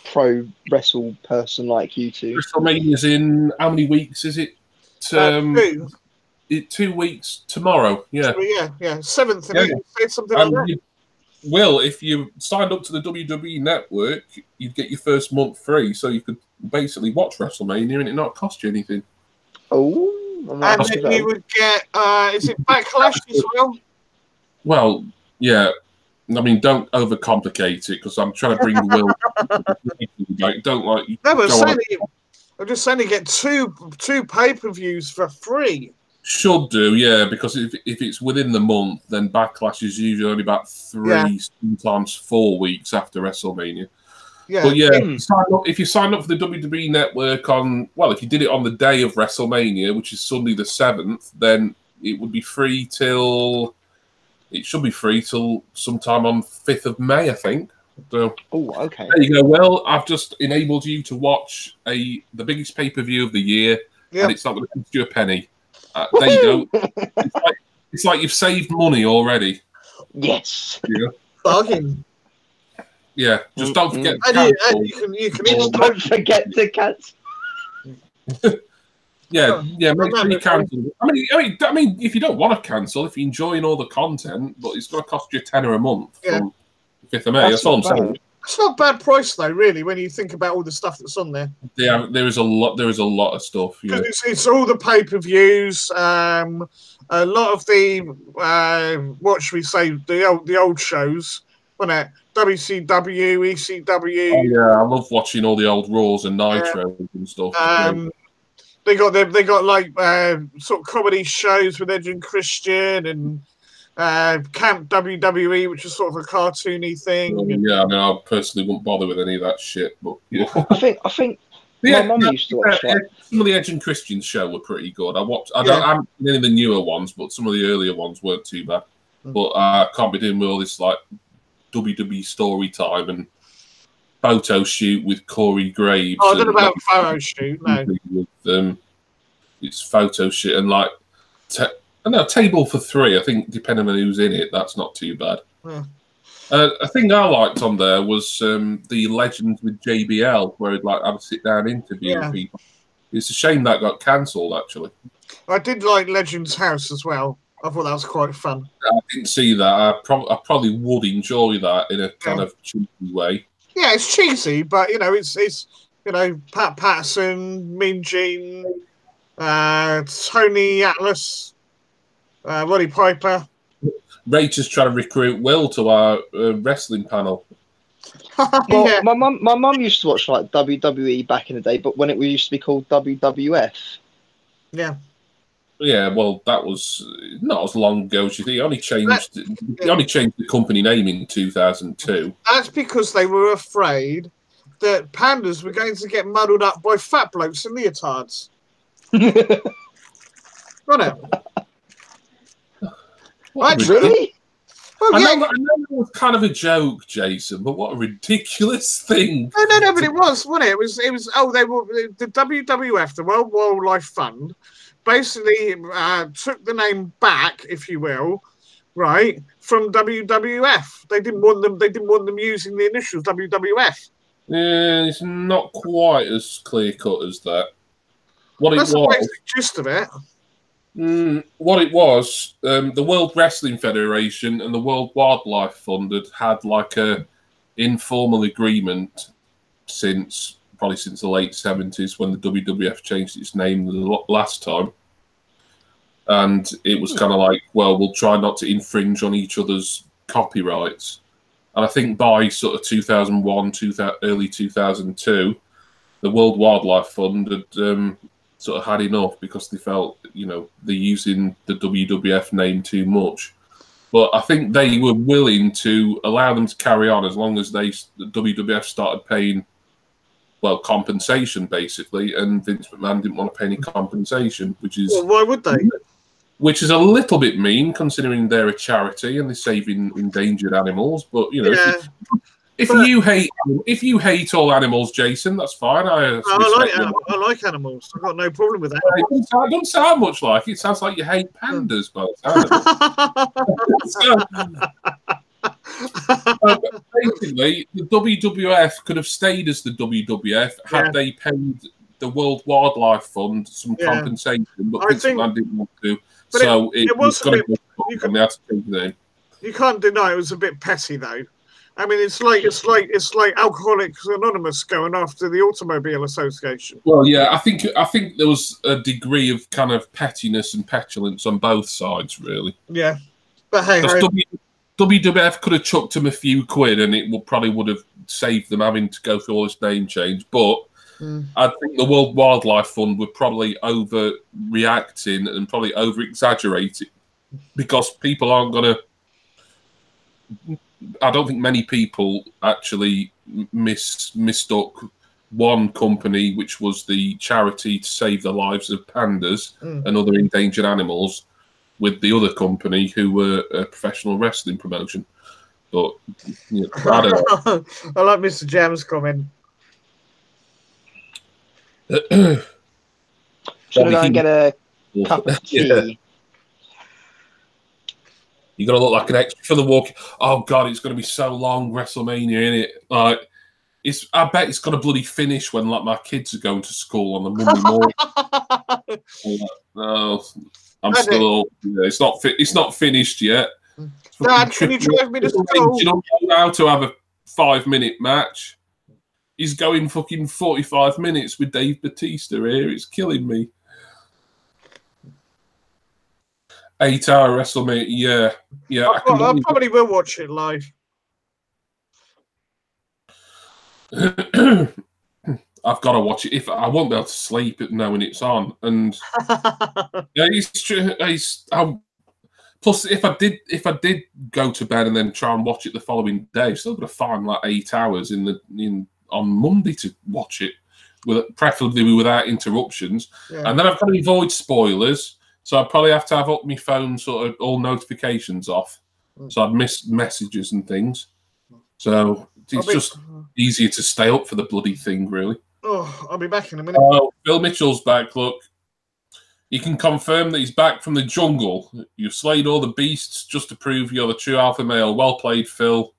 pro wrestle person like you two.
WrestleMania's in how many weeks is it? 2. 2 weeks tomorrow. Yeah.
7th. Say something like that.
Will, if you signed up to the WWE Network, you'd get your first month free, so you could basically watch WrestleMania and it not cost you anything.
Oh,
and then you would get, is it Backlash as well?
Well, yeah. I mean, don't overcomplicate it because I'm trying to bring Will. Don't like.
No, but I'm just saying you get two pay-per-views for free.
Should do, yeah, because if it's within the month, then Backlash is usually only about 3, sometimes 4 weeks after WrestleMania. Yeah. But yeah, if you sign up for the WWE Network if you did it on the day of WrestleMania, which is Sunday the 7th, then it would be free till sometime on 5th of May, I think. So,
okay.
There you go. Well, I've just enabled you to watch the biggest pay-per-view of the year, and it's not going to cost you a penny. There you go. It's like you've saved money already.
Yes.
Yeah.
Bargain.
Yeah, just don't forget to
cancel. You can even
don't forget to cancel.
Yeah, make sure you cancel. I mean, if you don't want to cancel, if you're enjoying all the content, but it's going to cost you £10 a month from 5th of May. That's all I'm saying.
It's not a bad price though, really, when you think about all the stuff that's on there.
Yeah, there is a lot of stuff. Yeah.
It's all the pay-per-views, a lot of the what should we say, the old shows, wasn't it? WCW, ECW.
Oh yeah, I love watching all the old Raws and Nitros and stuff.
They got like sort of comedy shows with Edge and Christian and Camp WWE, which is sort of a cartoony thing.
Yeah, I mean, I personally wouldn't bother with any of that shit, but yeah.
I think my mum used to watch that.
Some of the Edge and Christian show were pretty good. I haven't seen any of the newer ones, but some of the earlier ones weren't too bad. But I can't be doing with all this like WWE story time and photo shoot with Corey Graves.
Oh, I don't know about photo shoot, no.
With, it's photo shoot and like table for three. I think depending on who's in it, that's not too bad.
Yeah.
A thing I liked on there was the Legends with JBL, where he'd like have a sit down interview with people. It's a shame that got cancelled. Actually,
I did like Legends House as well. I thought that was quite fun.
I didn't see that. I probably would enjoy that in a kind of cheesy way.
Yeah, it's cheesy, but it's Pat Patterson, Mean Gene, Tony Atlas, Roddy Piper.
Rachel's trying to recruit Will to our wrestling panel.
Well, yeah. my mum used to watch like WWE back in the day, but when it used to be called WWF.
Yeah.
Yeah, well, that was not as long ago as you think. They only changed the company name in 2002.
That's because they were afraid that pandas were going to get muddled up by fat blokes in leotards. Right.
Really?
Well,
I know it was kind of a joke, Jason, but what a ridiculous thing!
No, but it was, wasn't it? It was. Oh, they were the WWF, the World Wildlife Fund, basically took the name back, if you will, right, from WWF. They didn't want them using the initials WWF.
Yeah, it's not quite as clear cut as that. That's
the basic gist of it.
What it was, the World Wrestling Federation and the World Wildlife Fund had like a informal agreement since the late 70s when the WWF changed its name the last time. And it was kind of like, well, we'll try not to infringe on each other's copyrights. And I think by sort of 2001, early 2002, the World Wildlife Fund had sort of had enough because they felt, they're using the WWF name too much. But I think they were willing to allow them to carry on as long as the WWF started paying, well, compensation, basically, and Vince McMahon didn't want to pay any compensation, which is...
Well, why would they?
Which is a little bit mean, considering they're a charity and they're saving endangered animals. But, if you hate all animals, Jason, that's fine. I
like animals. I've got no problem with that.
It doesn't sound much like it. It sounds like you hate pandas, by the basically, the WWF could have stayed as the WWF had they paid the World Wildlife Fund some compensation, but Vince McMahon didn't want to. So it was going to go and they had to change the name.
You can't deny it was a bit petty, though. I mean, it's like Alcoholics Anonymous going after the Automobile Association.
Well, yeah, I think there was a degree of kind of pettiness and petulance on both sides, really.
Yeah, but hey,
WWF could have chucked them a few quid, and it probably would have saved them having to go through all this name change. But I think the World Wildlife Fund were probably overreacting and probably over-exaggerating because people aren't going to. I don't think many people actually mistook one company, which was the charity to save the lives of pandas and other endangered animals, with the other company who were a professional wrestling promotion. But I don't know.
I like Mr. Jam's comment.
Should I go and get a cup of tea?
You got to look like an extra for the walk. Oh God, it's going to be so long, WrestleMania, isn't it? Like, I bet it's going to bloody finish when like my kids are going to school on the Monday morning. No, I'm still. It's not. It's not finished yet.
Dad, can you drive me to school?
You don't know how to have 5-minute match. He's going fucking 45 minutes with Dave Bautista here. It's killing me. 8-hour WrestleMania. Yeah.
I probably will watch it live.
I've got to watch it. If I won't be able to sleep knowing it's on, and yeah, plus, if I did go to bed and then try and watch it the following day, I've still got to find like 8 hours on Monday to watch it, preferably without interruptions. Yeah. And then I've got to avoid spoilers, so I'd probably have to have up my phone sort of all notifications off, so I'd miss messages and things. So it's just easier to stay up for the bloody thing, really.
Oh, I'll be back in a minute.
Oh, Phil Mitchell's back. Look, he can confirm that he's back from the jungle. You've slayed all the beasts just to prove you're the true alpha male. Well played, Phil.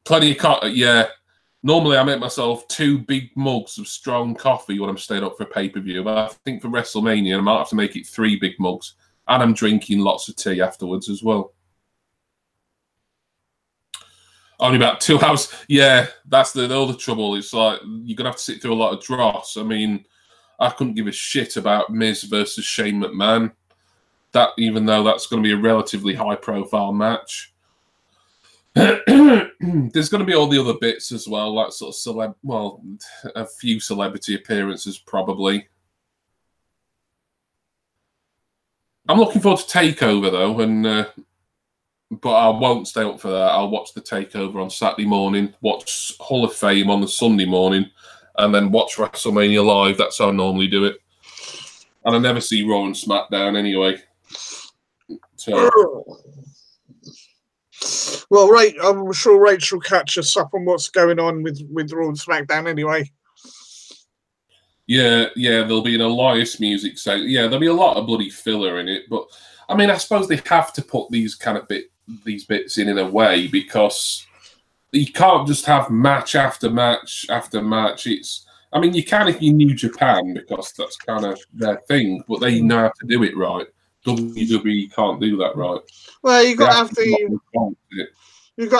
Plenty of yeah. Normally, I make myself 2 big mugs of strong coffee when I'm staying up for a pay-per-view. But I think for WrestleMania, I might have to make it 3 big mugs. And I'm drinking lots of tea afterwards as well. Only about 2 hours. Yeah, that's the other trouble. It's like you're going to have to sit through a lot of dross. I mean, I couldn't give a shit about Miz versus Shane McMahon. Even though that's going to be a relatively high-profile match. There's going to be all the other bits as well, like sort of a few celebrity appearances probably. I'm looking forward to TakeOver though, but I won't stay up for that. I'll watch the TakeOver on Saturday morning, watch Hall of Fame on the Sunday morning, and then watch WrestleMania live. That's how I normally do it. And I never see Raw and SmackDown anyway. So.
Well, I'm sure Rachel will catch us up on what's going on with Raw and SmackDown anyway.
Yeah, there'll be an Elias music segment. Yeah, there'll be a lot of bloody filler in it, but I mean, I suppose they have to put these kind of bits in a way, because you can't just have match after match after match. I mean, you can if you New Japan, because that's kind of their thing, but they know how to do it right. WWE can't do that right.
Well, you've got to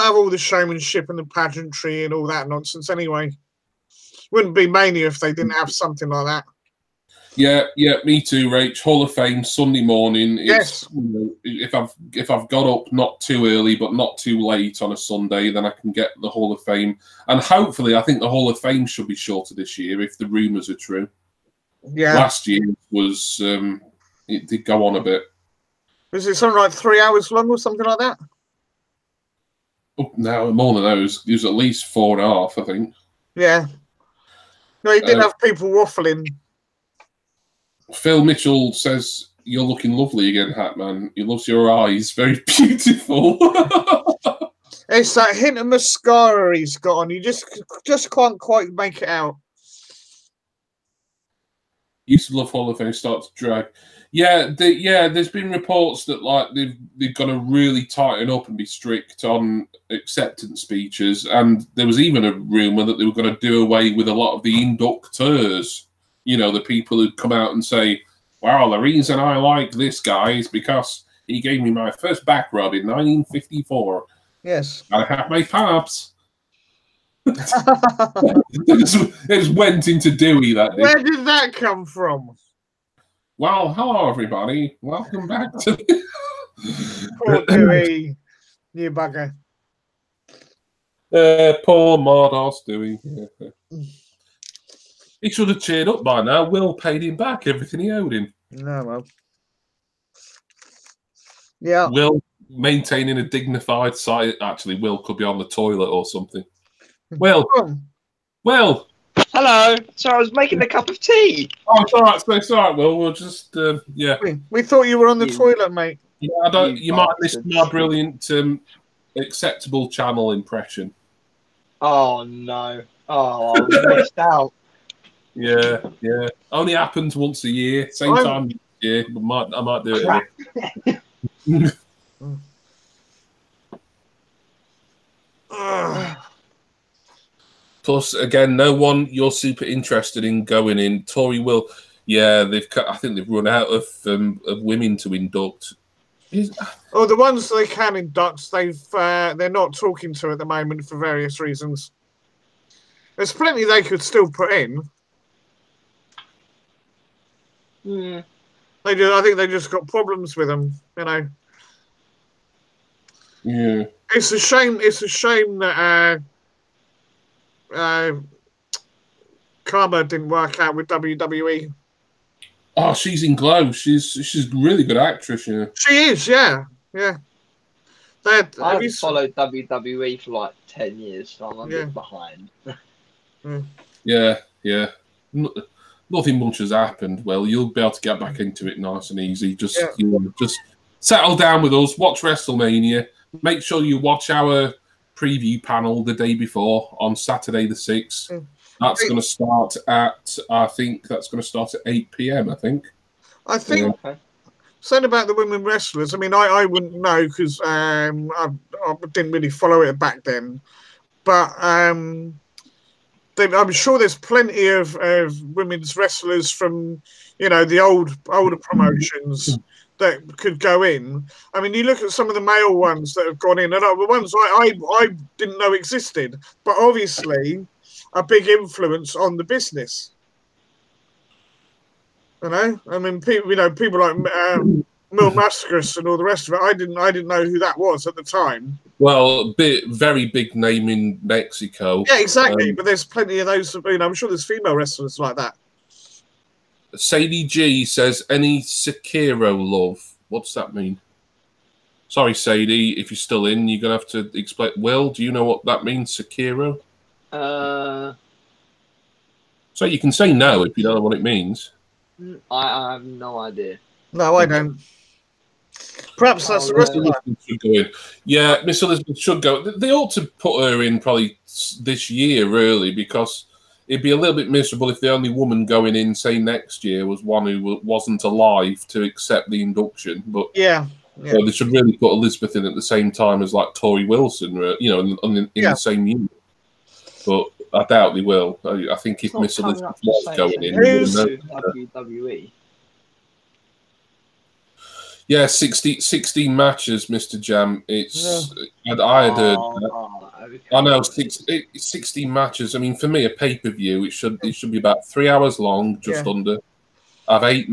have all the showmanship and the pageantry and all that nonsense anyway. Wouldn't be Mania if they didn't have something like that.
Yeah, me too, Rach. Hall of Fame Sunday morning.
Yes.
If I've got up not too early but not too late on a Sunday, then I can get the Hall of Fame. And hopefully, I think the Hall of Fame should be shorter this year if the rumours are true.
Yeah.
Last year was it did go on a bit.
Was it something like 3 hours long or something like that?
Oh, no, more than that. It was at least 4.5, I think.
Yeah. No, you did have people waffling.
Phil Mitchell says, "You're looking lovely again, Hatman. He loves your eyes. Very beautiful."
It's that hint of mascara he's got on. You just can't quite make it out.
Used to love Hall of Fame start to drag. Yeah, there's been reports that like they've got to really tighten up and be strict on acceptance speeches, and there was even a rumor that they were going to do away with a lot of the inducteurs. You know, the people who'd come out and say, "Well, the reason I like this guy is because he gave me my first back rub in 1954.
Yes,
I have my pops." It just went into Dewey that day.
Where did that come from?
Well, hello everybody. Welcome back to
Poor Dewey, you bugger.
Poor Mardos Dewey. Yeah. He should have cheered up by now. Will paid him back everything he owed him.
No, well. Yeah.
Will maintaining a dignified side. Actually, Will could be on the toilet or something. Will. Will.
Hello. Sorry, I was making a cup of tea.
Oh, it's all right. It's all right, Will. We'll just, yeah.
We thought you were on the toilet, mate.
Yeah, you might have missed my brilliant acceptable channel impression.
Oh, no. Oh, I missed out.
Yeah. Only happens once a year, same time each year. But I might do it again. Plus, again, no one you're super interested in going in. Tori Will, yeah, I think they've run out of women to induct.
Oh, the ones they can induct, they're not talking to at the moment for various reasons. There's plenty they could still put in.
Hmm.
They do. I think they just got problems with them. You know.
Yeah.
It's a shame. It's a shame that Karma didn't work out with WWE.
Oh, she's in Glow. She's a really good actress, you know.
She is, yeah.
I've followed WWE for like 10 years, so I'm a
Yeah.
bit behind.
Yeah. Nothing much has happened. Well, you'll be able to get back into it nice and easy. Just just settle down with us. Watch WrestleMania. Make sure you watch our preview panel the day before on Saturday the 6th. That's going to start at, I think that's going to start at 8 p.m. I think.
Saying about the women wrestlers, I mean, I wouldn't know because I didn't really follow it back then. But I'm sure there's plenty of women's wrestlers from, you know, the older promotions that could go in. I mean, you look at some of the male ones that have gone in, and the ones I didn't know existed, but obviously a big influence on the business. You know, I mean, people like Mil Mascaris and all the rest of it. I didn't know who that was at the time.
Well, very big name in Mexico.
Yeah, exactly. But there's plenty of those. You know, I'm sure there's female wrestlers like that.
Sadie G says, "Any Sekiro love?" What's that mean? Sorry, Sadie, if you're still in, you're gonna have to explain. Will, do you know what that means, Sekiro? So you can say no if you don't know what it means.
I have no idea.
No, I don't. Perhaps that's the rest of
it. Yeah, Miss Elizabeth should go. They ought to put her in probably this year, really, because it'd be a little bit miserable if the only woman going in, say, next year was one who wasn't alive to accept the induction. But
yeah.
So they should really put Elizabeth in at the same time as like Tori Wilson, you know, in the same unit. But I doubt they will. I think if Miss Elizabeth was going in,
WWE.
Yeah, 16 matches, Mr. Jam. It's I had heard that. I know 16 matches. I mean, for me, a pay-per-view, it should be about 3 hours long, just under. I've eight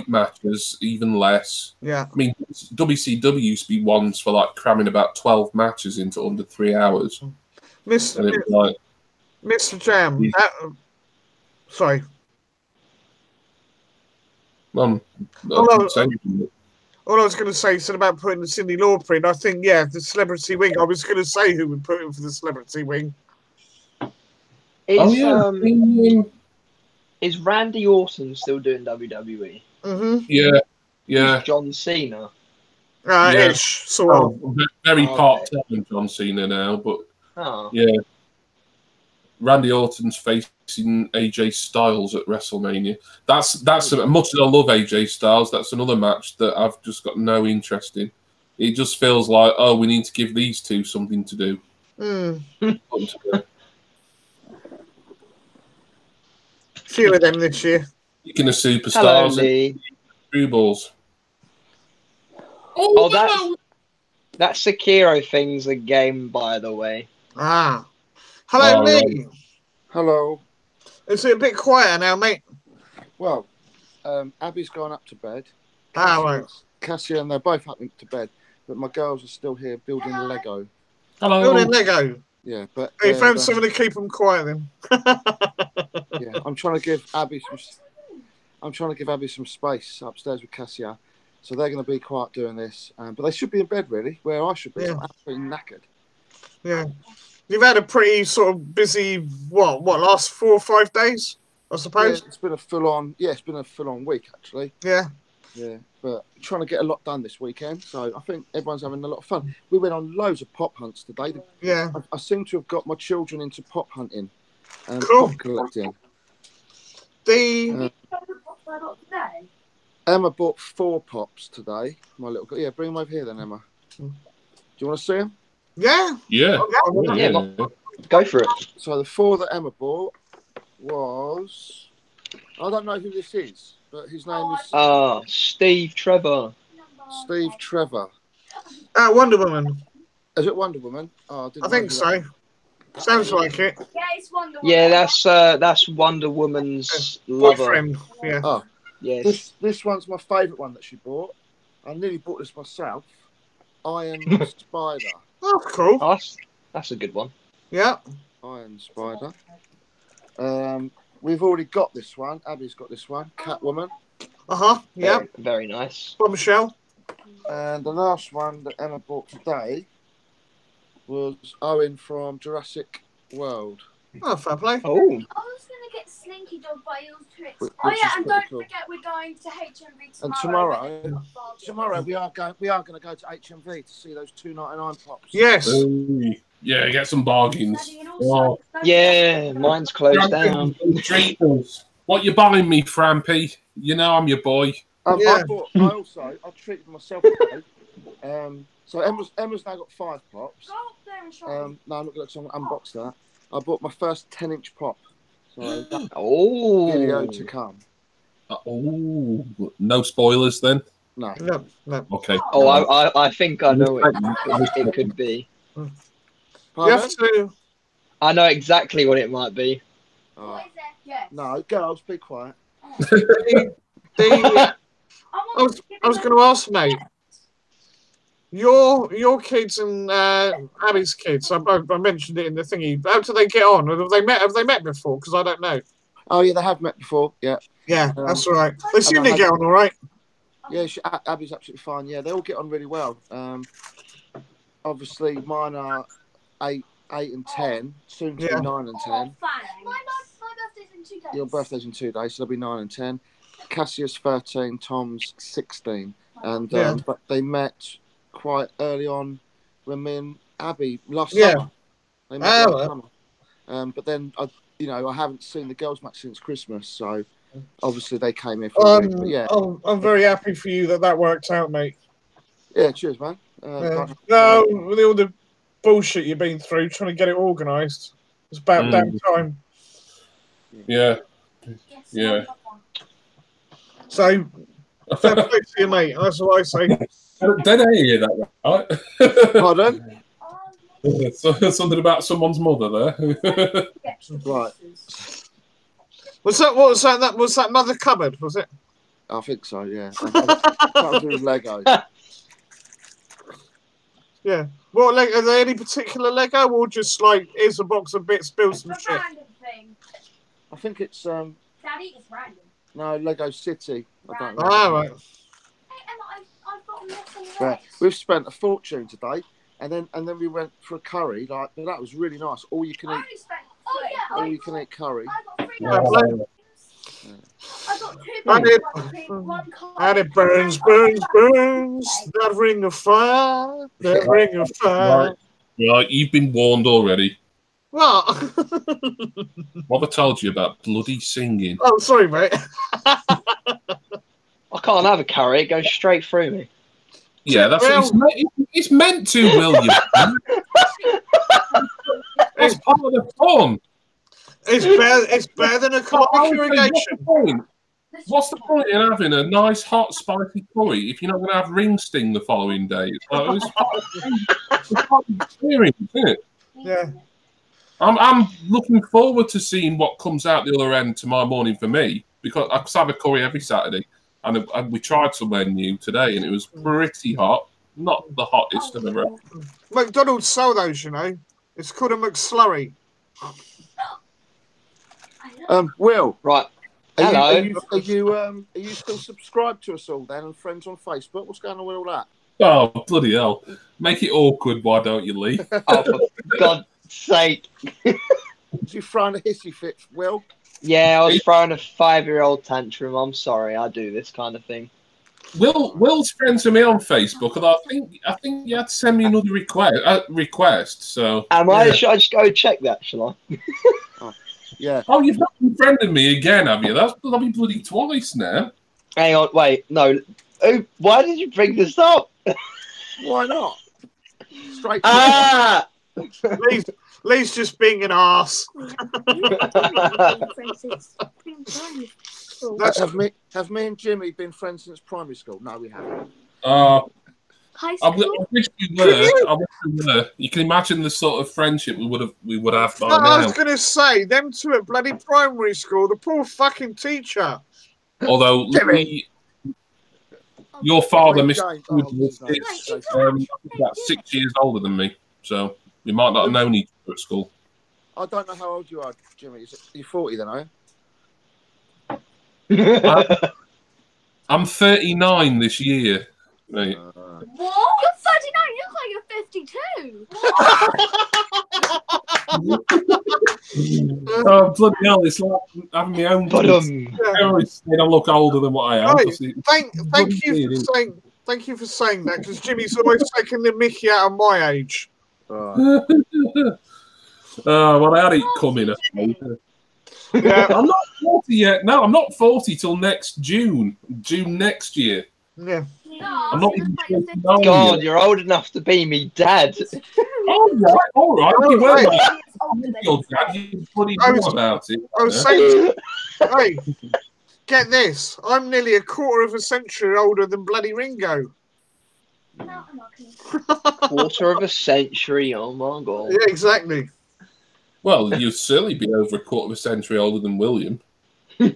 matches, even less.
Yeah.
I mean, WCW used to be ones for like cramming about 12 matches into under 3 hours.
Mr. Jam, sorry. All I was going to say is about putting the Cyndi Lauper in. I think, the celebrity wing. I was going to say who would put in for the celebrity wing.
Is Randy Orton still doing WWE?
Mm-hmm.
Yeah.
John Cena.
Ish, sort of.
Very part-time John Cena now, but yeah. Randy Orton's facing AJ Styles at WrestleMania. That's much as I love AJ Styles, that's another match that I've just got no interest in. It just feels like, we need to give these two something to do.
Few of them this year.
Speaking of superstars, Drew Balls.
That Sekiro thing's a game, by the way.
Hello, Lee.
Right. Hello.
Is it a bit quieter now, mate?
Well, Abby's gone up to bed.
Right.
Cassia and they're both up to bed, but my girls are still here building Lego.
Hello.
Building Lego.
Yeah, but
you found someone to keep them quiet then.
Yeah, I'm trying to give Abby some space upstairs with Cassia, so they're going to be quiet doing this. But they should be in bed really, where I should be. Yeah. I'm absolutely knackered.
Yeah. You've had a pretty sort of busy, last 4 or 5 days, I suppose?
Yeah, it's been a full-on week, actually.
Yeah.
Yeah, but trying to get a lot done this weekend, so I think everyone's having a lot of fun. We went on loads of pop hunts today.
Yeah.
I seem to have got my children into pop hunting and
cool.
pop collecting. Emma bought 4 pops today. My little girl. Yeah, bring them over here then, Emma. Do you want to see them?
Yeah.
Yeah.
Go for it.
So the 4 that Emma bought was... I don't know who this is, but his name is...
Steve Trevor.
Steve Trevor.
Wonder Woman.
Is it Wonder Woman? Oh,
I think so. Sounds like it.
Yeah, it's Wonder Woman.
Yeah, that's Wonder Woman's lover.
Boyfriend. Yeah.
Oh,
Yes.
this one's my favourite one that she bought. I nearly bought this myself. Iron Spider.
Oh, cool.
Oh, that's a good one.
Yeah.
Iron Spider. We've already got this one. Abby's got this one. Catwoman.
Yeah.
Very nice.
Bombshell.
And the last one that Emma bought today was Owen from Jurassic World.
Oh, fair play.
Oh.
I was going to get Slinky Dog by Eels Tricks.
Which
Oh,
is
yeah, and
pretty
don't
cool.
forget we're going to HMV
And
tomorrow.
tomorrow we are going to go to HMV to see those $2.99 pops.
Yes.
Yeah, get some bargains. Oh.
Yeah, mine's closed down.
Treat us. What you buying me, Frampy? You know I'm your boy.
Yeah.
I treated myself today. So Emma's now got 5 pops.
Go up there and show me.
No, I'm not going to unbox that. I bought my first 10-inch pop. So that
Oh.
video to come.
No spoilers then.
No.
No.
Okay.
Oh, I think I know it could be.
You
Pardon?
have to.
I know exactly what it might be.
Oh.
What is it? Yes.
No, girls, be quiet.
I was going to ask, mate. Your kids and Abby's kids. I mentioned it in the thingy. How do they get on? Have they met before? Because I don't know.
Oh yeah, they have met before. Yeah.
Yeah, that's all right. They seem to get on all right.
Yeah, Abby's absolutely fine. Yeah, they all get on really well. Obviously, mine are 8 and 10, soon to be 9 and 10.
My birthday's in 2 days.
Your birthday's in 2 days, so they'll be 9 and 10. Cassia's 13, Tom's 16, and but they met quite early on when me and Abby last summer. They met last summer. But then I haven't seen the girls much since Christmas, so obviously they came here for a week. But yeah,
I'm very happy for you that worked out, mate.
Yeah, cheers, man.
No, with all the bullshit you've been through trying to get it organised, it's about damn time.
Yeah. Yeah.
So, fair play to you, mate. That's what I say.
Did I hear that right?
Pardon?
Something about someone's mother there.
Right.
Was that Mother Cupboard? Was it?
I think so. Yeah. That was with Lego.
Yeah. What Lego? Are there any particular Lego, or just like here's a box of bits, build some shit?
I think it's
Daddy, it's random.
no Lego City. I don't know.
Ah, right.
I've got a missing
Yeah.
leg.
We've spent a fortune today, and then we went for a curry. Like that was really nice. All you can
I
eat.
only spent
All you can eat curry.
I got 3
Yeah.
dollars. I got 2
And it-
dollars. One card.
And it burns. That ring of fire. That ring of fire.
Right, you've been warned already.
What?
What have I told you about bloody singing?
Oh, sorry, mate.
I can't have a curry. It goes straight through me.
Yeah, that's it's meant to, William. It's part of the fun.
It's better than a caloric irrigation.
What's the point in having a nice, hot, spicy curry if you're not going to have ring sting the following day? It's part of the experience, isn't it?
Yeah.
I'm looking forward to seeing what comes out the other end tomorrow morning for me, because I have a curry every Saturday, and we tried somewhere new today, and it was pretty hot. Not the hottest I've ever had.
McDonald's sell those, you know. It's called a McSlurry.
Will.
Right.
Are
Hello.
you still subscribed to us all then and friends on Facebook? What's going on with all that?
Oh, bloody hell. Make it awkward, why don't you, Lee?
Oh, for God's sake.
Did you throw in a hissy fit, Will?
Yeah, I was throwing a 5-year-old tantrum. I'm sorry, I do this kind of thing.
Will's friends with me on Facebook, and I think you had to send me another request. So
Should I just go check that, shall I?
Yeah.
Oh, you've not befriended me again, have you? That'll be bloody twice now.
Hang on, wait, no. Oh, why did you bring this up?
Why not? Straight.
Ah!
Lee's just being an arse.
Have me and Jimmy been friends since primary school? No, we haven't.
High
I
school?
wish we were. I wish we were. You can imagine the sort of friendship we would have by
No,
now.
I was going to say, them two at bloody primary school, the poor fucking teacher.
Although your father, Mr. Woodward, is about 6 years older than me, so we might not have known each other at school.
I don't know how old you are, Jimmy. You're 40 then, are
you? I'm 39 this year. Right.
What? You're 39. You look like you're 52.
Oh, bloody hell, it's like having my own kids. I look older than what I am.
Right. Thank you for saying that, because Jimmy's always taking the mickey out of my age.
Well, I had it coming.
Yeah.
I'm not 40 yet. No, I'm not 40 till next June. June next year.
Yeah.
I'm not even 49
God,
yet.
you're old enough to be me dad.
All right. You were
Right.
your dad. You bloody know about it.
I was saying, hey, get this. I'm nearly a quarter of a century older than bloody Ringo.
Quarter of a century. Oh my God.
Yeah, exactly.
Well, you'd certainly be over a quarter of a century older than William. He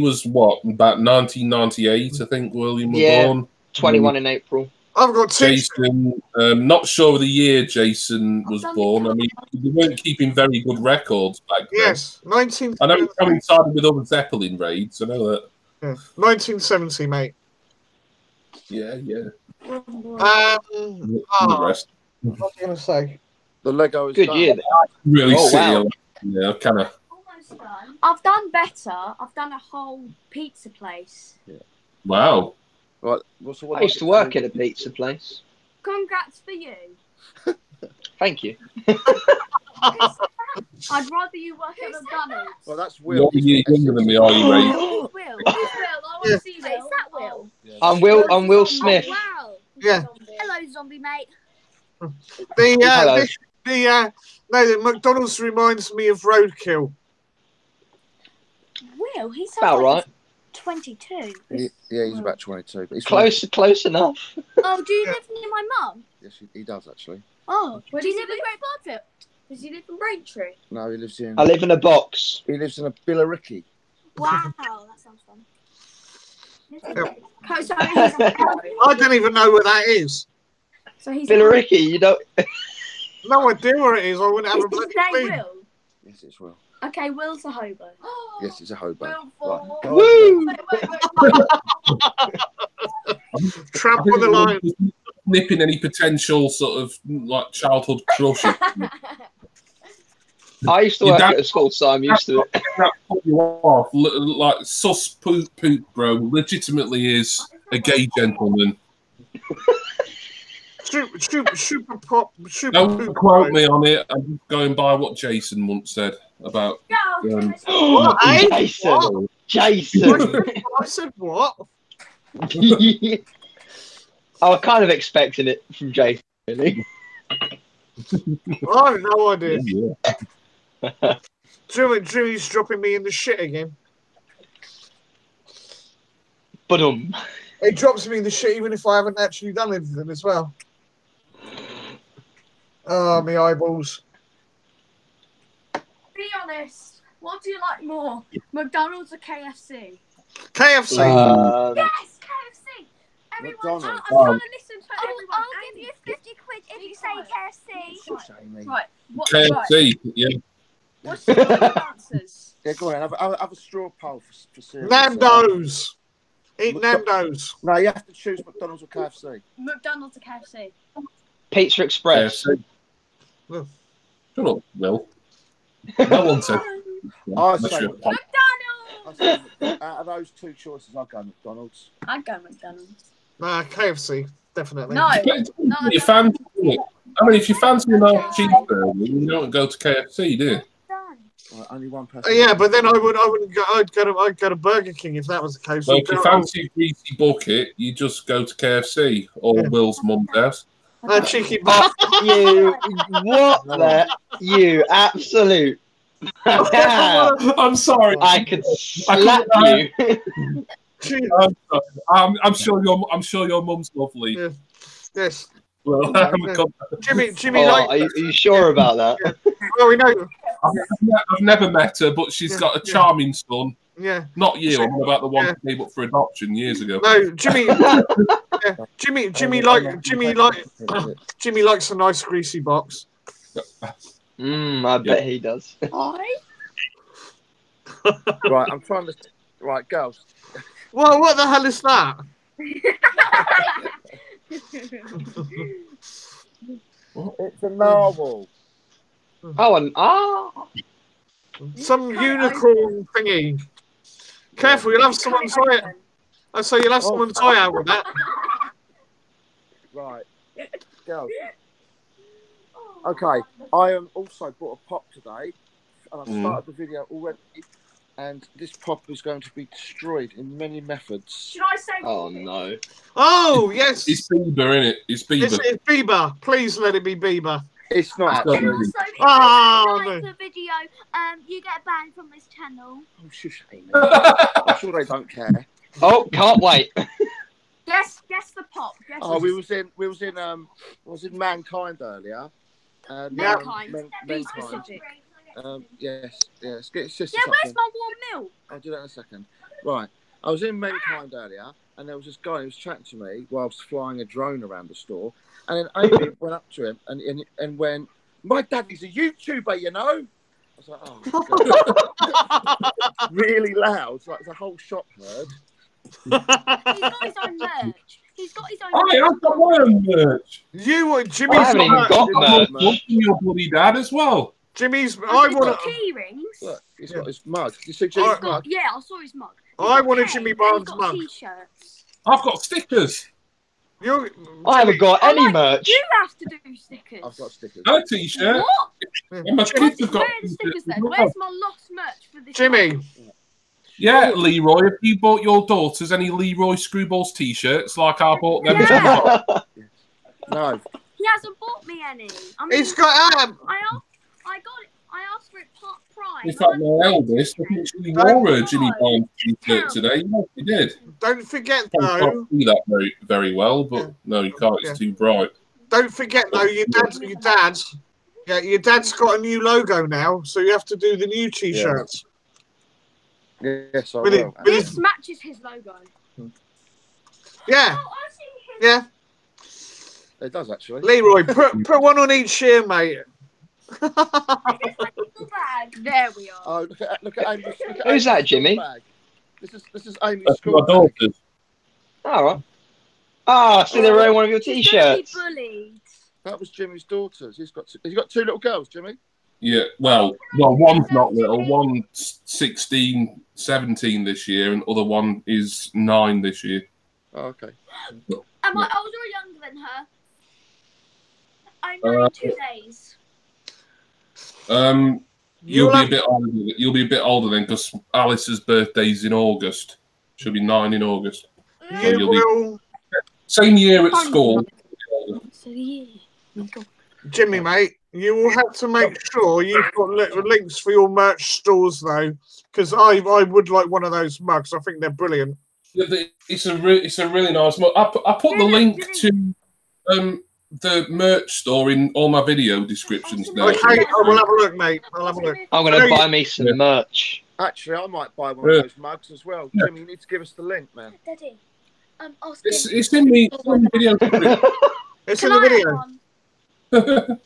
was what, about 1998, I think William was born.
21 in April.
I've got two.
Jason, not sure of the year Jason was born. I mean, they weren't keeping very good records back then.
Yes, 19.
I know it coincided with other Zeppelin raids. I know that.
Yeah. 1970, mate.
Yeah.
What was I going to say?
The Lego is
Good
done.
year.
Really
Oh, wow.
Yeah, kind of.
I've done better. I've done a whole pizza place.
Wow.
Right. So what
I used to work in a pizza place.
Congrats for you.
Thank you.
I'd rather you work at McDonald's.
Well, that's Will.
You're a year younger than me, are you, Ray?
Who's Will? I want to see Will. Is that Will?
I'm Will Smith.
Oh, wow.
Yeah.
Hello, zombie mate.
Hello.
The McDonald's reminds me of Roadkill.
Will, he sounds
About
like
right.
22.
He's about 22. But he's
Close enough.
Oh, do you live near my mum?
Yes, he does actually.
Oh, do you live in Great Barfield? Does he live in Braintree?
No, he lives in.
I live in a box.
He lives in a Billericay.
Wow, that sounds fun. So
I don't even know where that is.
he's
Billericay, you don't.
No idea where it is. I wouldn't have a
Is
bloody
his name
clue.
Will?
Yes, it's Will.
Okay, Will's a hobo.
Yes, it's a hobo.
Will
Right.
Woo!
Tramp on the line.
Nipping any potential sort of like childhood crush.
I used to work at a school, so I'm used to it.
That put you off. Like sus poop, bro. Legitimately is a gay gentleman.
Super pop.
Don't quote me on it. I'm going by what Jason once said about.
Jason. Jason.
I said what?
I was kind of expecting it from Jason, really.
I have no idea.
Yeah.
Jimmy's dropping me in the shit again.
But
It drops me in the shit even if I haven't actually done anything as well. Oh, my eyeballs.
Be honest. What do you like more, McDonald's or KFC?
KFC.
Yes, KFC. Everyone,
McDonald's.
I'm trying to listen to everyone.
I'll give you 50 quid if you say KFC.
Jamie.
Right. What,
KFC. Yeah.
What's the answers?
Yeah, go on. Have a straw poll for serious.
Nando's. Eat Nando's.
No, you have to choose McDonald's or KFC.
McDonald's or KFC?
Pizza Express.
KFC. Shut up, Will. No one said.
I
That's
say
your point.
McDonald's!
out of those two choices, I'll go McDonald's.
I'd go McDonald's.
Nah, KFC. Definitely.
No.
You fancy it. I mean, if you fancy an old cheeseburger, you don't go to KFC, do you?
Right, only one person.
Yeah, but then I wouldn't go. I'd go to Burger King if that was the case.
So if you fancy a greasy bucket, you just go to KFC or Will's mum's house.
Cheeky
Fuck you. What the? You absolute.
I'm sorry.
I could slap you.
I'm sure your mum's lovely.
Yeah. Yes.
Well,
Jimmy,
Are you sure about that?
Yeah. Well, we know.
I've never met her, but she's got a charming son.
Yeah.
Not you. I'm about the one who came up for adoption years ago.
No, Jimmy. Jimmy likes a nice greasy box.
I bet he does.
Right, I'm trying to. Right, girls.
Well, what the hell is that?
It's a narwhal.
Some unicorn thingy. Careful, you'll have someone's eye. I say you'll have someone's eye out with that.
Right, girls. Okay, I also bought a pop today, and I've started the video already. And this pop is going to be destroyed in many methods.
Should I say?
Oh no!
Oh yes,
it's Bieber, isn't it? It's Bieber.
It's Bieber. Please let it be Bieber.
It's not
Also,
actually.
if you like the video, you get banned from this channel.
Oh, shush, Amy. I'm sure they don't care.
Oh, can't wait.
Guess the pop.
We was in Mankind earlier.
Mankind. Be
Mankind.
specific.
Yes. Get sister.
Yeah, where's my warm milk?
I'll do that in a second. Right. I was in Mankind earlier, and there was this guy who was chatting to me whilst flying a drone around the store. And then Amy went up to him and went, "My daddy's a YouTuber, you know." I was like, "Oh, God." Really loud, like the whole shop heard.
He's got his own merch. He's got his own.
I've got my own merch.
Jimmy's
I haven't even got merch.
Your bloody dad as well.
Jimmy's.
I want key rings.
Look, he's got his mug. You see Jimmy's mug?
Yeah, I saw his mug.
I want a Jimmy Barnes mug.
T-shirts.
I've got stickers.
I haven't got any merch.
You have to do stickers.
I've got stickers.
No t-shirt.
What?
And my kids have got
Where are the stickers then? Where's my lost merch for this?
Jimmy.
month?
Yeah, Leroy, have you bought your daughters any Leroy Screwballs t-shirts like I bought them?
Yeah.
No.
He hasn't bought me any. I mean,
It's got
I got it. I asked for it part prime.
In fact, my eldest, I think she wore a Jimmy Barnes t-shirt today. Yes, she did.
Don't forget
I
though.
can't see that very well, but no, you can't. It's too bright.
Don't forget though. Your dad's got a new logo now, so you have to do the new t-shirts.
Yes, I
With
will.
This matches his logo.
Yeah,
Oh, I see his.
yeah.
It does actually.
Leroy, put one on each ear, mate.
There we are.
Oh, look at Amy's.
Who's that, Jimmy?
Bag. This is Amy's
That's
school
my
bag.
daughters.
All right. I see they're wearing one of your
He's gonna be
t-shirts.
bullied.
That was Jimmy's daughters. He's got two little girls, Jimmy.
Yeah, well, one's not little. One's 16, 17 this year, and other one is 9 this year.
Oh, okay.
Am I older or younger than her? I'm married 2 days.
You'll be a bit older. You'll be a bit older then, because Alice's birthday's in August. She'll be 9 in August.
You will,
Same year at school.
So yeah.
Jimmy, mate. You will have to make sure you've got links for your merch stores though, because I would like one of those mugs. I think they're brilliant.
It's a really nice mug. I put the link to the merch store in all my video descriptions now.
Okay, I will have a look, mate. I'll have a look.
I'm going to buy me some merch.
Actually, I might buy one of those mugs as well.
Yeah.
Jimmy, you need to give us the link, man.
Daddy,
It's in the video.
It's in the video. You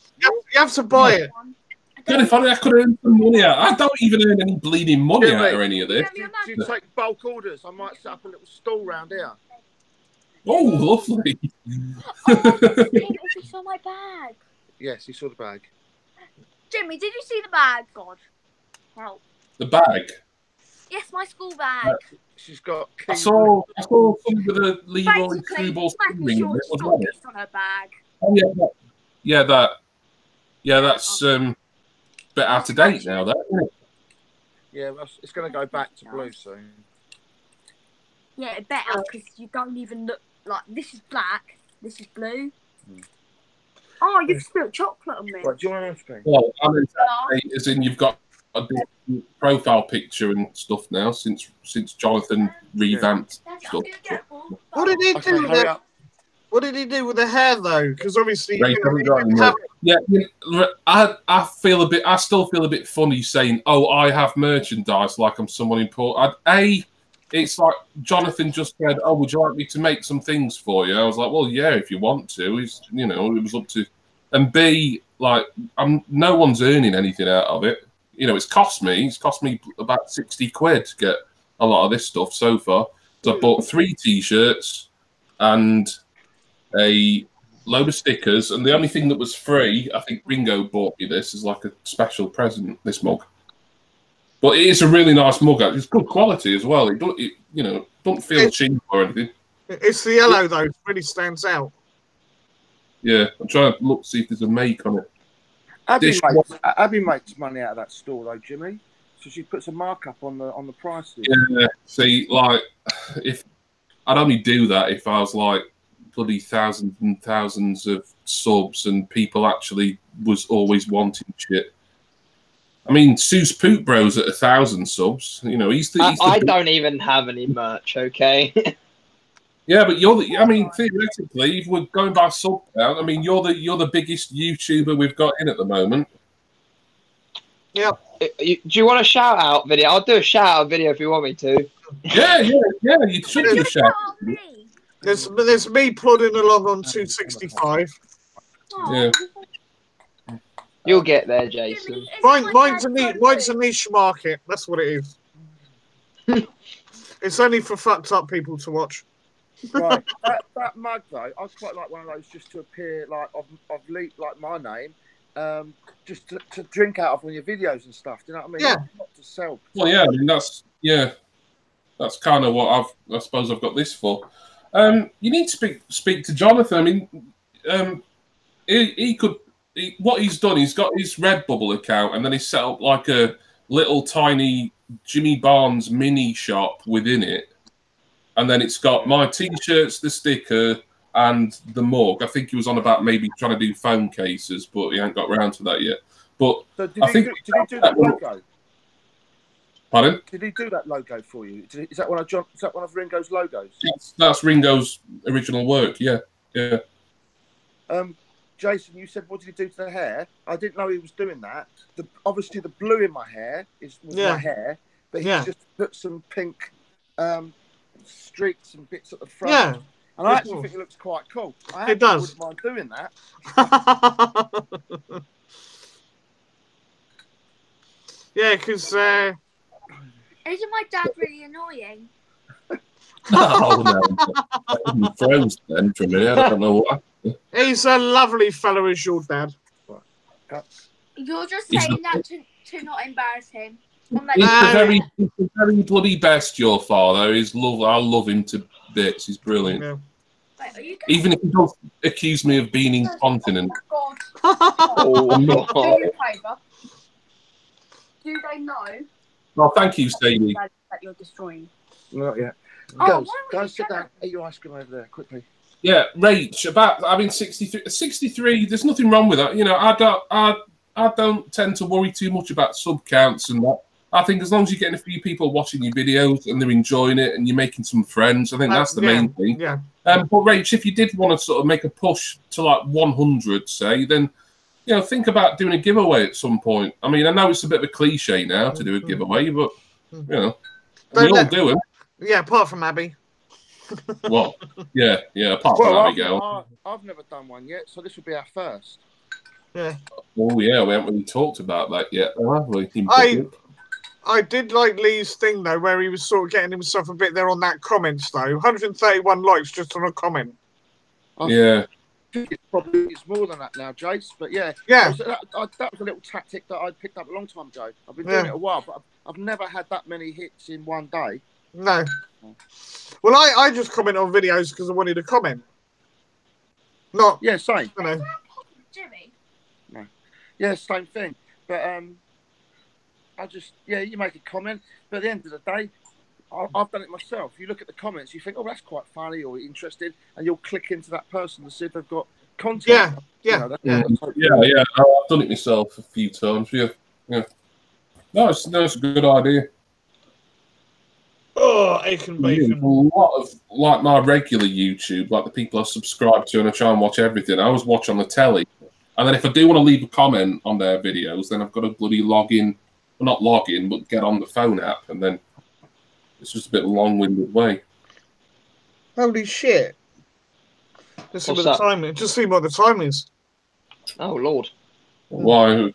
have to buy it.
God, if I could earn some money out, I don't even earn any bleeding money
Yeah,
out
mate.
of any of this.
Do you take bulk orders? I might set up a little stall round here.
Oh, lovely.
you saw my bag.
Yes, you saw the bag.
Jimmy, did you see the bag? God. Help.
The bag.
Yes, my school bag.
She's got.
I saw some with a Leroy
Basically,
Screwball
Smacky
ring.
Short stockist on her bag.
Oh yeah, that's a bit out of date now. That isn't it?
Yeah, well, it's going to go back to blue soon.
Yeah, better because you don't even look like this is black. This is blue. Oh, you've spilled chocolate on me.
Right, do you want an ice cream?
Well, I mean, as in you've got a profile picture and stuff now since Jonathan revamped stuff.
What did he do with it? What did he do with the hair though? Because obviously,
I feel a bit. I still feel a bit funny saying, "Oh, I have merchandise," like I'm someone important. It's like Jonathan just said, "Oh, would you like me to make some things for you?" I was like, "Well, yeah, if you want to." It was up to. And B, like, no one's earning anything out of it. It's cost me about 60 quid to get a lot of this stuff so far. So I bought 3 T-shirts and a load of stickers, and the only thing that was free, I think Ringo bought me this as like a special present, this mug. But it is a really nice mug. It's good quality as well. It don't feel cheap or anything.
It's the yellow though. It really stands out.
Yeah, I'm trying to see if there's a make on it.
Abby makes money out of that store though, Jimmy. So she puts a markup on the prices.
Yeah. See, like, if I'd only do that if I was like bloody thousands and thousands of subs and people actually was always wanting shit. I mean, Seuss Poop Bro's at 1,000 subs.
I don't even have any merch, okay?
Yeah, but theoretically, if we're going by sub count, I mean, you're the biggest YouTuber we've got in at the moment.
Yeah.
Do you want a shout out video? I'll do a shout out video if you want me to.
Yeah. You should do a shout out.
There's me plodding along on 265.
Yeah.
You'll get there, Jason.
Mine's a niche market. That's what it is. It's only for fucked up people to watch.
Right, that mug though, I quite like one of those just to appear like of like my name, just to drink out of on your videos and stuff. Do you know what I mean?
Yeah.
Not to sell.
Well, yeah, I mean that's kind of what I suppose I've got this for. You need to speak to Jonathan. I mean, what he's done, he's got his Redbubble account, and then he's set up like a little tiny Jimmy Barnes mini shop within it. And then it's got my T-shirts, the sticker, and the mug. I think he was on about maybe trying to do phone cases, but he ain't got around to that yet. But
so did he do that logo?
Pardon?
Did he do that logo for you? Is that one of Ringo's logos?
That's Ringo's original work. Yeah.
Jason, you said what did he do to the hair? I didn't know he was doing that. Obviously the blue in my hair was my hair, but he just put some pink. Streaks and bits at the front.
Yeah.
And I actually think it looks quite cool.
It does.
Wouldn't mind doing that.
Yeah, because
isn't my dad really annoying?
No. Froze then for me. I don't know what.
He's a lovely fellow as your dad.
You're just saying that to not embarrass him.
He's the very bloody best, your father. I love him to bits. He's brilliant.
Yeah.
Wait,
even if he does accuse me of being incontinent.
Oh, do me a favour. Do they know?
Well, thank you, Sadie.
That you're destroying.
Not yet.
Oh,
go sit down. Eat your ice cream over there quickly.
Yeah, Rach, about having 63. 63. There's nothing wrong with that. I don't tend to worry too much about sub counts and that. I think as long as you're getting a few people watching your videos and they're enjoying it and you're making some friends, I think that's the main thing.
Yeah.
But Rach, if you did want to sort of make a push to like 100, say, then think about doing a giveaway at some point. I mean, I know it's a bit of a cliche now to do a giveaway, but we all do them.
Yeah, apart from Abby.
Well, yeah, apart from Abigail.
I've never done one yet, so this will be our first.
Yeah.
Oh yeah, we haven't really talked about that yet, have we?
I did like Lee's thing though, where he was sort of getting himself a bit there on that comments though. 131 likes just on a comment.
Yeah.
It's more than that now, Jace. But yeah. That was a little tactic that I picked up a long time ago. I've been doing it a while, but I've never had that many hits in one day.
No. Well, I just comment on videos because I wanted to comment. Not.
Yeah, same.
Jimmy.
No. Yeah, same thing. But you make a comment, but at the end of the day, I've done it myself. You look at the comments, you think, oh, that's quite funny or interesting, and you'll click into that person to see if they've got content.
Yeah. I've done it myself a few times. Yeah. No, it's a good idea.
Oh, Aiken Bacon.
A lot of like my regular YouTube, like the people I subscribe to, and I try and watch everything. I always watch on the telly, and then if I do want to leave a comment on their videos, then I've got to bloody log in. Well, not log in, but get on the phone app, and then it's just a bit of a long-winded way.
Holy shit! Just see what the time is. Just see what the time is.
Oh Lord!
Why?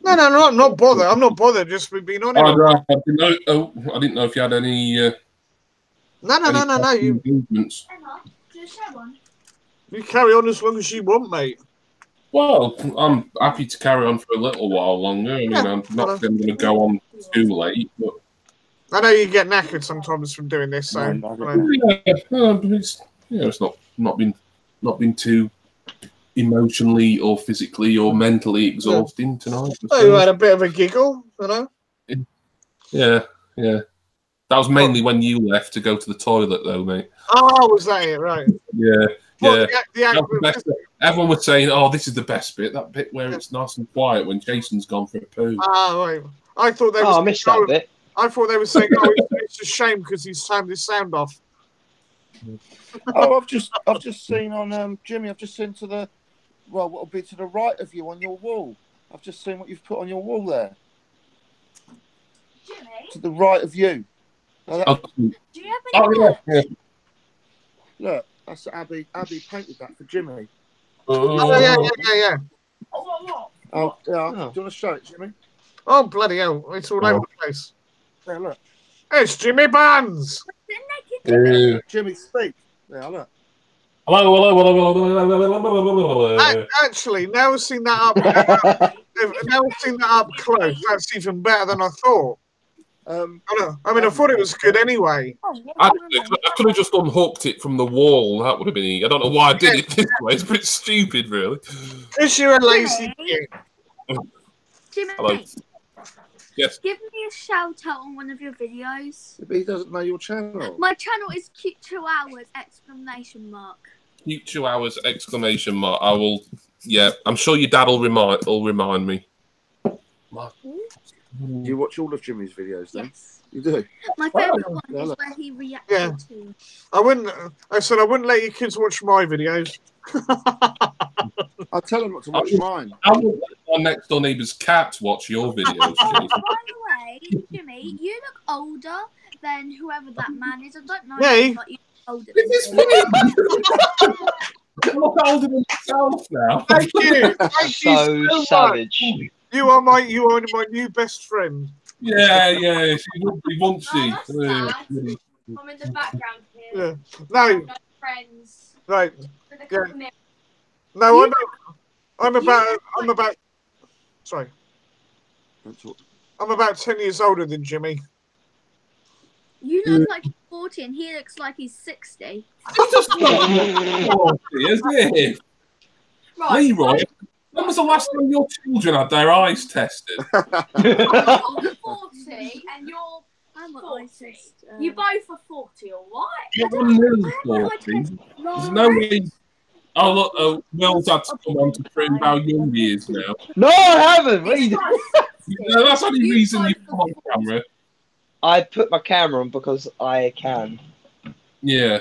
No, I'm not bothered. I'm not bothered. Just we've been on it.
I didn't know if you had any.
No. You carry on as long as you want, mate.
Well, I'm happy to carry on for a little while longer. I mean, I'm not going to go on too late, but
I know you get knackered sometimes from doing this. So
it's not been too emotionally or physically or mentally exhausting tonight.
Oh, you had a bit of a giggle, you know?
Yeah. That was mainly when you left to go to the toilet, though, mate.
Oh, was that it? Right.
Yeah.
Well,
everyone was saying, "Oh, this is the best bit. That bit where it's nice and quiet when Jason's gone for a poo."
Right. I thought they.
I missed that bit.
I thought they were saying, "Oh, it's a shame because he's turned his sound off."
Oh, I've just seen on Jimmy. I've just seen to the what will be to the right of you on your wall. I've just seen what you've put on your wall there.
Jimmy?
To the right of you.
Do you have any
yeah.
Look, that's Abby. Abby painted that for Jimmy.
Oh, yeah.
Oh, yeah. Do you want to show it, Jimmy?
Oh, bloody hell. It's all over the place.
Yeah, look.
It's Jimmy Barnes.
Jimmy, speak. Yeah, look.
Hello.
Actually, now I've seen that up close, that's even better than I thought. I thought it was good anyway.
I could have just unhooked it from the wall. That would have been easy. I don't know why I did it this way. It's a bit stupid, really.
Because you're a lazy kid.
Jimmy,
Hello. Yes.
give me a shout out on one of your videos.
But he doesn't know your channel.
My channel is cute 2 hours !
Keep 2 hours ! I will. Yeah, I'm sure your dad will remind me.
You watch all of Jimmy's videos then?
Yes.
You do?
My favourite one is where he reacted to.
I wouldn't let your kids watch my videos.
I'll tell them not to watch mine.
I will let my next door neighbour's cat watch your videos.
By the way, Jimmy, you look older than whoever that man is. I don't know.
Me?
But you look older
This is
than him.
I look older than myself now.
Thank you. Thank
So
you so
savage.
much. You are my new best friend.
Yeah, she would be, won't she?
Oh, that's sad. I'm in the background here.
Yeah. No,
No friends.
right.
With a
Yeah.
couple minutes.
No, I'm about. Sorry. I'm about 10 years older than Jimmy.
You look like you're 40 and he looks like he's 60.
He's just not 40, is he?
Right.
Leroy, when was the last time your children had their eyes tested?
I'm 40 and you're. I'm 40. You both are 40, alright?
You're nearly 40. There's no way. Oh, look, Will's had to come on to prove how young he is now.
No, I haven't. Read.
No, that's the only reason you come on camera.
I put my camera on because I can.
Yeah.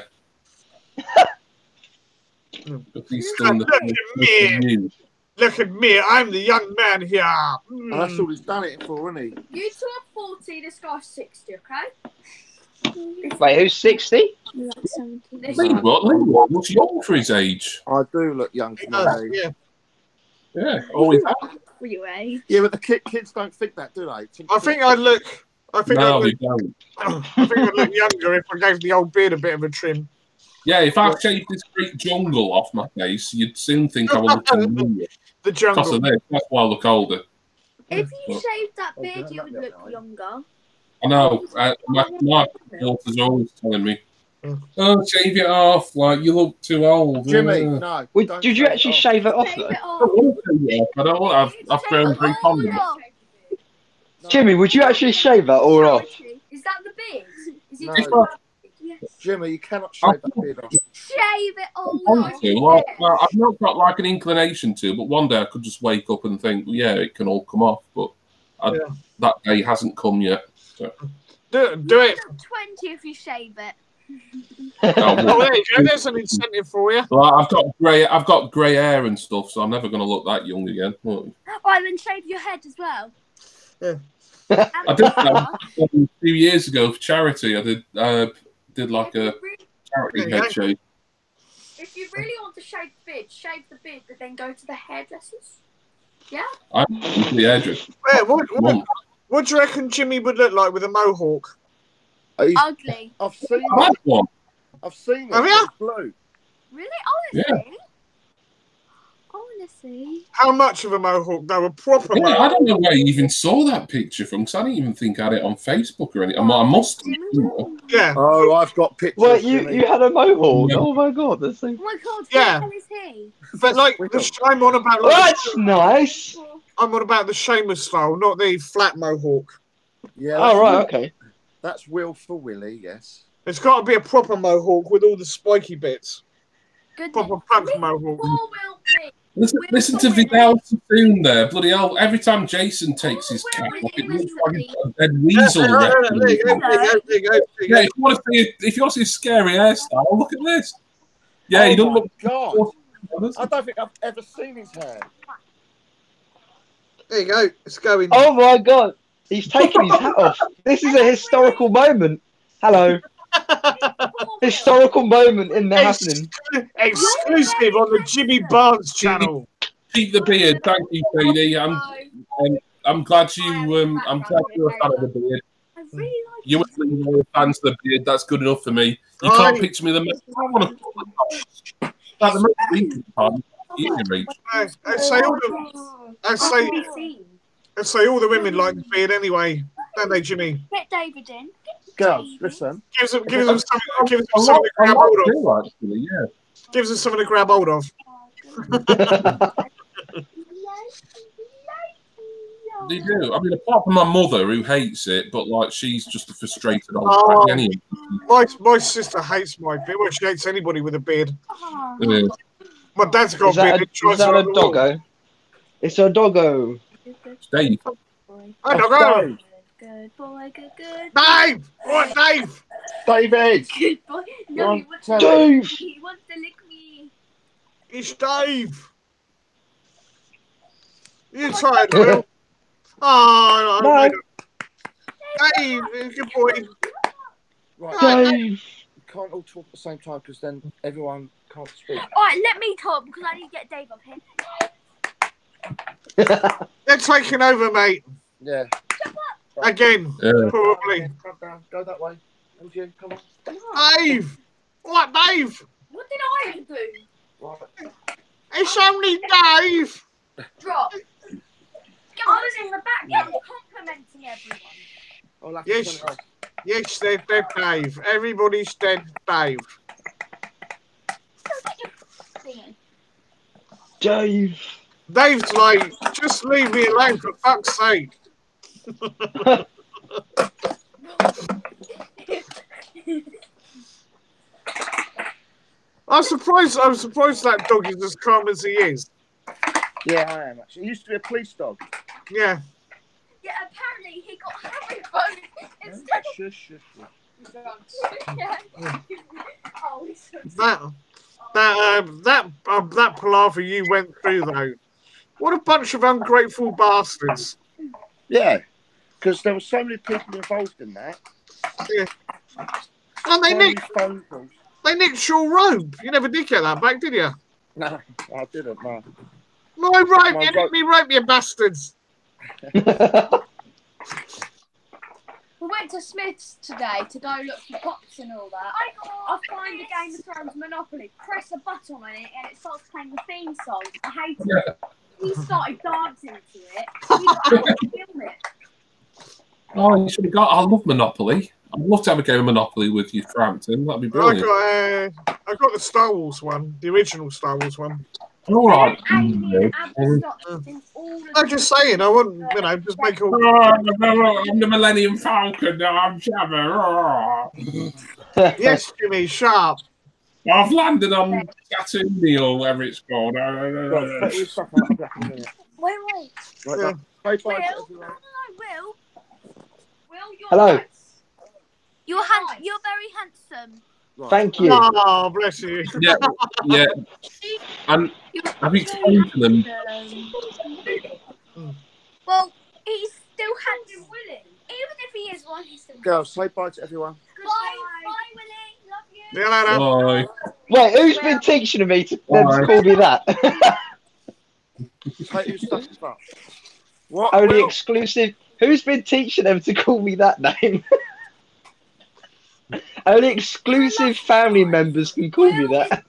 But he's still in the
Look at me, I'm the young man here.
And that's all he's done it for, isn't he?
You two are 40, this guy's 60, okay?
Wait, who's 60?
Leroy looks young for his age.
I do look young for my age.
Yeah.
Yeah, always have.
For your age.
Yeah, but the kids don't think that, do they?
I think I'd look
No, they don't.
I think I'd look younger if I gave the old beard a bit of a trim.
Yeah, if I shaved this great jungle off my face, you'd soon think I was looking younger.
The
Because
jungle.
of this, that's why I look older.
If you shaved that beard, you would look younger.
I know. My daughters are always telling me, "Oh, shave it off. Like you look too old."
Jimmy,
Yeah.
no.
Wait,
don't
did you
shave
actually
it off.
shave it off
Shave
though?
it
I
off.
don't want to shave it off. I don't want. I've grown very fond of it.
No.
Jimmy, would you actually shave that all off?
Is that the beard? Is it
No.
just yes.
Jimmy, you cannot shave that beard off.
Shave it all
I want
off.
to. Well, I've not got like an inclination to, but one day I could just wake up and think, yeah, it can all come off. But that day hasn't come yet. So.
Do it.
20 if you shave it.
Oh, there you go. There's an incentive for you.
Well, I've got grey hair and stuff, so I'm never going to look that young again.
Right, then shave your head as well.
Yeah.
I did that a few years ago for charity. I did like a charity head shave.
If you really want to shave the beard, but then go to the hairdressers. Yeah.
I'm the hairdresser.
Yeah, what do you reckon Jimmy would look like with a mohawk?
Ugly.
I've seen
one.
I've seen it.
Have you?
It's blue.
Really? Honestly?
Yeah.
Honestly.
How much of a mohawk, though? A proper mohawk?
I don't know where you even saw that picture from, because I didn't even think I had it on Facebook or anything. I must.
Yeah.
Oh, I've got pictures.
Well, you had a mohawk. Yeah. Oh my god, that's so.
Oh my god,
yeah.
Who is he?
But like I'm on about.
Like, that's nice.
I'm on about the Seamus style, not the flat mohawk.
Yeah.
Oh right, okay.
That's Will for Willie, yes.
It's got to be a proper mohawk with all the spiky bits.
Good.
Proper punk mohawk.
Listen to Vidal Sassoon there. Bloody hell, every time Jason takes his cap off, it looks like a dead weasel. Yeah, if you want to see a scary hairstyle, look at this. Yeah, he doesn't look.
God. I don't think I've ever seen his hair.
There you go. It's going.
Oh my god. He's taking his hat off. This is a historical moment. Hello. Historical moment in the happening.
Exclusive on the Jimmy Barnes channel.
Keep the beard. Thank you, Sadie. I'm glad you're a fan of the beard. You were fans of the beard. That's good enough for me. You can't picture me the most. I want to the most recent part. You can reach.
I'd say all the women like the beard anyway, don't they, Jimmy?
Get David in.
Girls, listen.
Gives them something to grab hold of.
Actually, yeah.
Gives them something to grab hold of.
They do. I mean, apart from my mother, who hates it, but like she's just a frustrated old anyway.
My sister hates my beard. Well, she hates anybody with a beard.
Yeah.
My dad's got a beard.
Is that a doggo? It's a doggo.
Dave.
Hi, doggo.
Good boy, good.
Dave! What, Dave?
David!
Good boy. No, he wants
Dave!
He wants to lick me.
It's Dave. You tired, Will? Oh, no. Dave, good boy.
Right.
Dave!
You can't all talk at the same time because then everyone can't speak.
Alright, let me talk because I need to get Dave up here.
They're taking over, mate.
Yeah.
Again, probably.
Come down. Go that way. And you, come on.
Dave! What, Dave?
What did I do?
Right.
It's only Dave.
Drop. I was in the back complimenting everyone.
Yes, they're Dave. Everybody's dead, Dave.
Dave.
Dave's like, just leave me alone for fuck's sake. I'm surprised that dog is as calm as he is.
Yeah, I am actually. He used to be a police dog.
Yeah.
Yeah, apparently he got Harry instead of...
Shush.
That palaver you went through though. What a bunch of ungrateful bastards.
Yeah, because there were so many people involved in that.
Yeah. And they nicked your robe. You never did get that back, did you?
No, I didn't, no.
My robe, you nicked me robe, you bastards.
We went to Smith's today to go look for pops and all that. I find the Game of Thrones Monopoly, press a button on it, and it starts playing the theme song. I hate it. He started dancing to it. He got out to film it.
Oh, you should have got. I love Monopoly. I'd love to have a game of Monopoly with you, Frampton. That'd be brilliant.
I got the Star Wars one, the original Star Wars one.
All right.
I'm just saying, I wouldn't, just make all.
I'm the Millennium Falcon. I'm Jabba.
Yes, Jimmy, sharp.
I've landed on Scatoony or whatever it's called.
Wait.
Will.
Hello.
You're very handsome.
Right.
Thank you.
Oh, bless you.
Yeah, yeah. And I've explained to them.
Well, he's still handsome, Willie. Even if he is one, he's still.
Girls, say bye to everyone.
Bye, Willie. Love you.
See you later.
Bye.
Wait, who's been teaching me to call me that?
Say who stuff is that? What?
Only
Will?
exclusive. Who's been teaching them to call me that name? Only exclusive family members can call me that.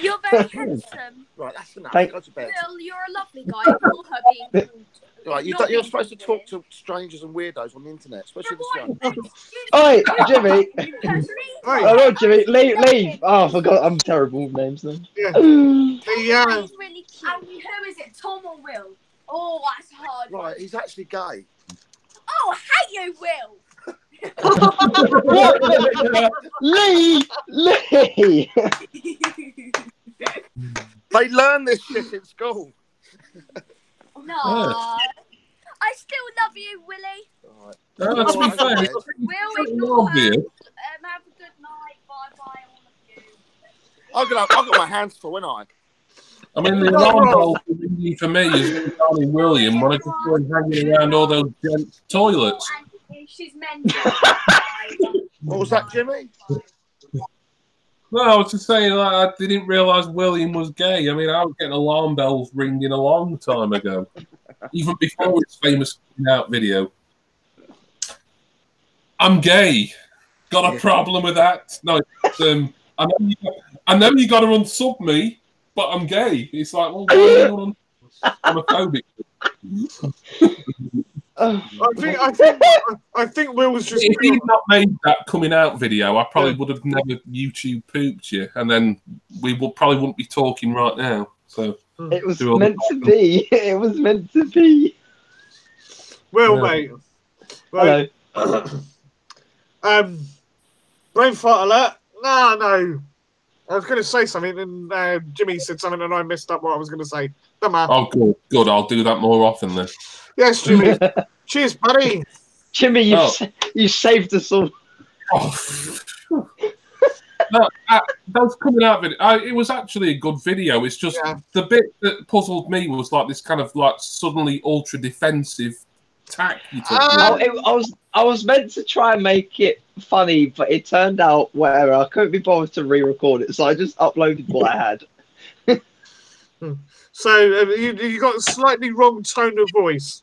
You're very handsome.
Right, that's enough.
Thank-
Go to bed.
Will, you're a lovely guy. Ignore her being called.
Right, you're supposed to talk to strangers and weirdos on the internet, especially this young.
Oi, Jimmy.
Hey,
Oh no, Jimmy, leave. Oh, I forgot. I'm terrible with names then.
yeah.
He's
Yeah.
really cute. And who is it, Tom or Will? Oh, that's hard.
Right, he's actually gay.
Oh, I hate you, Will.
Lee.
They learn this shit in school.
No. I still love you, Willie.
Right.
To be fair, it's
Will,
pretty
ignore her.
obvious.
Have a good night. Bye-bye, all of you.
I've got my hands full, ain't I?
I mean, the alarm bell for me is Johnny William when I just go and hanging around all those gents' toilets.
She's mental.
What was that, Jimmy?
No, I was just saying like, I didn't realise William was gay. I mean, I was getting alarm bells ringing a long time ago, even before his famous coming out video. I'm gay. Got a problem with that? No, it's, I know you got to unsub me, but I'm gay. It's like, well, why are you homophobic?
I think Will was just.
If you'd not made that coming out video, I probably would have never YouTube pooped you, and then we probably wouldn't be talking right now. So
It was meant to be. It was meant to be.
Will,
Yeah.
mate. Right. Brain fart alert. No. I was going to say something, and Jimmy said something, and I messed up what I was going to say. Don't matter.
Oh, good. I'll do that more often then.
Yes, Jimmy. Cheers, buddy.
Jimmy, you saved us all.
Oh. No, those coming out video. It was actually a good video. It's just the bit that puzzled me was like this kind of like suddenly ultra defensive tack you took.
I was meant to try and make it funny, but it turned out where I couldn't be bothered to re-record it, so I just uploaded what I had.
So you got a slightly wrong tone of voice.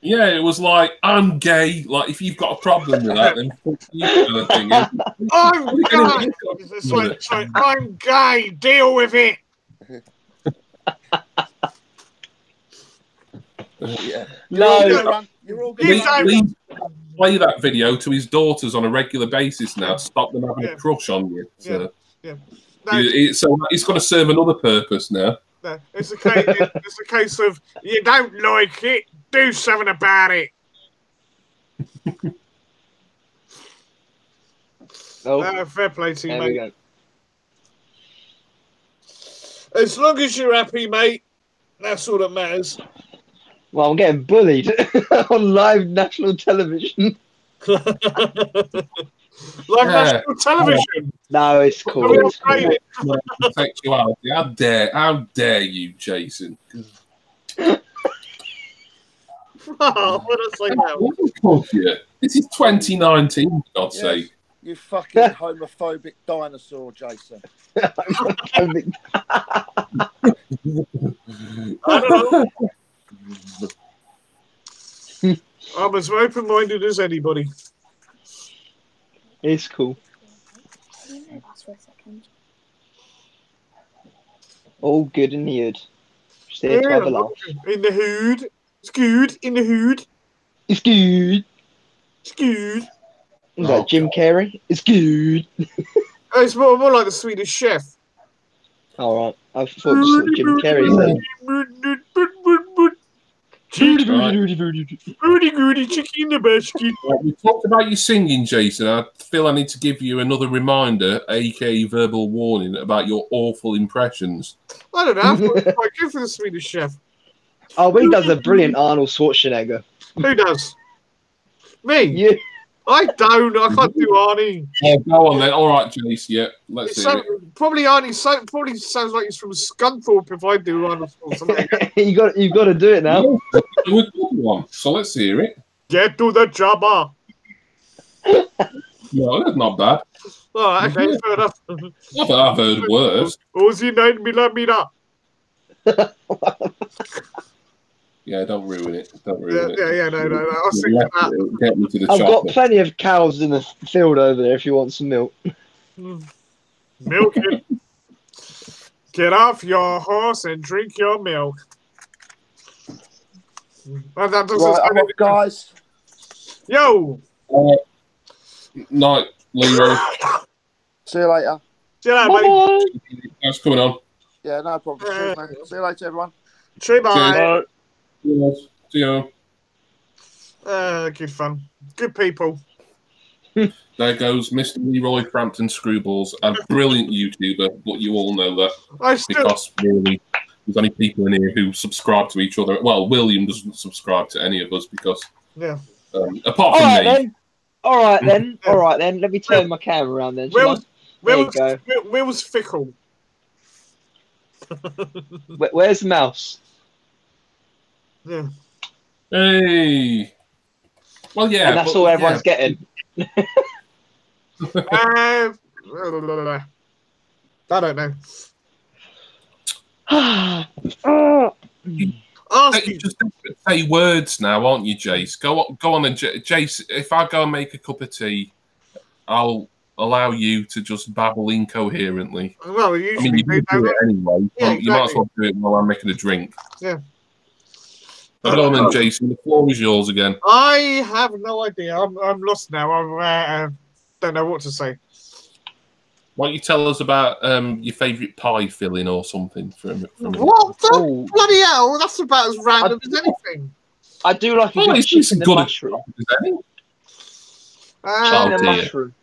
Yeah, it was like, I'm gay. Like, if you've got a problem with that, then fuck you kind of thing.
I'm gay. It's like, I'm gay. Deal with it.
Yeah.
No.
You're all
Lee
good.
play that video to his daughters on a regular basis now to stop them having a crush on you. So,
No,
so it's going to serve another purpose now.
no, it's a case of you don't like it, do something about it. Fair play to you,
There we
mate.
go.
As long as you're happy, mate, that's all that matters.
Well, I'm getting bullied on live national television.
National television.
No, it's cool. It's cool.
Sexuality. How dare you, Jason?
Oh, what did I say now?
This is 2019, for God's sake.
You fucking homophobic dinosaur, Jason.
I don't know. I'm as open-minded as anybody.
It's cool. All good in the hood. Stay to have a laugh.
In the hood. It's good. In the hood.
It's good.
It's good.
Like Jim Carrey. It's good.
Oh, it's more like the Swedish Chef.
All right. I thought you said Jim Carrey then.
Goody, chicken in the basket.
We talked about you singing, Jason. I feel I need to give you another reminder, aka verbal warning, about your awful impressions.
I don't know. I thought it was quite good for the Swedish Chef.
Oh, he does a brilliant Arnold Schwarzenegger.
Who does? Me?
You.
I don't. I can't do Arnie.
Yeah, go on then. All right, Jace. Yeah, let's hear it.
Probably Arnie. Probably sounds like he's from Scunthorpe if I do Arnold Schwarzenegger.
You've got to do it now.
Do a good one. So let's hear it.
Get to the chopper.
No, that's not bad.
Oh, okay, fair enough.
I've heard worse.
Uzi 9mm.
Yeah, don't ruin it. Don't ruin it.
Yeah, no. I'll stick to that.
Get me to the
I've
chopper.
got plenty of cows in the field over there if you want some milk.
Milk it. Get off your horse and drink your milk. Well, that doesn't
Right,
sound
I'm up, guys.
Yo!
Night, Leroy.
See you later.
See you later, mate.
Thanks for coming on.
Yeah, no problem. Cheers, mate. See you later, everyone.
Bye.
Cheers. See you.
Good fun. Good people.
There goes Mr. Leroy Frampton Screwballs, a brilliant YouTuber, but you all know that because really there's only people in here who subscribe to each other. Well, William doesn't subscribe to any of us because, apart from me.
Then. All right then. Let me turn my camera around then.
Will's fickle.
Where's the mouse?
Yeah.
Hey. Well, yeah.
And that's all everyone's getting.
I don't know.
You just say words now, aren't you, Jace? Go on then, Jace. If I go and make a cup of tea, I'll allow you to just babble incoherently.
Well, usually
you do it anyway.
Yeah,
You might as well do it while I'm making a drink.
Yeah.
Go on then, Jason. The floor is yours again.
I have no idea. I'm lost now. I don't know what to say.
Why don't you tell us about your favourite pie filling or something from
What the bloody hell? That's about as random as anything.
I do like a good chicken and mushroom. Chicken and mushroom.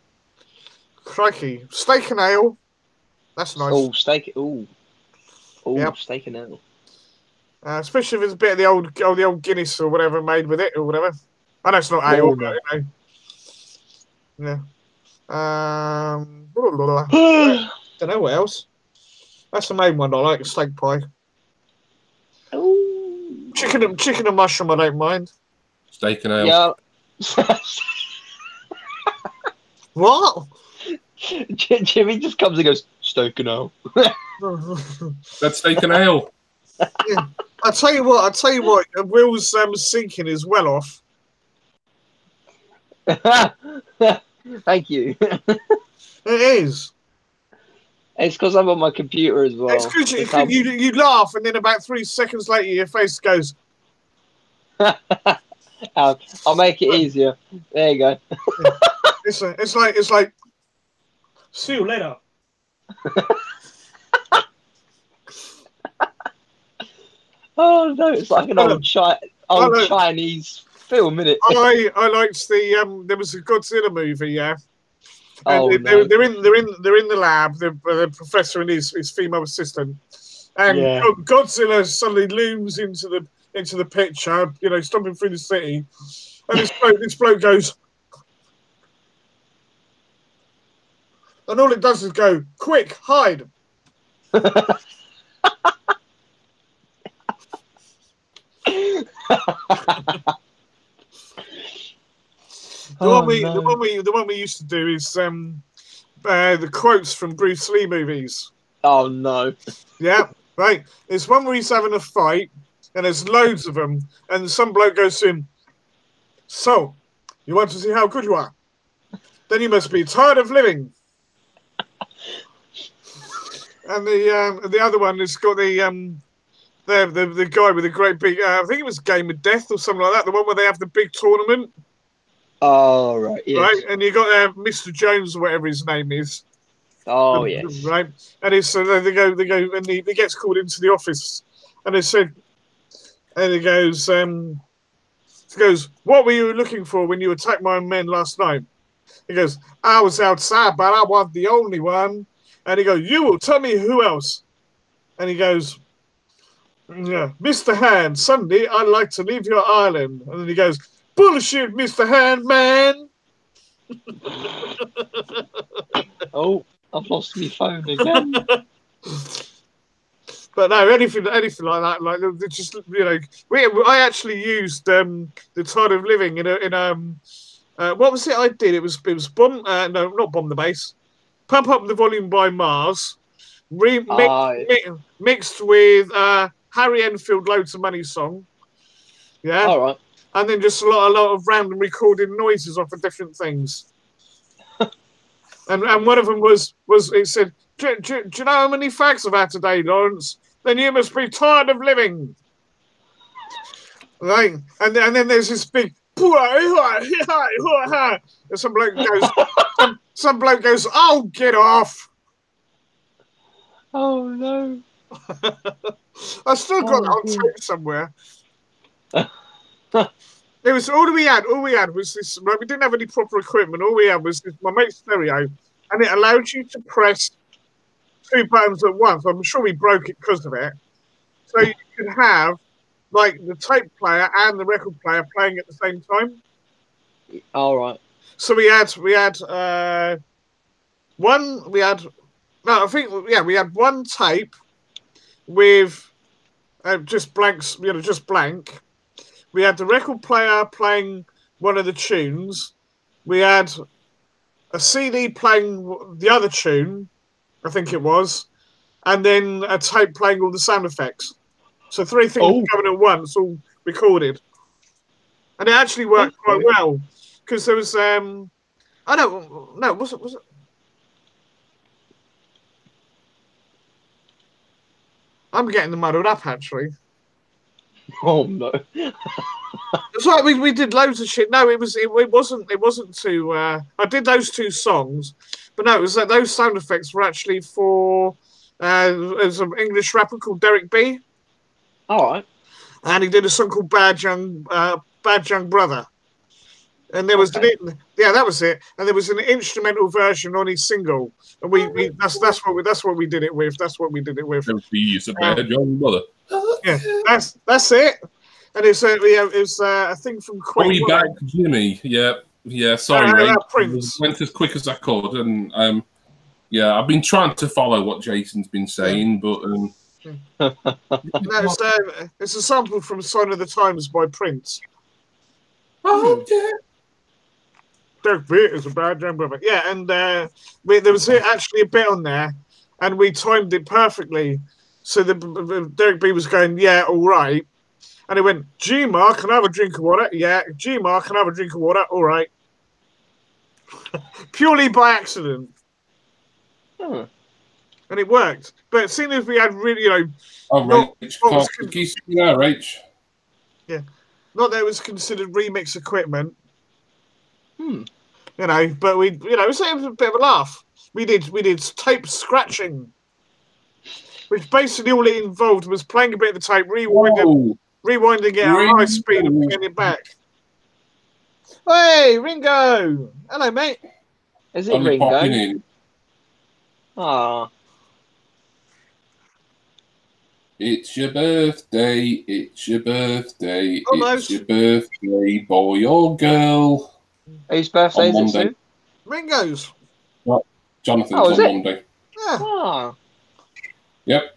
Crikey. Steak and ale. That's nice.
Oh, steak. Oh,
Yep.
Steak and ale.
Especially if it's a bit of the old Guinness or whatever made with it or whatever. I know it's not ale, but you know. Yeah. Don't know what else. That's the main one I like, steak pie.
Ooh.
Chicken and mushroom I don't mind.
Steak and ale.
Yeah.
What?
Jimmy just comes and goes, steak and ale.
That's steak and ale.
Yeah. I tell you what, Will's sinking is well off.
Thank you.
It is.
It's because I'm on my computer as well.
It's because you laugh and then about 3 seconds later your face goes.
I'll make it easier. There you go.
It's like. See you later.
Oh no! It's like an old Chinese film, isn't it?
I liked the there was a Godzilla movie, yeah. And
no.
they're in the lab. The professor and his female assistant, and Godzilla suddenly looms into the picture, you know, stomping through the city, and this bloke goes, and all it does is go, quick, hide. The one we used to do is the quotes from Bruce Lee movies.
Oh no!
Yeah, right. There's one where he's having a fight, and there's loads of them, and some bloke goes to him. So, you want to see how good you are? Then you must be tired of living. And the other one has got the guy with the great big. I think it was Game of Death or something like that. The one where they have the big tournament.
Oh right, yes.
Right, and you got Mr. Jones or whatever his name is.
Oh yes.
Right, and it's they go, and he gets called into the office, and they said, and he goes, what were you looking for when you attacked my men last night? He goes, I was outside, but I wasn't the only one. And he goes, you will tell me who else. And he goes, yeah, Mr. Hand, Sunday I'd like to leave your island. And then he goes, Bullshit, Mr. Handman.
Oh, I've lost my phone again.
But no, anything like that, like just I actually used the Tide of Living in what was it I did? It was bomb. No, not Bomb the Bass. Pump Up the Volume by Mars, mixed with Harry Enfield Loads of Money song. Yeah.
All right.
And then just a lot of random recorded noises off of different things. and one of them was it said, do you know how many facts I've had today, Lawrence? Then you must be tired of living. Right. And then there's this big and some bloke goes, oh, get off.
Oh no.
I still got that on tape somewhere. It was all we had was this. Like, we didn't have any proper equipment. All we had was my mate's stereo, and it allowed you to press 2 buttons at once. I'm sure we broke it because of it. So you could have like the tape player and the record player playing at the same time.
All right.
So we had one tape with just blanks, just blank. We had the record player playing one of the tunes. We had a CD playing the other tune, I think it was, and then a tape playing all the sound effects. So 3 things coming at once, all recorded. And it actually worked quite well, because there was, was it? I'm getting them muddled up, actually.
Oh no!
It's like we did loads of shit. No, it wasn't too. I did those 2 songs, but no, it was those sound effects were actually for there's an English rapper called Derek B.
All right.
And he did a song called Bad Young Brother. And there was that was it. And there was an instrumental version on his single, and that's what we did it with. That's what we did it with.
He's a bad young brother.
Yeah, that's it. And it's a thing from Queen.
Are we back, Jimmy? Yeah. Sorry, mate.
Prince.
Went as quick as I could, and I've been trying to follow what Jason's been saying, but
no, it's a sample from "Sign of the Times" by Prince.
Oh yeah.
Derek B is a bad young brother. Yeah, and there was actually a bit on there, and we timed it perfectly. So the Derek B was going, yeah, all right. And he went, G-Mark, can I have a drink of water? Yeah. G-Mark, can I have a drink of water? All right. Purely by accident.
Hmm.
And it worked. But seeing as we had really,
Rach.
Yeah. Not that it was considered remix equipment.
Hmm.
But it was a bit of a laugh. We did tape scratching, which basically all it involved was playing a bit of the tape, rewinding it at high speed and getting it back. Hey, Ringo! Hello, mate.
Is it Ringo? Ah.
It's your birthday. It's your birthday.
Almost.
It's your birthday, boy or girl.
Whose birthday is it, Sue?
Ringo's.
Jonathan's on Monday.
Yeah.
Ah.
Yep.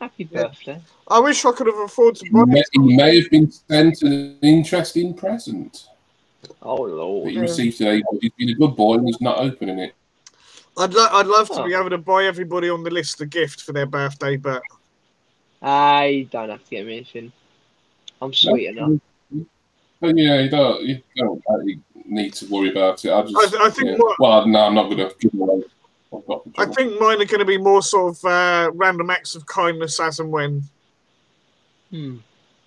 Happy birthday.
I wish I could have afforded to buy it.
He may have been sent an interesting present
Oh, Lord.
that he received today, but he's been a good boy and he's not opening it.
I'd love to be able to buy everybody on the list a gift for their birthday, but
I don't have to get me anything. I'm sweet enough.
But yeah, you don't really need to worry about it.
I think
I'm not going to give away.
I think mine are going to be more sort of random acts of kindness as and when.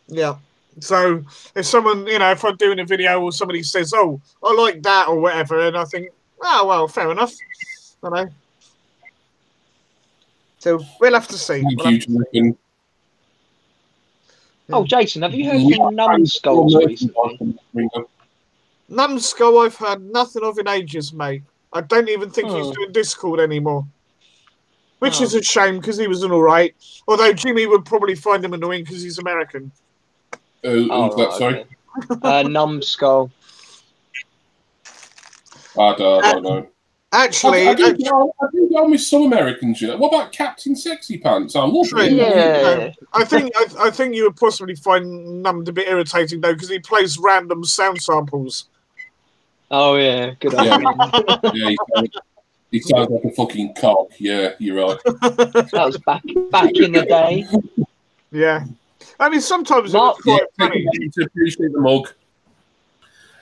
Yeah. So if someone, if I'm doing a video or somebody says, "Oh, I like that" or whatever, and I think, "Oh, well, fair enough," I know. So we'll have to see.
Oh, Jason, have you heard from Numbskulls recently?
Numbskull, I've heard nothing of in ages, mate. I don't even think he's doing Discord anymore. Which is a shame, because he was an alright. Although Jimmy would probably find him annoying because he's American.
Sorry?
Numbskull.
I don't know.
Actually,
I do go with some Americans. You know. What about Captain Sexy Pants? I love him.
Yeah.
I think you would possibly find Numbed a bit irritating though, because he plays random sound samples.
Oh yeah, good
idea. Yeah, he sounds like a fucking cock. Yeah, you're right.
That was back in the day.
Yeah, I mean sometimes it's quite funny.
To appreciate the mug.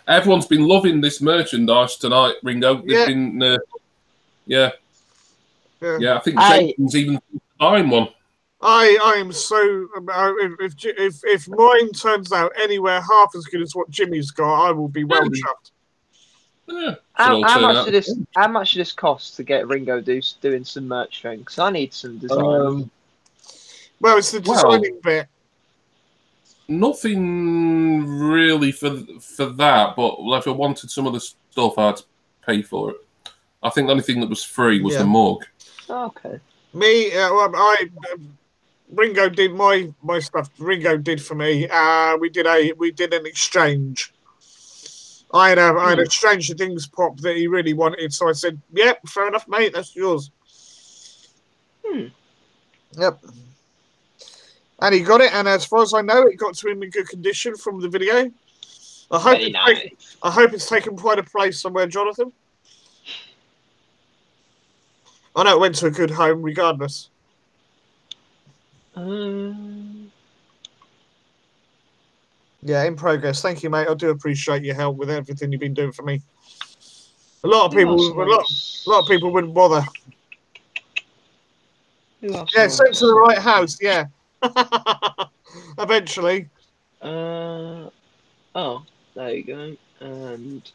Everyone's been loving this merchandise tonight, Ringo. They've been, yeah. I think Jason's even buying one.
I am so. If mine turns out anywhere half as good as what Jimmy's got, I will be well chuffed.
Yeah.
How much did this cost to get Ringo doing some merch things? Because I need some design.
Well, it's the designing bit.
Nothing really for that, but if I wanted some of the stuff, I'd pay for it. I think the only thing that was free was the mug.
Okay.
Me, Ringo did my stuff. Ringo did for me. We did an exchange. I had a Stranger Things pop that he really wanted, so I said, "Yep, fair enough, mate. That's yours." Yep. And he got it, and as far as I know, it got to him in good condition from the video. I hope it's taken pride of place somewhere, Jonathan. I know it went to a good home, regardless. Yeah, in progress. Thank you, mate. I do appreciate your help with everything you've been doing for me. A lot of people wouldn't bother. Yeah, sent to the right house. Yeah. Eventually.
Oh, there you go. And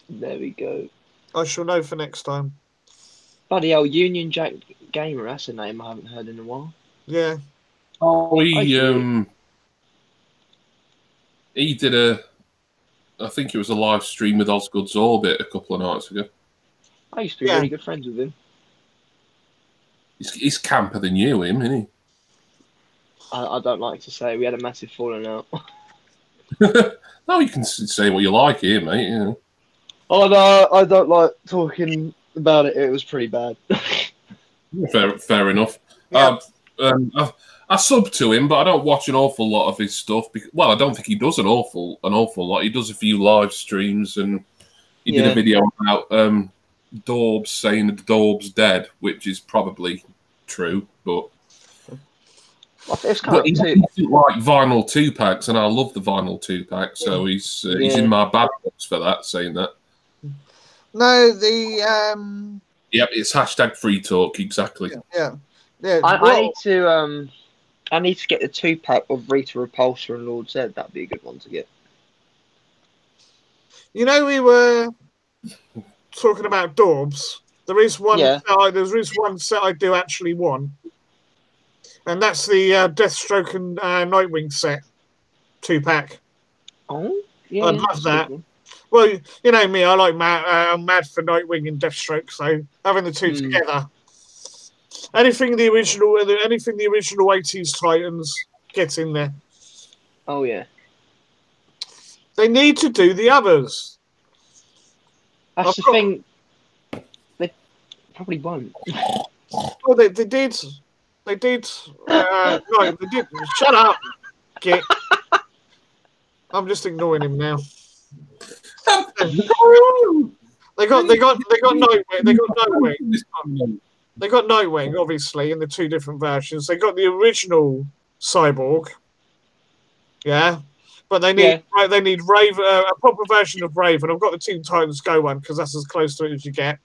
there we go.
I shall know for next time.
Bloody hell, Union Jack Gamer, that's a name I haven't heard in a while.
Yeah.
Oh, he did I think it was a live stream with Osgood's Orbit a couple of nights ago.
I used to be really good friends with him.
He's camper than you, isn't he?
I don't like to say. We had a massive falling out.
No, you can say what you like here, mate. You know.
Oh no, I don't like talking about it. It was pretty bad.
Fair enough. Yeah. I sub to him, but I don't watch an awful lot of his stuff. Well, I don't think he does an awful lot. He does a few live streams, and he did a video about Dorbs saying the Dorbs dead, which is probably true, but.
It's kind of
he doesn't like vinyl 2-packs, and I love the vinyl 2-pack, so he's in my bad books for that, saying that.
No,
Yep, it's hashtag free talk, exactly.
Yeah.
I need to get the 2-pack of Rita Repulsa and Lord Zed. That'd be a good one to get.
You know, we were talking about Dorbs. There is one set I do actually want. And that's the Deathstroke and Nightwing set 2-pack.
Oh, yeah.
I love that. Well, you know me, I'm mad for Nightwing and Deathstroke, so having the two together. Anything the original 80s Titans gets in there.
Oh yeah.
They need to do the others.
That's the thing. They probably won't.
Oh, they did. They did. No, they did. Shut up, Git. I'm just ignoring him now. They got Nightwing. They got Nightwing, obviously, in the two different versions. They got the original Cyborg. Yeah. But they need Raven, a proper version of Raven. I've got the Teen Titans Go one because that's as close to it as you get.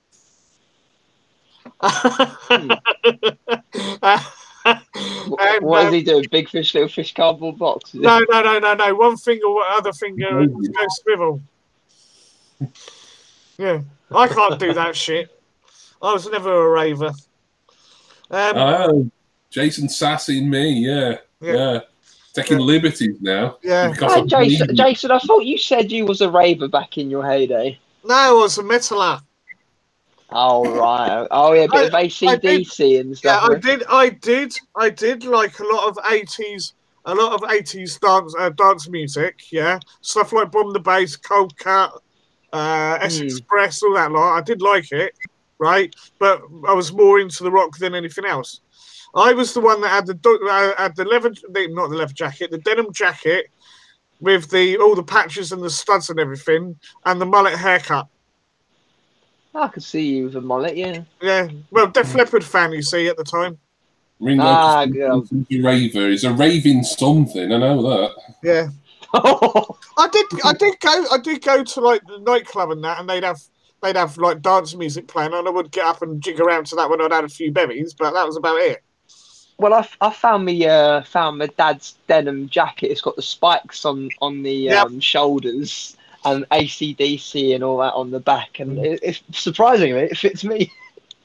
What does he do? Big fish, little fish, cardboard box?
No. One finger, other finger, go swivel. Yeah, I can't do that shit. I was never a raver.
Jason sassing me, yeah. Taking liberties now.
Yeah.
Jason, I thought you said you was a raver back in your heyday.
No, I was a metaler.
Oh right. Oh yeah, a bit of AC/DC and stuff.
Yeah, I did like a lot of 80s a lot of 80s dance music, yeah. Stuff like Bomb the Bass, Cold Cut, S Express, all that lot. I did like it, right? But I was more into the rock than anything else. I was the one that had the leather, not the leather jacket, the denim jacket with all the patches and the studs and everything, and the mullet haircut.
I could see you with a mullet, yeah.
Yeah, well, Def Leppard fan, you see, at the time.
Ringo, raver. He's a raving something. I know that.
Yeah. I did go to like the nightclub and that, and they'd have like dance music playing, and I would get up and jig around to that when I'd had a few bevies, but that was about it.
Well, I found my dad's denim jacket. It's got the spikes on the shoulders and AC/DC and all that on the back, and it's surprisingly it fits me.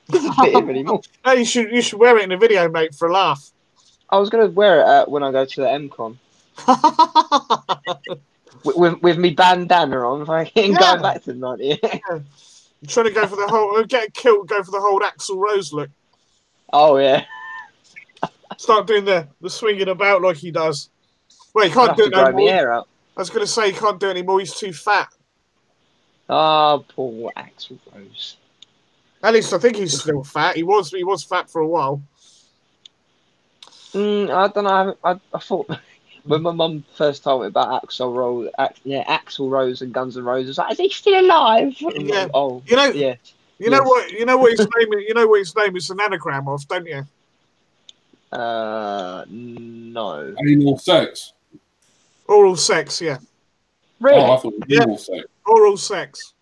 It doesn't fit him anymore.
No, you should wear it in a video, mate, for a laugh.
I was gonna wear it when I go to the MCon. with me bandana on, going back to the 90s.
Yeah. I'm trying to go for the whole get a kilt, go for the whole Axl Rose look.
Oh yeah.
Start doing the swinging about like he does. Well, he can't do it no more.
Hair up.
I was going to say he can't do it anymore. He's too fat.
Oh, poor Axl Rose.
At least I think he's still fat. He was fat for a while.
I don't know. I thought when my mum first told me about Axl Rose and Guns N' Roses, I was like, is he still alive?
Yeah.
Oh,
you know.
Yeah.
You know what his name is. You know what his name is an anagram of, don't you?
No.
Anal sex.
Oral sex, yeah.
Really?
Oh, I thought it was oral sex.
Oral sex.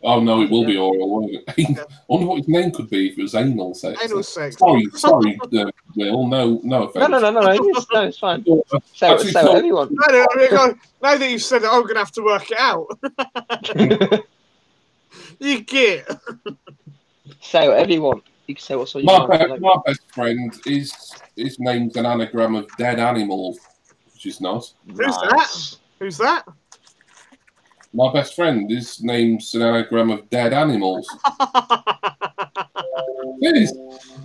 Oh no, it will be oral, won't it? I wonder what his name could be if it was anal sex.
Anal sex.
Sorry, Will. No offense.
No, it's fine. Say whatever you want.
Now that you've said it, I'm going to have to work it out. You get.
Say whatever you want. You can say what's on your mind.
My best friend his name's an anagram of dead animals, which is nice.
Who's that?
My best friend, his name's an anagram of dead animals. It is.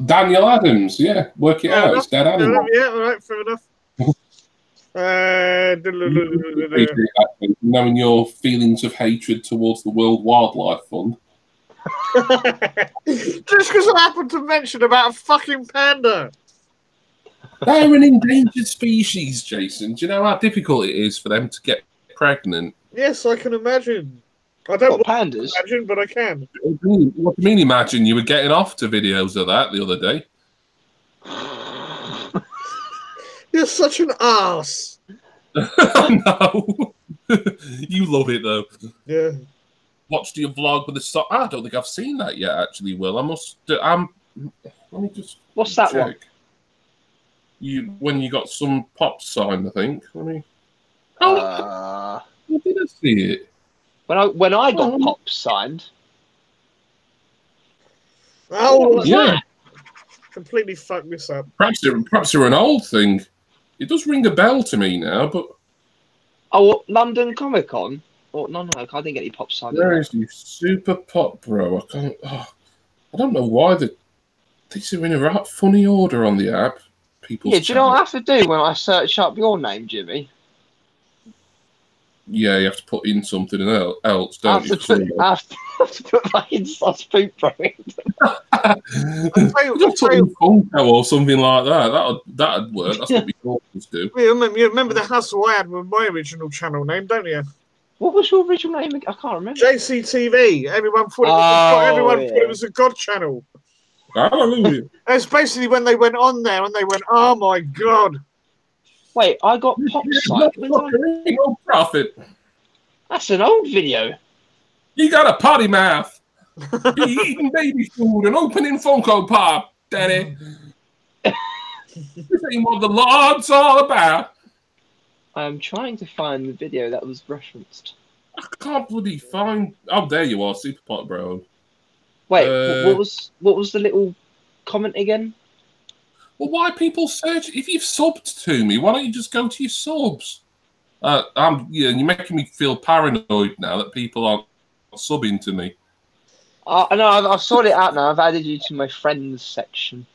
Daniel Adams, yeah. Work it out. It's dead animals.
Yeah, all right, fair enough.
Knowing your feelings of hatred towards the World Wildlife Fund.
Just because I happened to mention about a fucking panda.
They're an endangered species, Jason. Do you know how difficult it is for them to get pregnant?
Yes, I can imagine. I don't want
pandas?
to imagine, but I can.
What do you mean imagine? You were getting off to videos of that the other day.
You're such an ass.
No. You love it, though.
Yeah.
Watched your vlog with the sock. I don't think I've seen that yet, actually, Will. I must... let me just...
What's that
check.
one?
When you got some pop sign, I think. Let me... did I see it?
When I got pop signed.
Oh,
yeah.
Completely fucked this up.
Perhaps they're an old thing. It does ring a bell to me now, but...
Oh, London Comic Con? Oh, no, I didn't get any pop signed.
Where is you super pop, bro? I can't... I don't know why these are in a right funny order on the app.
Do you know what I have to do when I search up your name, Jimmy?
Yeah, you have to put in something else, don't you?
I have to put my inside poop, bro.
Just put in Funko or something like that. That'd work. That's what we always do.
You remember the hassle I had with my original channel name, don't you?
What was your original name? I can't remember.
JCTV. Everyone thought it was a God channel.
Hallelujah.
It's basically when they went on there and they went, oh my God.
Wait, I got pop signed.
No profit.
That's an old video.
You got a potty mouth. Be eating baby food and opening Funko Pop, Daddy. This ain't what the Lord's all about.
I'm trying to find the video that was referenced.
I can't bloody find. Oh, there you are, Super Pot Bro.
Wait, what was the little comment again?
Well, why people search? If you've subbed to me, why don't you just go to your subs? You're making me feel paranoid now that people aren't subbing to me.
No, I've sorted it out now. I've added you to my friends section.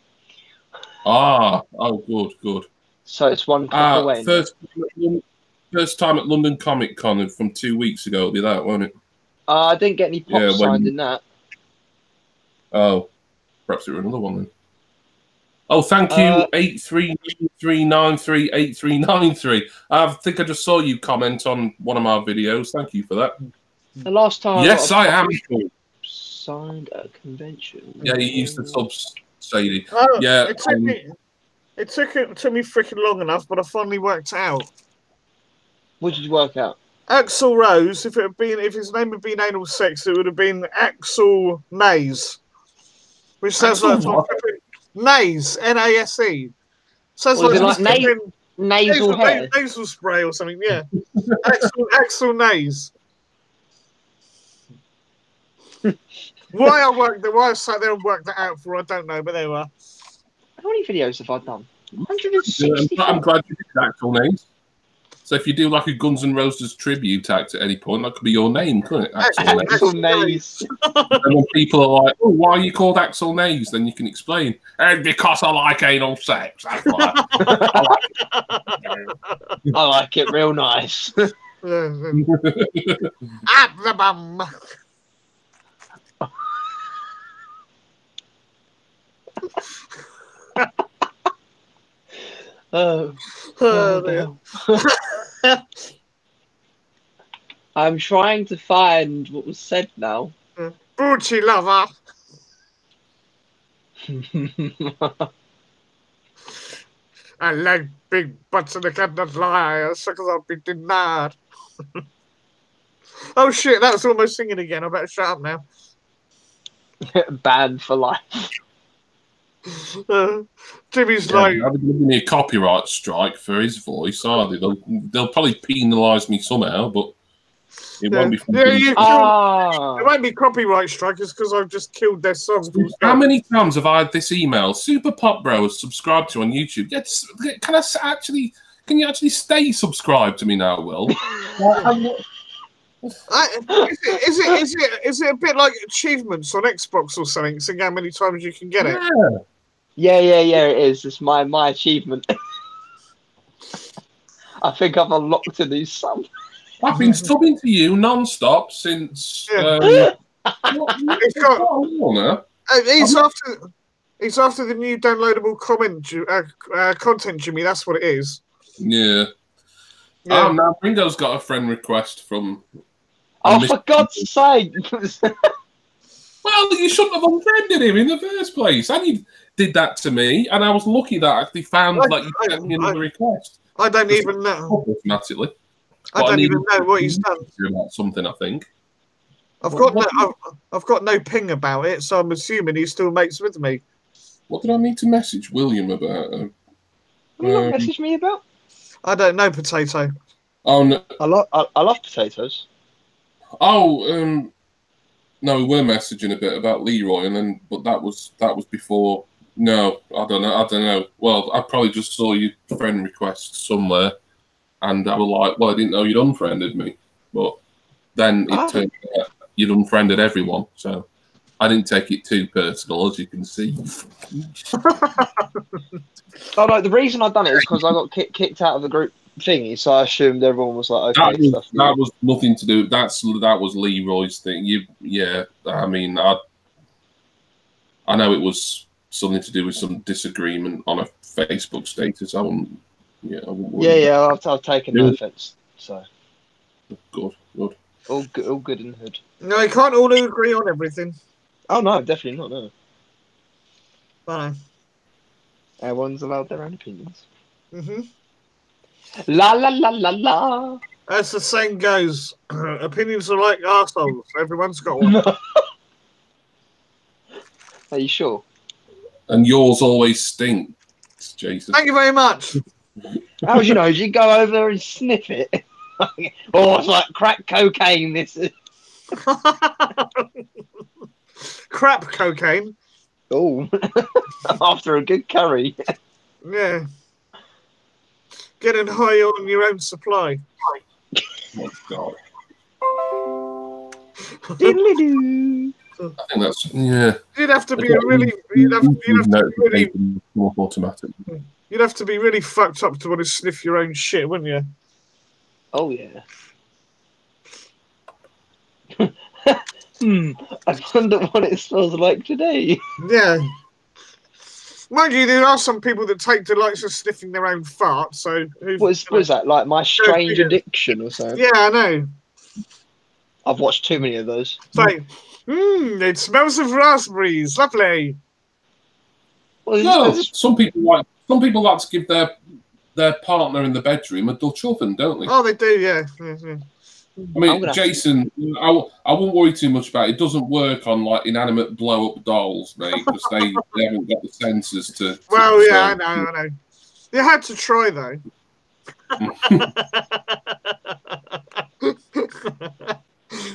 Oh, good.
So it's one click away.
First time at London Comic Con from 2 weeks ago. It'll be that, won't it?
I didn't get any pops signed in that.
Oh, perhaps it was another one then. Oh, thank you, 8393938393. I think I just saw you comment on one of my videos. Thank you for that.
The last time.
Yes, I am.
Signed at a convention.
Yeah, you used the subs, Sadie.
Oh,
yeah.
It took me freaking long enough, but I finally worked it out.
What did you work out?
Axl Rose. If his name had been Anal Sex, it would have been Axl Naze, which sounds like Nase, N-A-S-E. Sounds like
nasal hair,
nasal spray or something. Yeah, Axl Naze. Why I sat there and worked that out for, I don't know, but there we are.
How many videos have I done? 160.
I'm glad you did Axl Naze. So if you do like a Guns N' Roses tribute act at any point, that could be your name, couldn't it?
Axl Naze.
And when people are like, "Oh, why are you called Axl Naze?" Then you can explain, because I like anal sex. That's why.
I like it real nice.
At the bum.
Oh no. I'm trying to find what was said now.
Boochie lover. I like big butts and I cannot lie. Suckers I'll be denied. Oh shit, that was almost singing again. I better shut up now.
Banned for life.
Jimmy's like,
I'll be giving me a copyright strike for his voice, are they? They'll probably penalise me somehow, but it won't be.
It won't be copyright strikers because I've just killed their songs.
How many times have I had this email? Super Pop Bro has subscribed to on YouTube. Yes, can you actually stay subscribed to me now, Will?
Is it a bit like achievements on Xbox or something? Seeing how many times you can get it.
Yeah, it is. It's my achievement. I think I've unlocked a new sub.
I've been subbing to you non-stop since.
It's after the new downloadable content, Jimmy. That's what it is.
Yeah. Oh, now Ringo's got a friend request from.
Oh, for God's sake!
Well, you shouldn't have unfriended him in the first place. And he did that to me, and I was lucky that I actually found you sent me another request.
I don't even know.
Automatically.
I don't even know what he's done.
About something, I think.
I've got no ping about it, so I'm assuming he still makes with me.
What did I need to message William about?
What did you message me about?
I don't know, Potato.
Oh no!
I love potatoes.
Oh, no, we were messaging a bit about Leroy, but that was before. No, I don't know. Well, I probably just saw your friend request somewhere, and I was like, well, I didn't know you'd unfriended me, but then it turned out you'd unfriended everyone, so I didn't take it too personal, as you can see.
Oh no, the reason I've done it is because I got kicked out of the group thingy, so I assumed everyone was like, okay.
That was nothing to do. That was Leroy's thing. I mean, I know it was something to do with some disagreement on a Facebook status. I wouldn't. Yeah,
I've taken no offence. So
good.
All good in the hood.
No, you can't all agree on everything.
Oh no, definitely not. No.
Bye.
Everyone's allowed their own opinions.
Mhm.
La la la la la.
As the saying goes, opinions are like arseholes. Everyone's got one.
Are you sure?
And yours always stinks, Jason.
Thank you very much.
How would you know? You go over there and sniff it. Oh, it's like crack cocaine. This is
crap cocaine.
Oh, after a good curry.
Yeah. Getting high on your own supply.
Oh, God.
Diddly-doo.
I think that's, yeah.
You'd have to be a really... You'd have to be really...
Automatic.
You'd have to be really fucked up to want to sniff your own shit, wouldn't you?
Oh yeah. I wonder what it smells like today.
Yeah. Mind you, there are some people that take delights in sniffing their own fart. So
what is that? Like my strange addiction or something?
Yeah, I know.
I've watched too many of those.
It's like, it smells of raspberries. Lovely.
Well,
no, some people like to give their partner in the bedroom a Dutch oven, don't they?
Oh, they do, yeah.
I mean, Jason, I won't worry too much about it. It doesn't work on like inanimate blow-up dolls, mate, because they haven't got the sensors to.
Well, yeah, I know. You had to try though.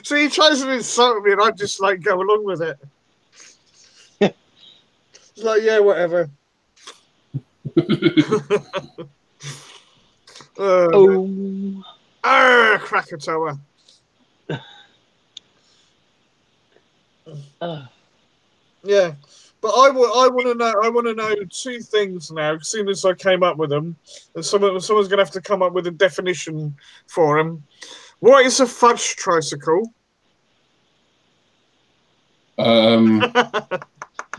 So he tries to insult me, and I just like go along with it. It's like, yeah, whatever. Krakatoa. Yeah, but I want to know two things now. As soon as I came up with them, and someone's going to have to come up with a definition for them. What is a fudge tricycle?
Is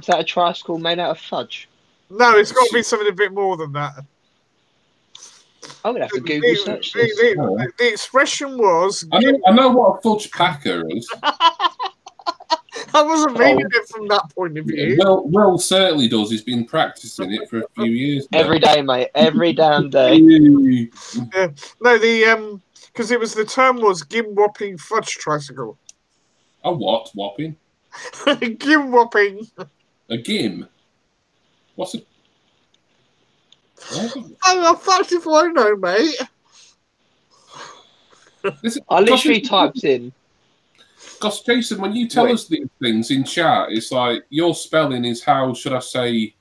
that a tricycle made out of fudge?
No, it's got to be something a bit more than that.
I'm gonna have to Google search this.
The expression was.
I know what a fudge packer is.
I wasn't reading it from that point of view.
Will certainly does. He's been practicing it for a few years now.
Every day, mate. Every damn day.
Yeah. No, because the term was gim whopping fudge tricycle.
A what whopping?
Gim whopping.
A gim? What's it?
Oh, fuck if I know, mate.
I literally typed in.
Because Jason, when you tell us these things in chat, it's like your spelling is how should I say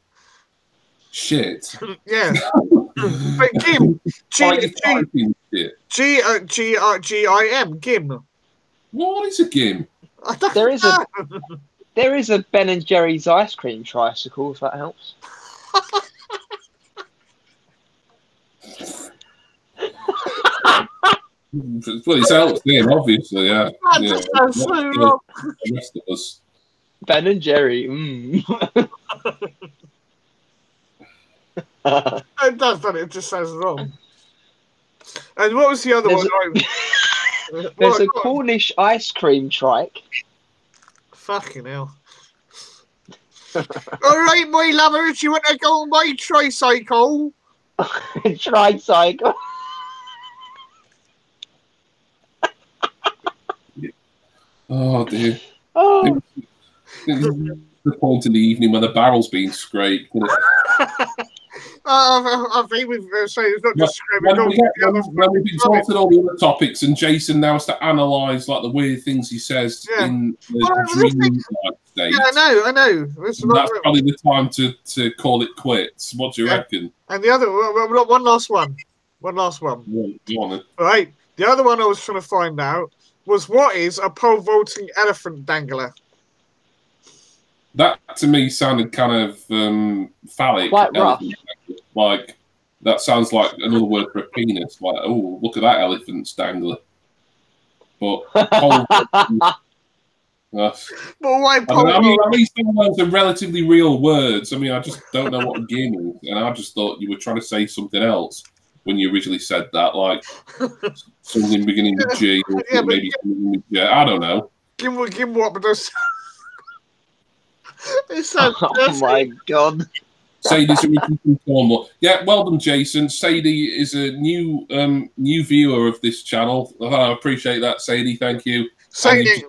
shit?
Yeah. But gim, G-I-M, gim.
What is a gim?
There is a Ben and Jerry's ice cream tricycle, if that helps.
Well, it helps him, obviously, yeah.
That sounds so wrong.
The rest of us.
Ben and Jerry.
It does, but it just sounds wrong. And what was the other one?
There's a Cornish ice cream trike.
Fucking hell. All right, my lovers, you want to go on my tricycle?
Tricycle.
Oh, dear.
Oh.
The point in the evening when the barrel's being scraped.
I think we've said it's not just scraping.
When we've been talking all the other topics, and Jason now has to analyse like the weird things he says in the dream-like state.
Yeah, I know.
That's probably the time to call it quits. What do you reckon?
And the other one last one. Go on then. All right. The other one I was trying to find out was what is a pole vaulting elephant dangler?
That to me sounded kind of phallic.
Quite rough.
Like that sounds like another word for a penis. Like, oh, look at that elephant's dangler. But pole
why pole?
I mean, at least some of those are relatively real words. I mean, I just don't know what a gim is, and I just thought you were trying to say something else when you originally said that, like something beginning with G, or maybe something with J. I don't know.
Gim what? But there's.
Oh my god.
Sadie's originally from Cornwall. Yeah, well done, Jason. Sadie is a new viewer of this channel. I appreciate that, Sadie. Thank you.
Sadie,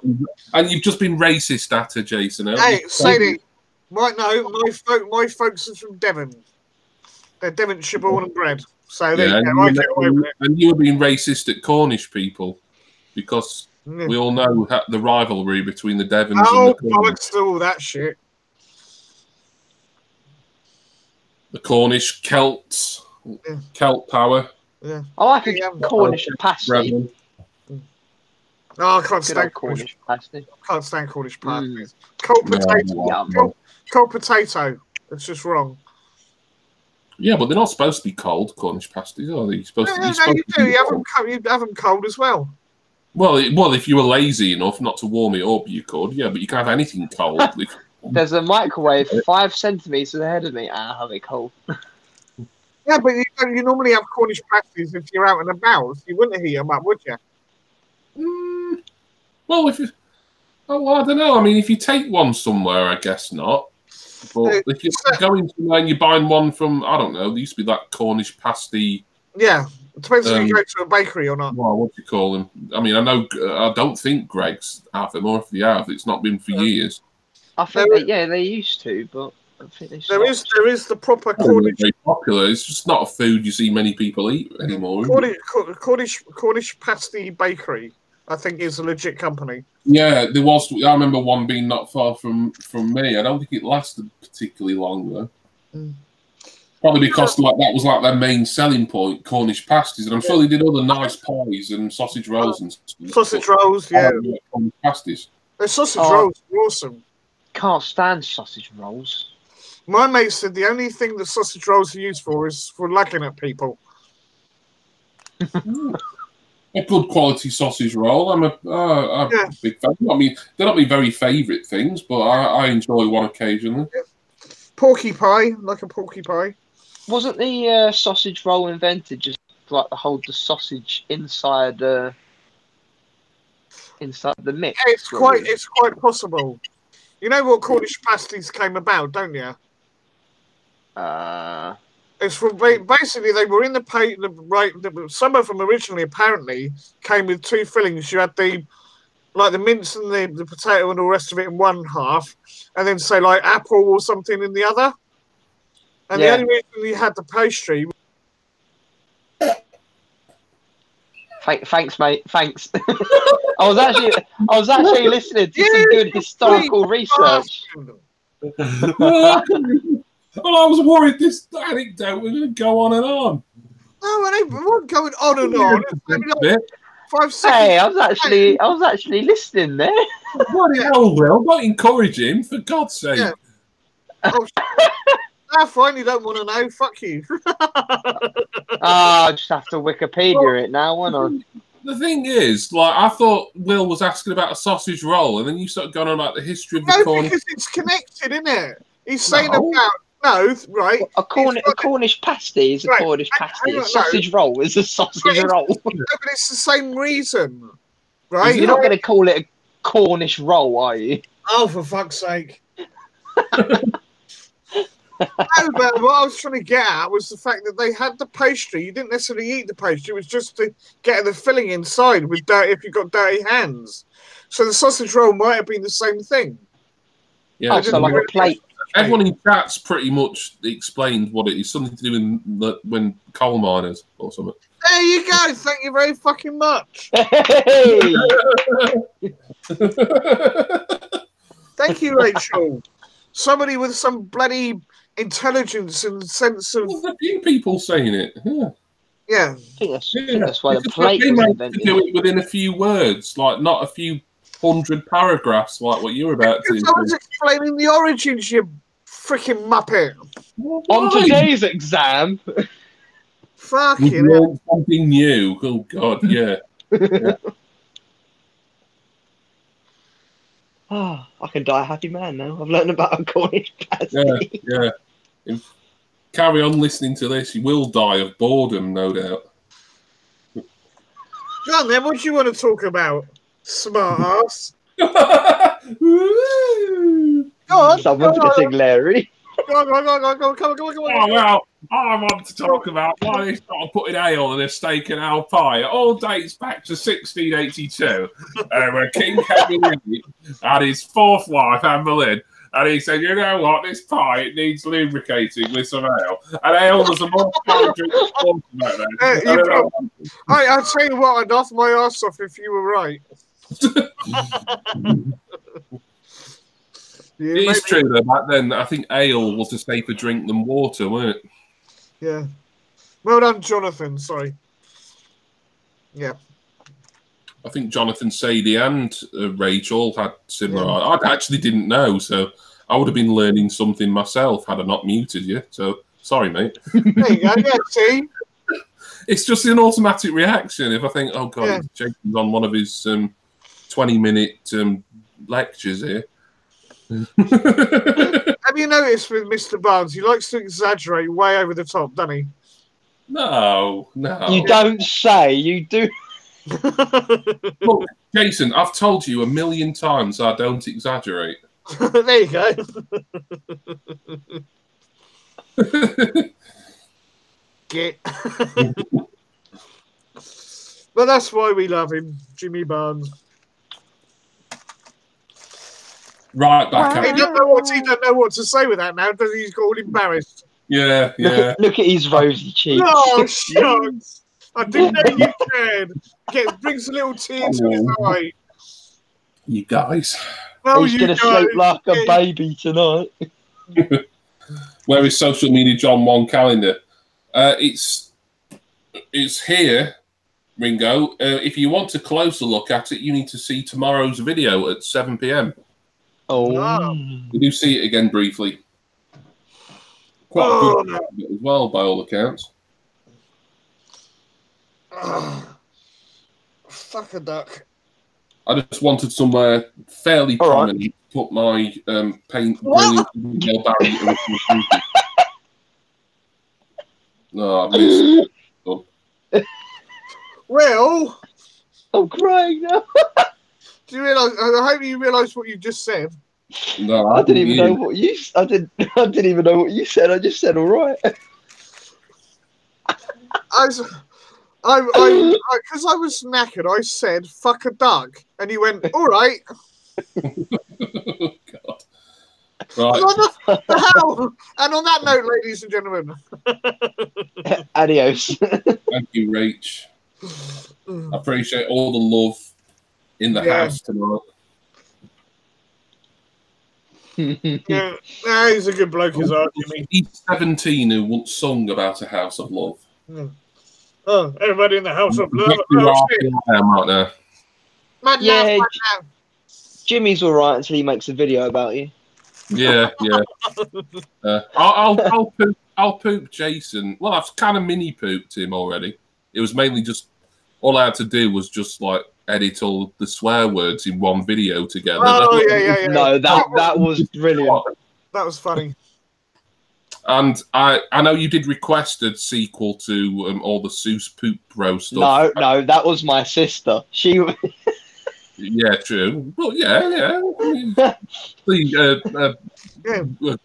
and you've just been racist at her, Jason.
Hey, Sadie. My folks are from Devon. They're Devonshire born and bred. So there you go.
And you were being racist at Cornish people because we all know the rivalry between the Devons and the Cornish.
All that shit.
The Cornish Celts, Celt power.
Yeah.
I like a Cornish pasty.
Oh, I can't stand
Cornish pasty.
Can't stand Cornish pasties. Cold potato. Cold potato. It's just wrong.
Yeah, but they're not supposed to be cold, Cornish pasties, are they? You're supposed to,
No, you do. You have them cold as well.
Well, if you were lazy enough not to warm it up, you could. Yeah, but you can't have anything cold.
There's a microwave 5 centimeters ahead of me. I'll have it cold.
Yeah, but you normally have Cornish pasties if you're out and about. So you wouldn't heat them up, would you?
Well, I don't know. I mean, if you take one somewhere, I guess not. But if you're going somewhere and you're buying one from, I don't know, there used to be that Cornish pasty.
Yeah, it depends if you go to a bakery or not.
Well, what do you call them? I mean, I don't think Greggs have them, or if they have, it's not been for years.
I think they used to, but I think they
there is the proper Cornish.
Very popular. It's just not a food you see many people eat anymore.
Cornish pasty bakery, I think, is a legit company.
Yeah, there was. I remember one being not far from me. I don't think it lasted particularly long though. Probably because that was like their main selling point, Cornish pasties, and I'm sure they did other nice pies and sausage rolls and stuff.
Sausage rolls, yeah.
Cornish pasties.
The sausage rolls are awesome.
Can't stand sausage rolls.
My mate said the only thing that sausage rolls are used for is for looking at people.
A good quality sausage roll. I'm a big fan. I mean, they're not my very favourite things, but I enjoy one occasionally.
Yeah. Porky pie, like a porky pie.
Wasn't the sausage roll invented just like to hold the sausage inside the mix?
Yeah, it's quite possible. You know what Cornish pasties came about, don't you? It's from basically they were in some of them originally apparently came with 2 fillings. You had the mince and the potato and all the rest of it in one half, and then say like apple or something in the other. And the only reason you had the pastry.
Thanks, mate. Thanks. I was actually listening to some good historical research.
Well, I was worried this anecdote was going to go on and on.
No, it wasn't going on and on. 5 seconds.
Hey, I was actually listening there.
Bloody hell, Will! Don't encourage him, for God's sake.
Yeah. Fine, you don't want to know. Fuck you.
I just have to Wikipedia it now, won't I?
The thing is, I thought Will was asking about a sausage roll, and then you started going on about the history of the corn.
Because it's connected, isn't it? He's saying right.
A Cornish pasty is a Cornish pasty. A sausage roll is a sausage roll.
No, but it's the same reason, right?
You're not going to call it a Cornish roll, are you?
Oh, for fuck's sake. No, but what I was trying to get at was the fact that they had the pastry. You didn't necessarily eat the pastry. It was just to get the filling inside if you've got dirty hands. So the sausage roll might have been the same thing.
Yeah,
so like a plate.
Everyone in chat's pretty much explained what it is. Something to do with when coal miners or something.
There you go. Thank you very fucking much.
Hey!
Thank you, Rachel. Somebody with some bloody intelligence and sense of.
There's a few people saying it.
Yeah.
I think that's why the plate was invented.
To do it within a few words, not a few 100 paragraphs, like what you were about to.
I was explaining the origins, you freaking muppet.
On today's exam.
Fucking
hell. Something new. Oh God, yeah.
I can die a happy man now. I've learned about a Cornish pasty.
Yeah. Carry on listening to this. You will die of boredom, no doubt.
John, then what do you want to talk about? Smart ass.
Go on. Someone's getting Larry.
Come on.
Oh, well, I want to talk about why they started putting ale in a steak and ale pie. It all dates back to 1682, where King Henry VIII had his 4th wife, Anne Boleyn, and he said, you know what, this pie, it needs lubricating with some ale. And ale was a more common drink back then.
I'll tell you what, I'd off my ass off if you were right.
It is true though. Back then, I think ale was a safer drink than water, wasn't it?
Yeah. Well done, Jonathan. Sorry. Yeah.
I think Jonathan, Sadie, and Rachel had similar. Yeah. I actually didn't know, so I would have been learning something myself had I not muted you. So Sorry, mate.
There you go. Yeah, see?
It's just an automatic reaction. If I think, oh, God, Jason's on one of his 20-minute lectures here.
Have you noticed with Mr. Barnes, he likes to exaggerate way over the top, doesn't he?
No.
You don't say. You do.
Look, Jason, I've told you 1,000,000 times I don't exaggerate.
There you go. Get. But that's why we love him, Jimmy Barnes.
Right back at
He don't know what to say with that now, does he? He's got all embarrassed.
Yeah.
Look at his rosy cheeks.
Oh, shucks. I didn't know you cared. Brings a little tear to his eye.
You guys.
Oh,
He's going to sleep like a baby tonight.
Where is social media John 1 calendar? It's here, Ringo. If you want a closer look at it, you need to see tomorrow's video at 7 p.m.
Oh.
We do see it again briefly. Quite good as well, by all accounts.
Fuck a duck.
I just wanted somewhere fairly prominent to put my paint brilliant Barry original painting. No, I missed it.
Well,
I'm crying now.
Do you realise? I hope you realise what you just said.
No,
I didn't even know what you. I didn't even know what you said. I just said all right.
Because I was knackered, I said "fuck a duck," and he went, "All right."
God. Right.
How? And on that note, ladies and gentlemen,
adios.
Thank you, Rach. I appreciate all the love in the house tonight.
Yeah, he's a good bloke, is Jimmy.
He's 17 who once sung about a house of love.
Oh, everybody in the house of love.
I am right now.
Jimmy's all right until he makes a video about you.
Yeah. I'll poop Jason. Well, I've kind of mini pooped him already. It was mainly just all I had to do was just like edit all the swear words in one video together.
Oh yeah.
No, that was brilliant.
That was funny.
And I know you did request a sequel to all the Seuss Poop Bro stuff.
No, that was my sister. She.
Yeah, true. Well, yeah. A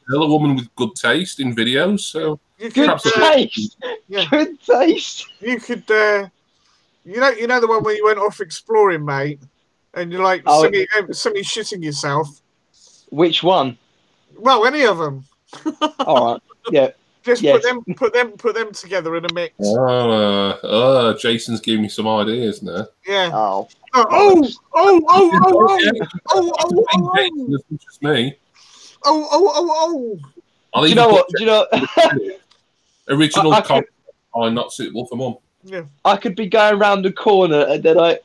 woman with good taste in videos. So
good taste. Good taste.
You could, you know the one where you went off exploring, mate, and you're like suddenly shitting yourself.
Which one?
Well, any of them.
All right. Yeah.
Just put them together in a mix.
Jason's giving me some ideas now.
Yeah.
Oh.
It's just me.
Oh.
Do
you know what? Do you know?
Original content are not suitable for mum.
Yeah.
I could be going around the corner and then I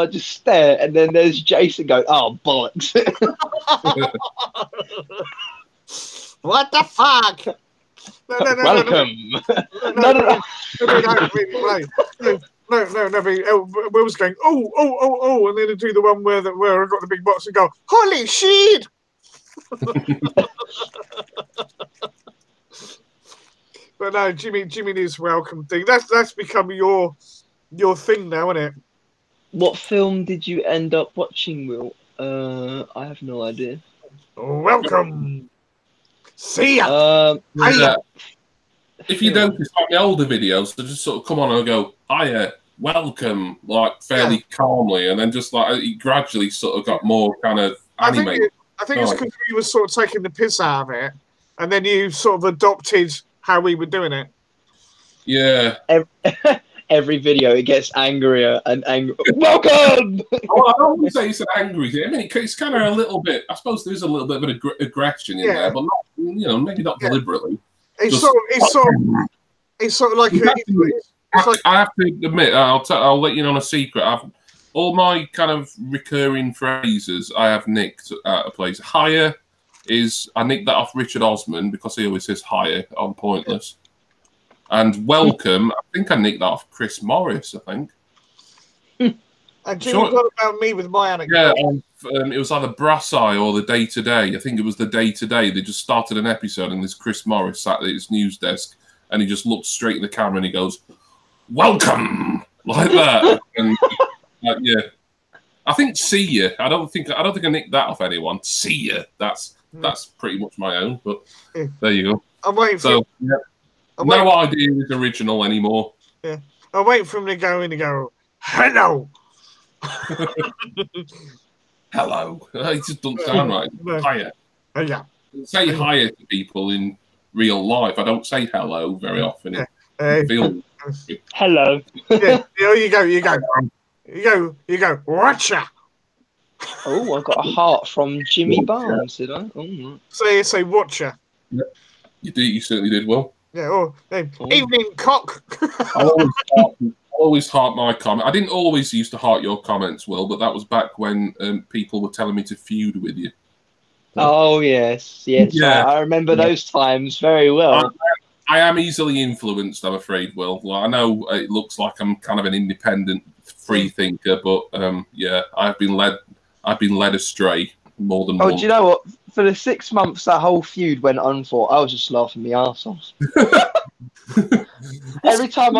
just stare and then there's Jason going, "Oh bollocks!"
What the fuck? No,
Welcome.
No. Will was going, oh, and then to do the one where I got the big box and go, holy shit! But no, Jimmy is welcome thing. That's become your thing now, isn't it?
What film did you end up watching, Will? I have no idea.
Welcome. See ya.
If you notice, like the older videos, they just sort of come on and go, "Hiya, welcome," like fairly calmly, and then just like it gradually sort of got more kind of animated.
I think it's because we were sort of taking the piss out of it, and then you sort of adopted how we were doing it.
Yeah.
Every video it gets angrier and angrier. Welcome.
Well, I don't want to say it's an angry thing. I mean, it's kind of a little bit. I suppose there is a little bit of aggression in there, but not, maybe not deliberately.
It's sort of like.
I have to admit, I'll let you know on a secret. All my kind of recurring phrases I have nicked at a place. Higher I nicked that off Richard Osman because he always says higher on Pointless. And welcome, I think I nicked that off Chris Morris, I think.
And Jimmy got about me with my anecdote.
Yeah, it was either Brass Eye or the Day Today. I think it was the Day Today. They just started an episode and this Chris Morris sat at his news desk and he just looked straight in the camera and he goes, "Welcome," like that. And yeah, I think "see ya." I don't think I nicked that off anyone. "See ya." That's pretty much my own. But there you go.
I'm waiting for.
So no idea is original anymore.
Yeah, I'm waiting for him to go in and go, "Hello."
Hello. It just doesn't sound right. Hiya.
Yeah.
Say hiya to people in real life. I don't say hello very often. It feels
hello.
Yeah, you go. Watcha.
Oh, I got a heart from Jimmy Barnes, did I? Oh,
say watcha.
Yeah. You did. You certainly did well.
Yeah. Evening cock.
I always heart my comment. I didn't always used to heart your comments, Will, but that was back when people were telling me to feud with you.
Oh yes. Yeah. I remember those times very well.
I am easily influenced, I'm afraid, Will. Well, I know it looks like I'm kind of an independent, free thinker, but yeah, I've been led astray more than once.
Do you know what? For the 6 months that whole feud went on for, I was just laughing my arse off. every time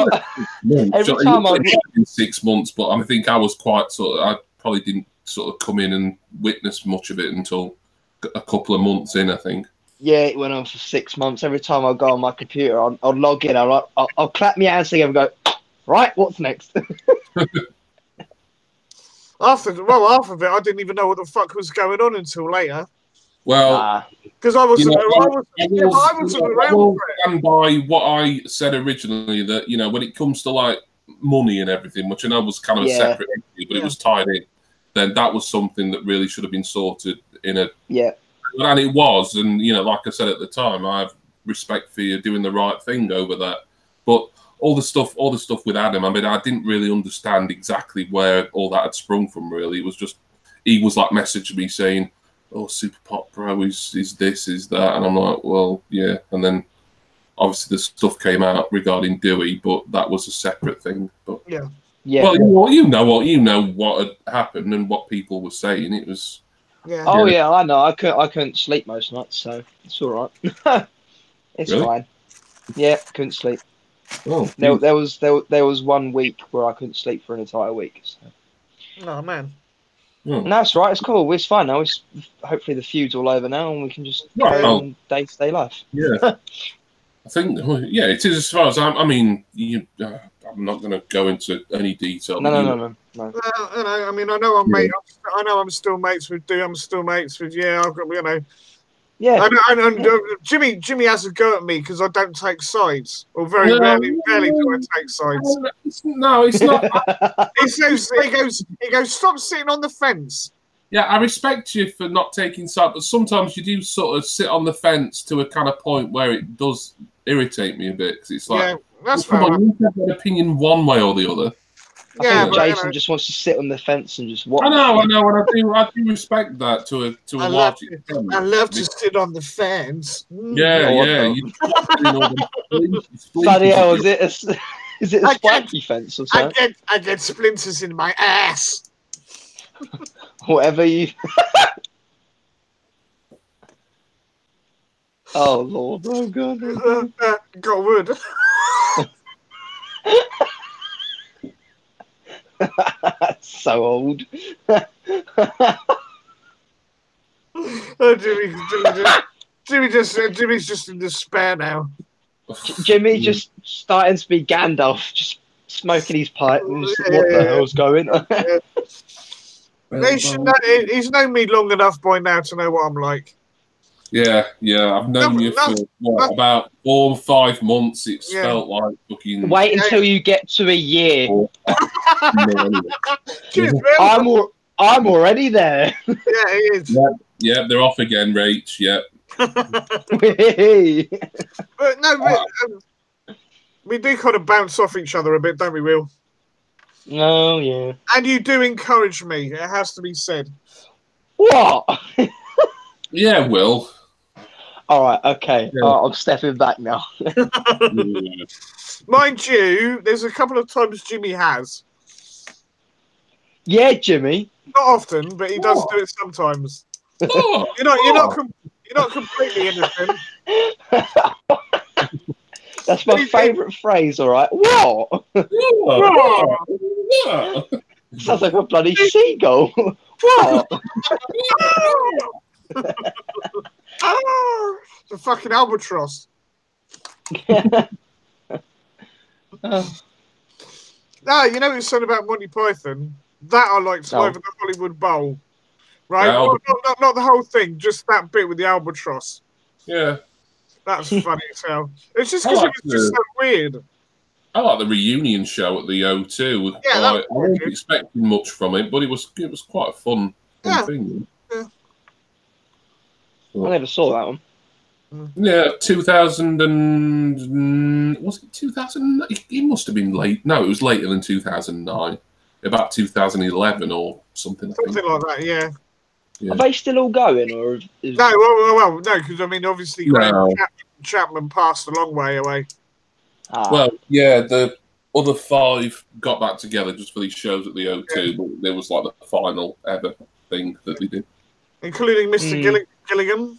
in 6 months, but I think I was quite I probably didn't sort of come in and witness much of it until a couple of months in, I think.
Yeah, it went on for 6 months. Every time I go on my computer, I'll log in, I'll clap my hands together and go, right, what's next?
Half of it, I didn't even know what the fuck was going on until later.
Well,
because I wasn't around for it.
And by what I said originally, that when it comes to like money and everything, which I know was kind of a separate issue, but it was tied in. Then that was something that really should have been sorted in a and it was. And like I said at the time, I have respect for you doing the right thing over that. But all the stuff with Adam, I mean, I didn't really understand exactly where all that had sprung from. Really, it was just he was like messaging me saying, "Oh, Super Pop Bro is this, is that," and I'm like, "Well, yeah." And then obviously the stuff came out regarding Dewey, but that was a separate thing. But
yeah.
Well, you know what had happened and what people were saying. It was.
Yeah.
Oh yeah, I know. I couldn't sleep most nights, so it's all right. It's fine. Yeah, couldn't sleep.
Oh.
There was 1 week where I couldn't sleep for an entire week. So.
Oh man.
No, that's right. It's cool. It's fine now. Hopefully the feud's all over now, and we can just go on day-to-day life.
Yeah, I think. Yeah, it is as far as I mean, I'm not going to go into any detail.
No.
Well, I mean, I know I'm still mates with Dewey. I'm still mates with I've got
Yeah.
And Jimmy has a go at me because I don't take sides, or very rarely do I take sides.
No, it's not.
He goes, "Stop sitting on the fence."
Yeah, I respect you for not taking sides, but sometimes you do sort of sit on the fence to a kind of point where it does irritate me a bit, because it's like,
that's fine.
You have an opinion one way or the other.
I think Jason just wants to sit on the fence and just watch.
I know, and I do respect that to a large extent.
I love to sit on the fence.
Yeah.
Bloody hell, is it a spiky fence or something?
I get splinters in my ass.
Whatever you. Oh Lord! Oh God!
Got wood.
So old.
Jimmy's just in despair now.
Jimmy just starting to be Gandalf, just smoking his pipe. And just, what the hell's going on?
He's known me long enough by now to know what I'm like.
Yeah. I've known you for about 4 or 5 months. It's felt like fucking.
Wait until you get to a year. I'm already there.
Yeah, he is.
Yeah, they're off again, Rach. Yeah.
We do kind of bounce off each other a bit, don't we, Will?
Oh, yeah.
And you do encourage me. It has to be said.
What?
Yeah, Will.
All right, okay.
Yeah.
I'm stepping back now.
Mind you, there's a couple of times Jimmy has.
Yeah, Jimmy.
Not often, but he does do it sometimes. You're not completely innocent.
That's my favourite phrase. All right. What? Sounds like a bloody seagull. What?
The fucking albatross. No, you know what you said about Monty Python? That I liked over the Hollywood Bowl. Right? Not the whole thing, just that bit with the albatross.
Yeah.
That's funny as hell. It's just because it was just so weird.
I like the reunion show at the O2.
Yeah,
I wasn't expecting much from it, but it was quite a fun thing.
Yeah.
I never saw that one.
Yeah, 2000 and was it 2000? It must have been late. No, it was later than 2009. About 2011 or something.
Something like that, yeah.
Are they still all going, or
no? No, because I mean, obviously, Graham Chapman passed a long way away.
Well, yeah, the other 5 got back together just for these shows at the O2, but there was like the final ever thing that we did,
including Mr. Gilligan.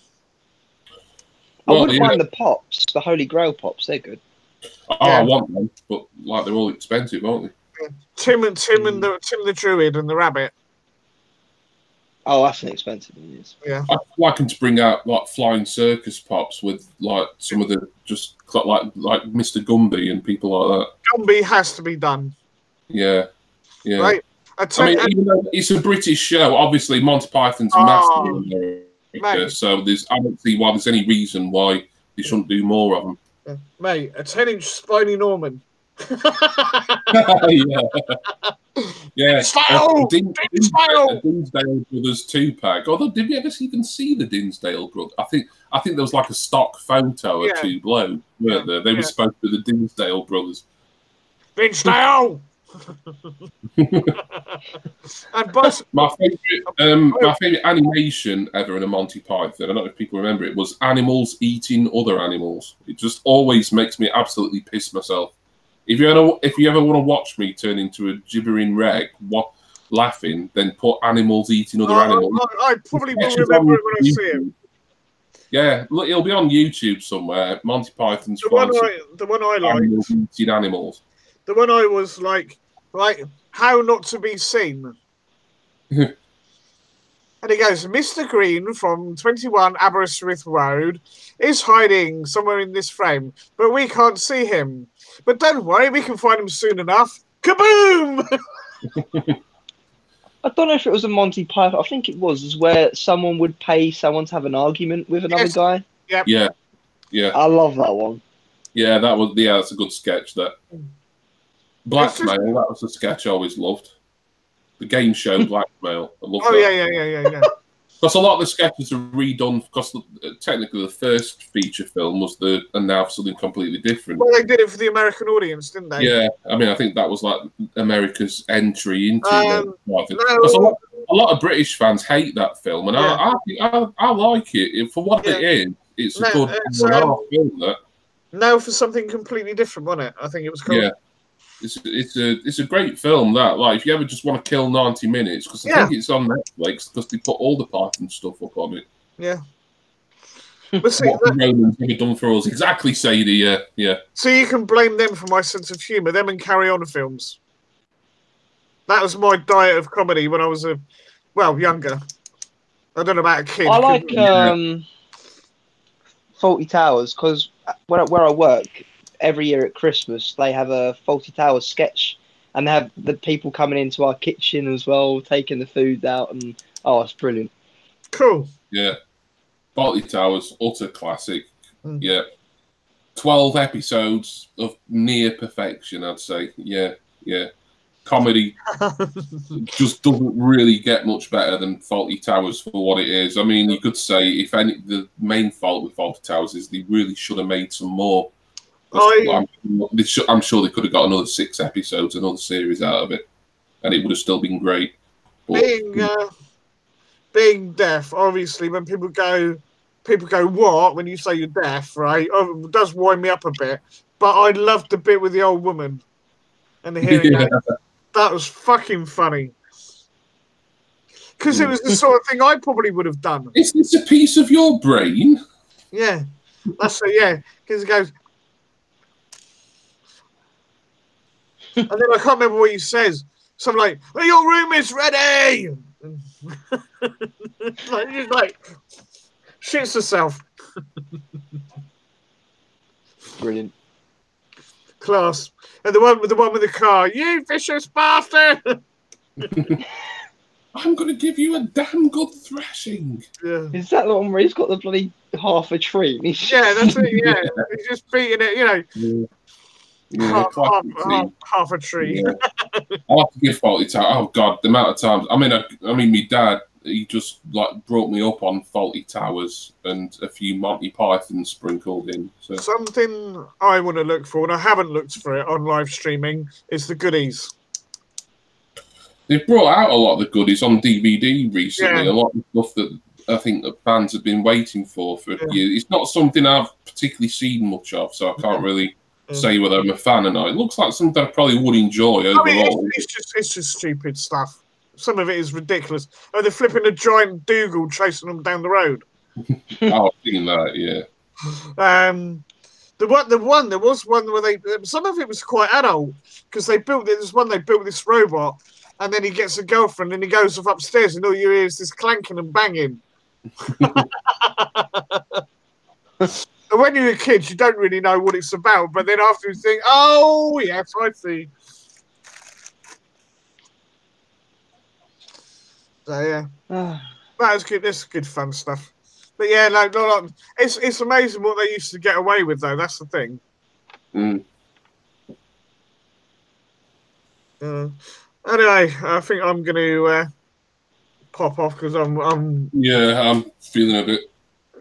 I wouldn't mind the pops, the Holy Grail pops. They're good.
I want them, but like they're all expensive, aren't they?
Yeah. Tim and the Druid and the Rabbit.
Oh, that's an expensive one. Yes.
Yeah.
I'd like them to bring out like flying circus pops with like some of the just like Mr. Gumby and people like that.
Gumby has to be done.
Yeah. Yeah.
Right.
I mean, even though it's a British show, obviously Monty Python's massive in America, so I don't see why there's any reason why they shouldn't do more of them.
Yeah. Mate, a 10-inch Spiny Norman.
Yeah.
Style!
Dinsdale Brothers 2-pack. Although, did we ever even see the Dinsdale Brothers? I think there was like a stock photo of 2 Blow, weren't there? They were supposed to be the Dinsdale Brothers.
Dinsdale! And
my favorite animation ever in a Monty Python, I don't know if people remember it, was animals eating other animals. It just always makes me absolutely piss myself. If you ever want to watch me turn into a gibbering wreck, laughing, then put animals eating other animals.
I probably will remember it when I see it.
Yeah, look, it'll be on YouTube somewhere. Monty Python's
the one I like.
Animals eating animals.
The one I was like, how not to be seen. And he goes, Mr. Green from 21 Aberystwyth Road is hiding somewhere in this frame, but we can't see him. But don't worry, we can find him soon enough. Kaboom!
I don't know if it was a Monty Python. I think it was where someone would pay someone to have an argument with another guy.
Yep.
Yeah.
I love that one.
Yeah, that's a good sketch. That Blackmail, that was a sketch I always loved. The game show Blackmail. I loved that.
Yeah.
Because a lot of the sketches are redone, because technically the first feature film was and now something completely different.
Well, they did it for the American audience, didn't they?
Yeah, I mean, I think that was like America's entry into because a lot of British fans hate that film, and I like it. For what it is, it's a good film. That.
No, for something completely different, wasn't it? I think it was called.
Yeah. It's a great film, that. Like, if you ever just want to kill 90 minutes, because I think it's on Netflix, because they put all the Python stuff up on it.
Yeah. But see,
what the Romans have done for us. Exactly, Sadie, yeah.
So you can blame them for my sense of humour, them and Carry On films. That was my diet of comedy when I was younger. I don't know about a kid.
I like Fawlty Towers, because where I work, every year at Christmas, they have a Fawlty Towers sketch, and they have the people coming into our kitchen as well, taking the food out, and it's brilliant.
Cool.
Yeah. Fawlty Towers, utter classic. Yeah. 12 episodes of near perfection, I'd say. Yeah. Comedy just doesn't really get much better than Fawlty Towers for what it is. I mean, you could say, the main fault with Fawlty Towers is they really should have made some more. I'm sure they could have got another 6 episodes, another series out of it, and it would have still been great. But,
being deaf, obviously, when people go, people go, "What?" when you say you're deaf, right? Oh, it does wind me up a bit. But I loved the bit with the old woman and the hearing aid. That was fucking funny. Because it was the sort of thing I probably would have done.
Is this a piece of your brain?
Yeah, that's it. Yeah, because it goes, and then I can't remember what he says. Something like, "Well, your room is ready." Like, he's like, shits herself.
Brilliant.
Class. And the one with the car, "You vicious bastard."
I'm going to give you a damn good thrashing.
Yeah.
Is that the one where he's got the bloody half a tree? And he's
Yeah, that's it. Yeah, he's just beating it. You know, half a tree.
Yeah. I have to give Faulty Towers. Oh God, the amount of times. I mean, my dad. He just like brought me up on Faulty Towers and a few Monty Python sprinkled in. So.
Something I want to look for, and I haven't looked for it on live streaming, is the goodies.
They've brought out a lot of the goodies on DVD recently.
Yeah.
A lot of stuff that I think that fans have been waiting for a year. It's not something I've particularly seen much of, so I can't really say whether I'm a fan or not. It looks like something I probably would enjoy overall.
I mean, it's just stupid stuff. Some of it is ridiculous. Oh, they're flipping a giant Dougal chasing them down the road.
I've seen that, yeah.
There was one where some of it was quite adult because they built this robot, and then he gets a girlfriend and he goes off upstairs and all you hear is this clanking and banging. And when you're a kid, you don't really know what it's about, but then after you think, "Oh yes, I see." So yeah, that's good. That's good fun stuff. But yeah, no, it's amazing what they used to get away with, though. That's the thing. Anyway, I think I'm going to pop off because I'm
feeling a bit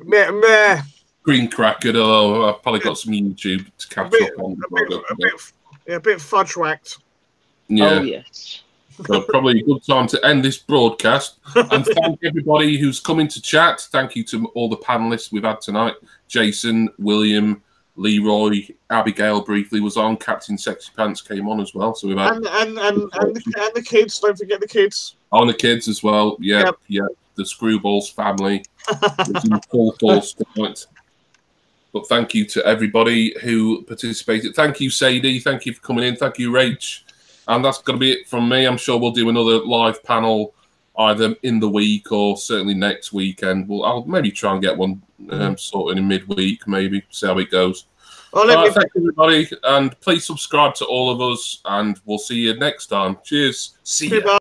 meh.
green crackered. Although I've probably got some YouTube to catch up on.
A bit fudge whacked.
Yeah.
Oh yes.
So probably a good time to end this broadcast. And thank everybody who's coming to chat. Thank you to all the panelists we've had tonight. Jason, William, Leroy, Abigail briefly was on. Captain Sexy Pants came on as well. So we've had
and the kids. Don't forget the kids.
Oh, and the kids as well. Yeah. The Screwballs family was in full force tonight. But thank you to everybody who participated. Thank you, Sadie. Thank you for coming in. Thank you, Rach. And that's going to be it from me. I'm sure we'll do another live panel either in the week or certainly next weekend. I'll maybe try and get one sorted in midweek, maybe, see how it goes. Thank you, everybody. And please subscribe to all of us, and we'll see you next time. Cheers. See you.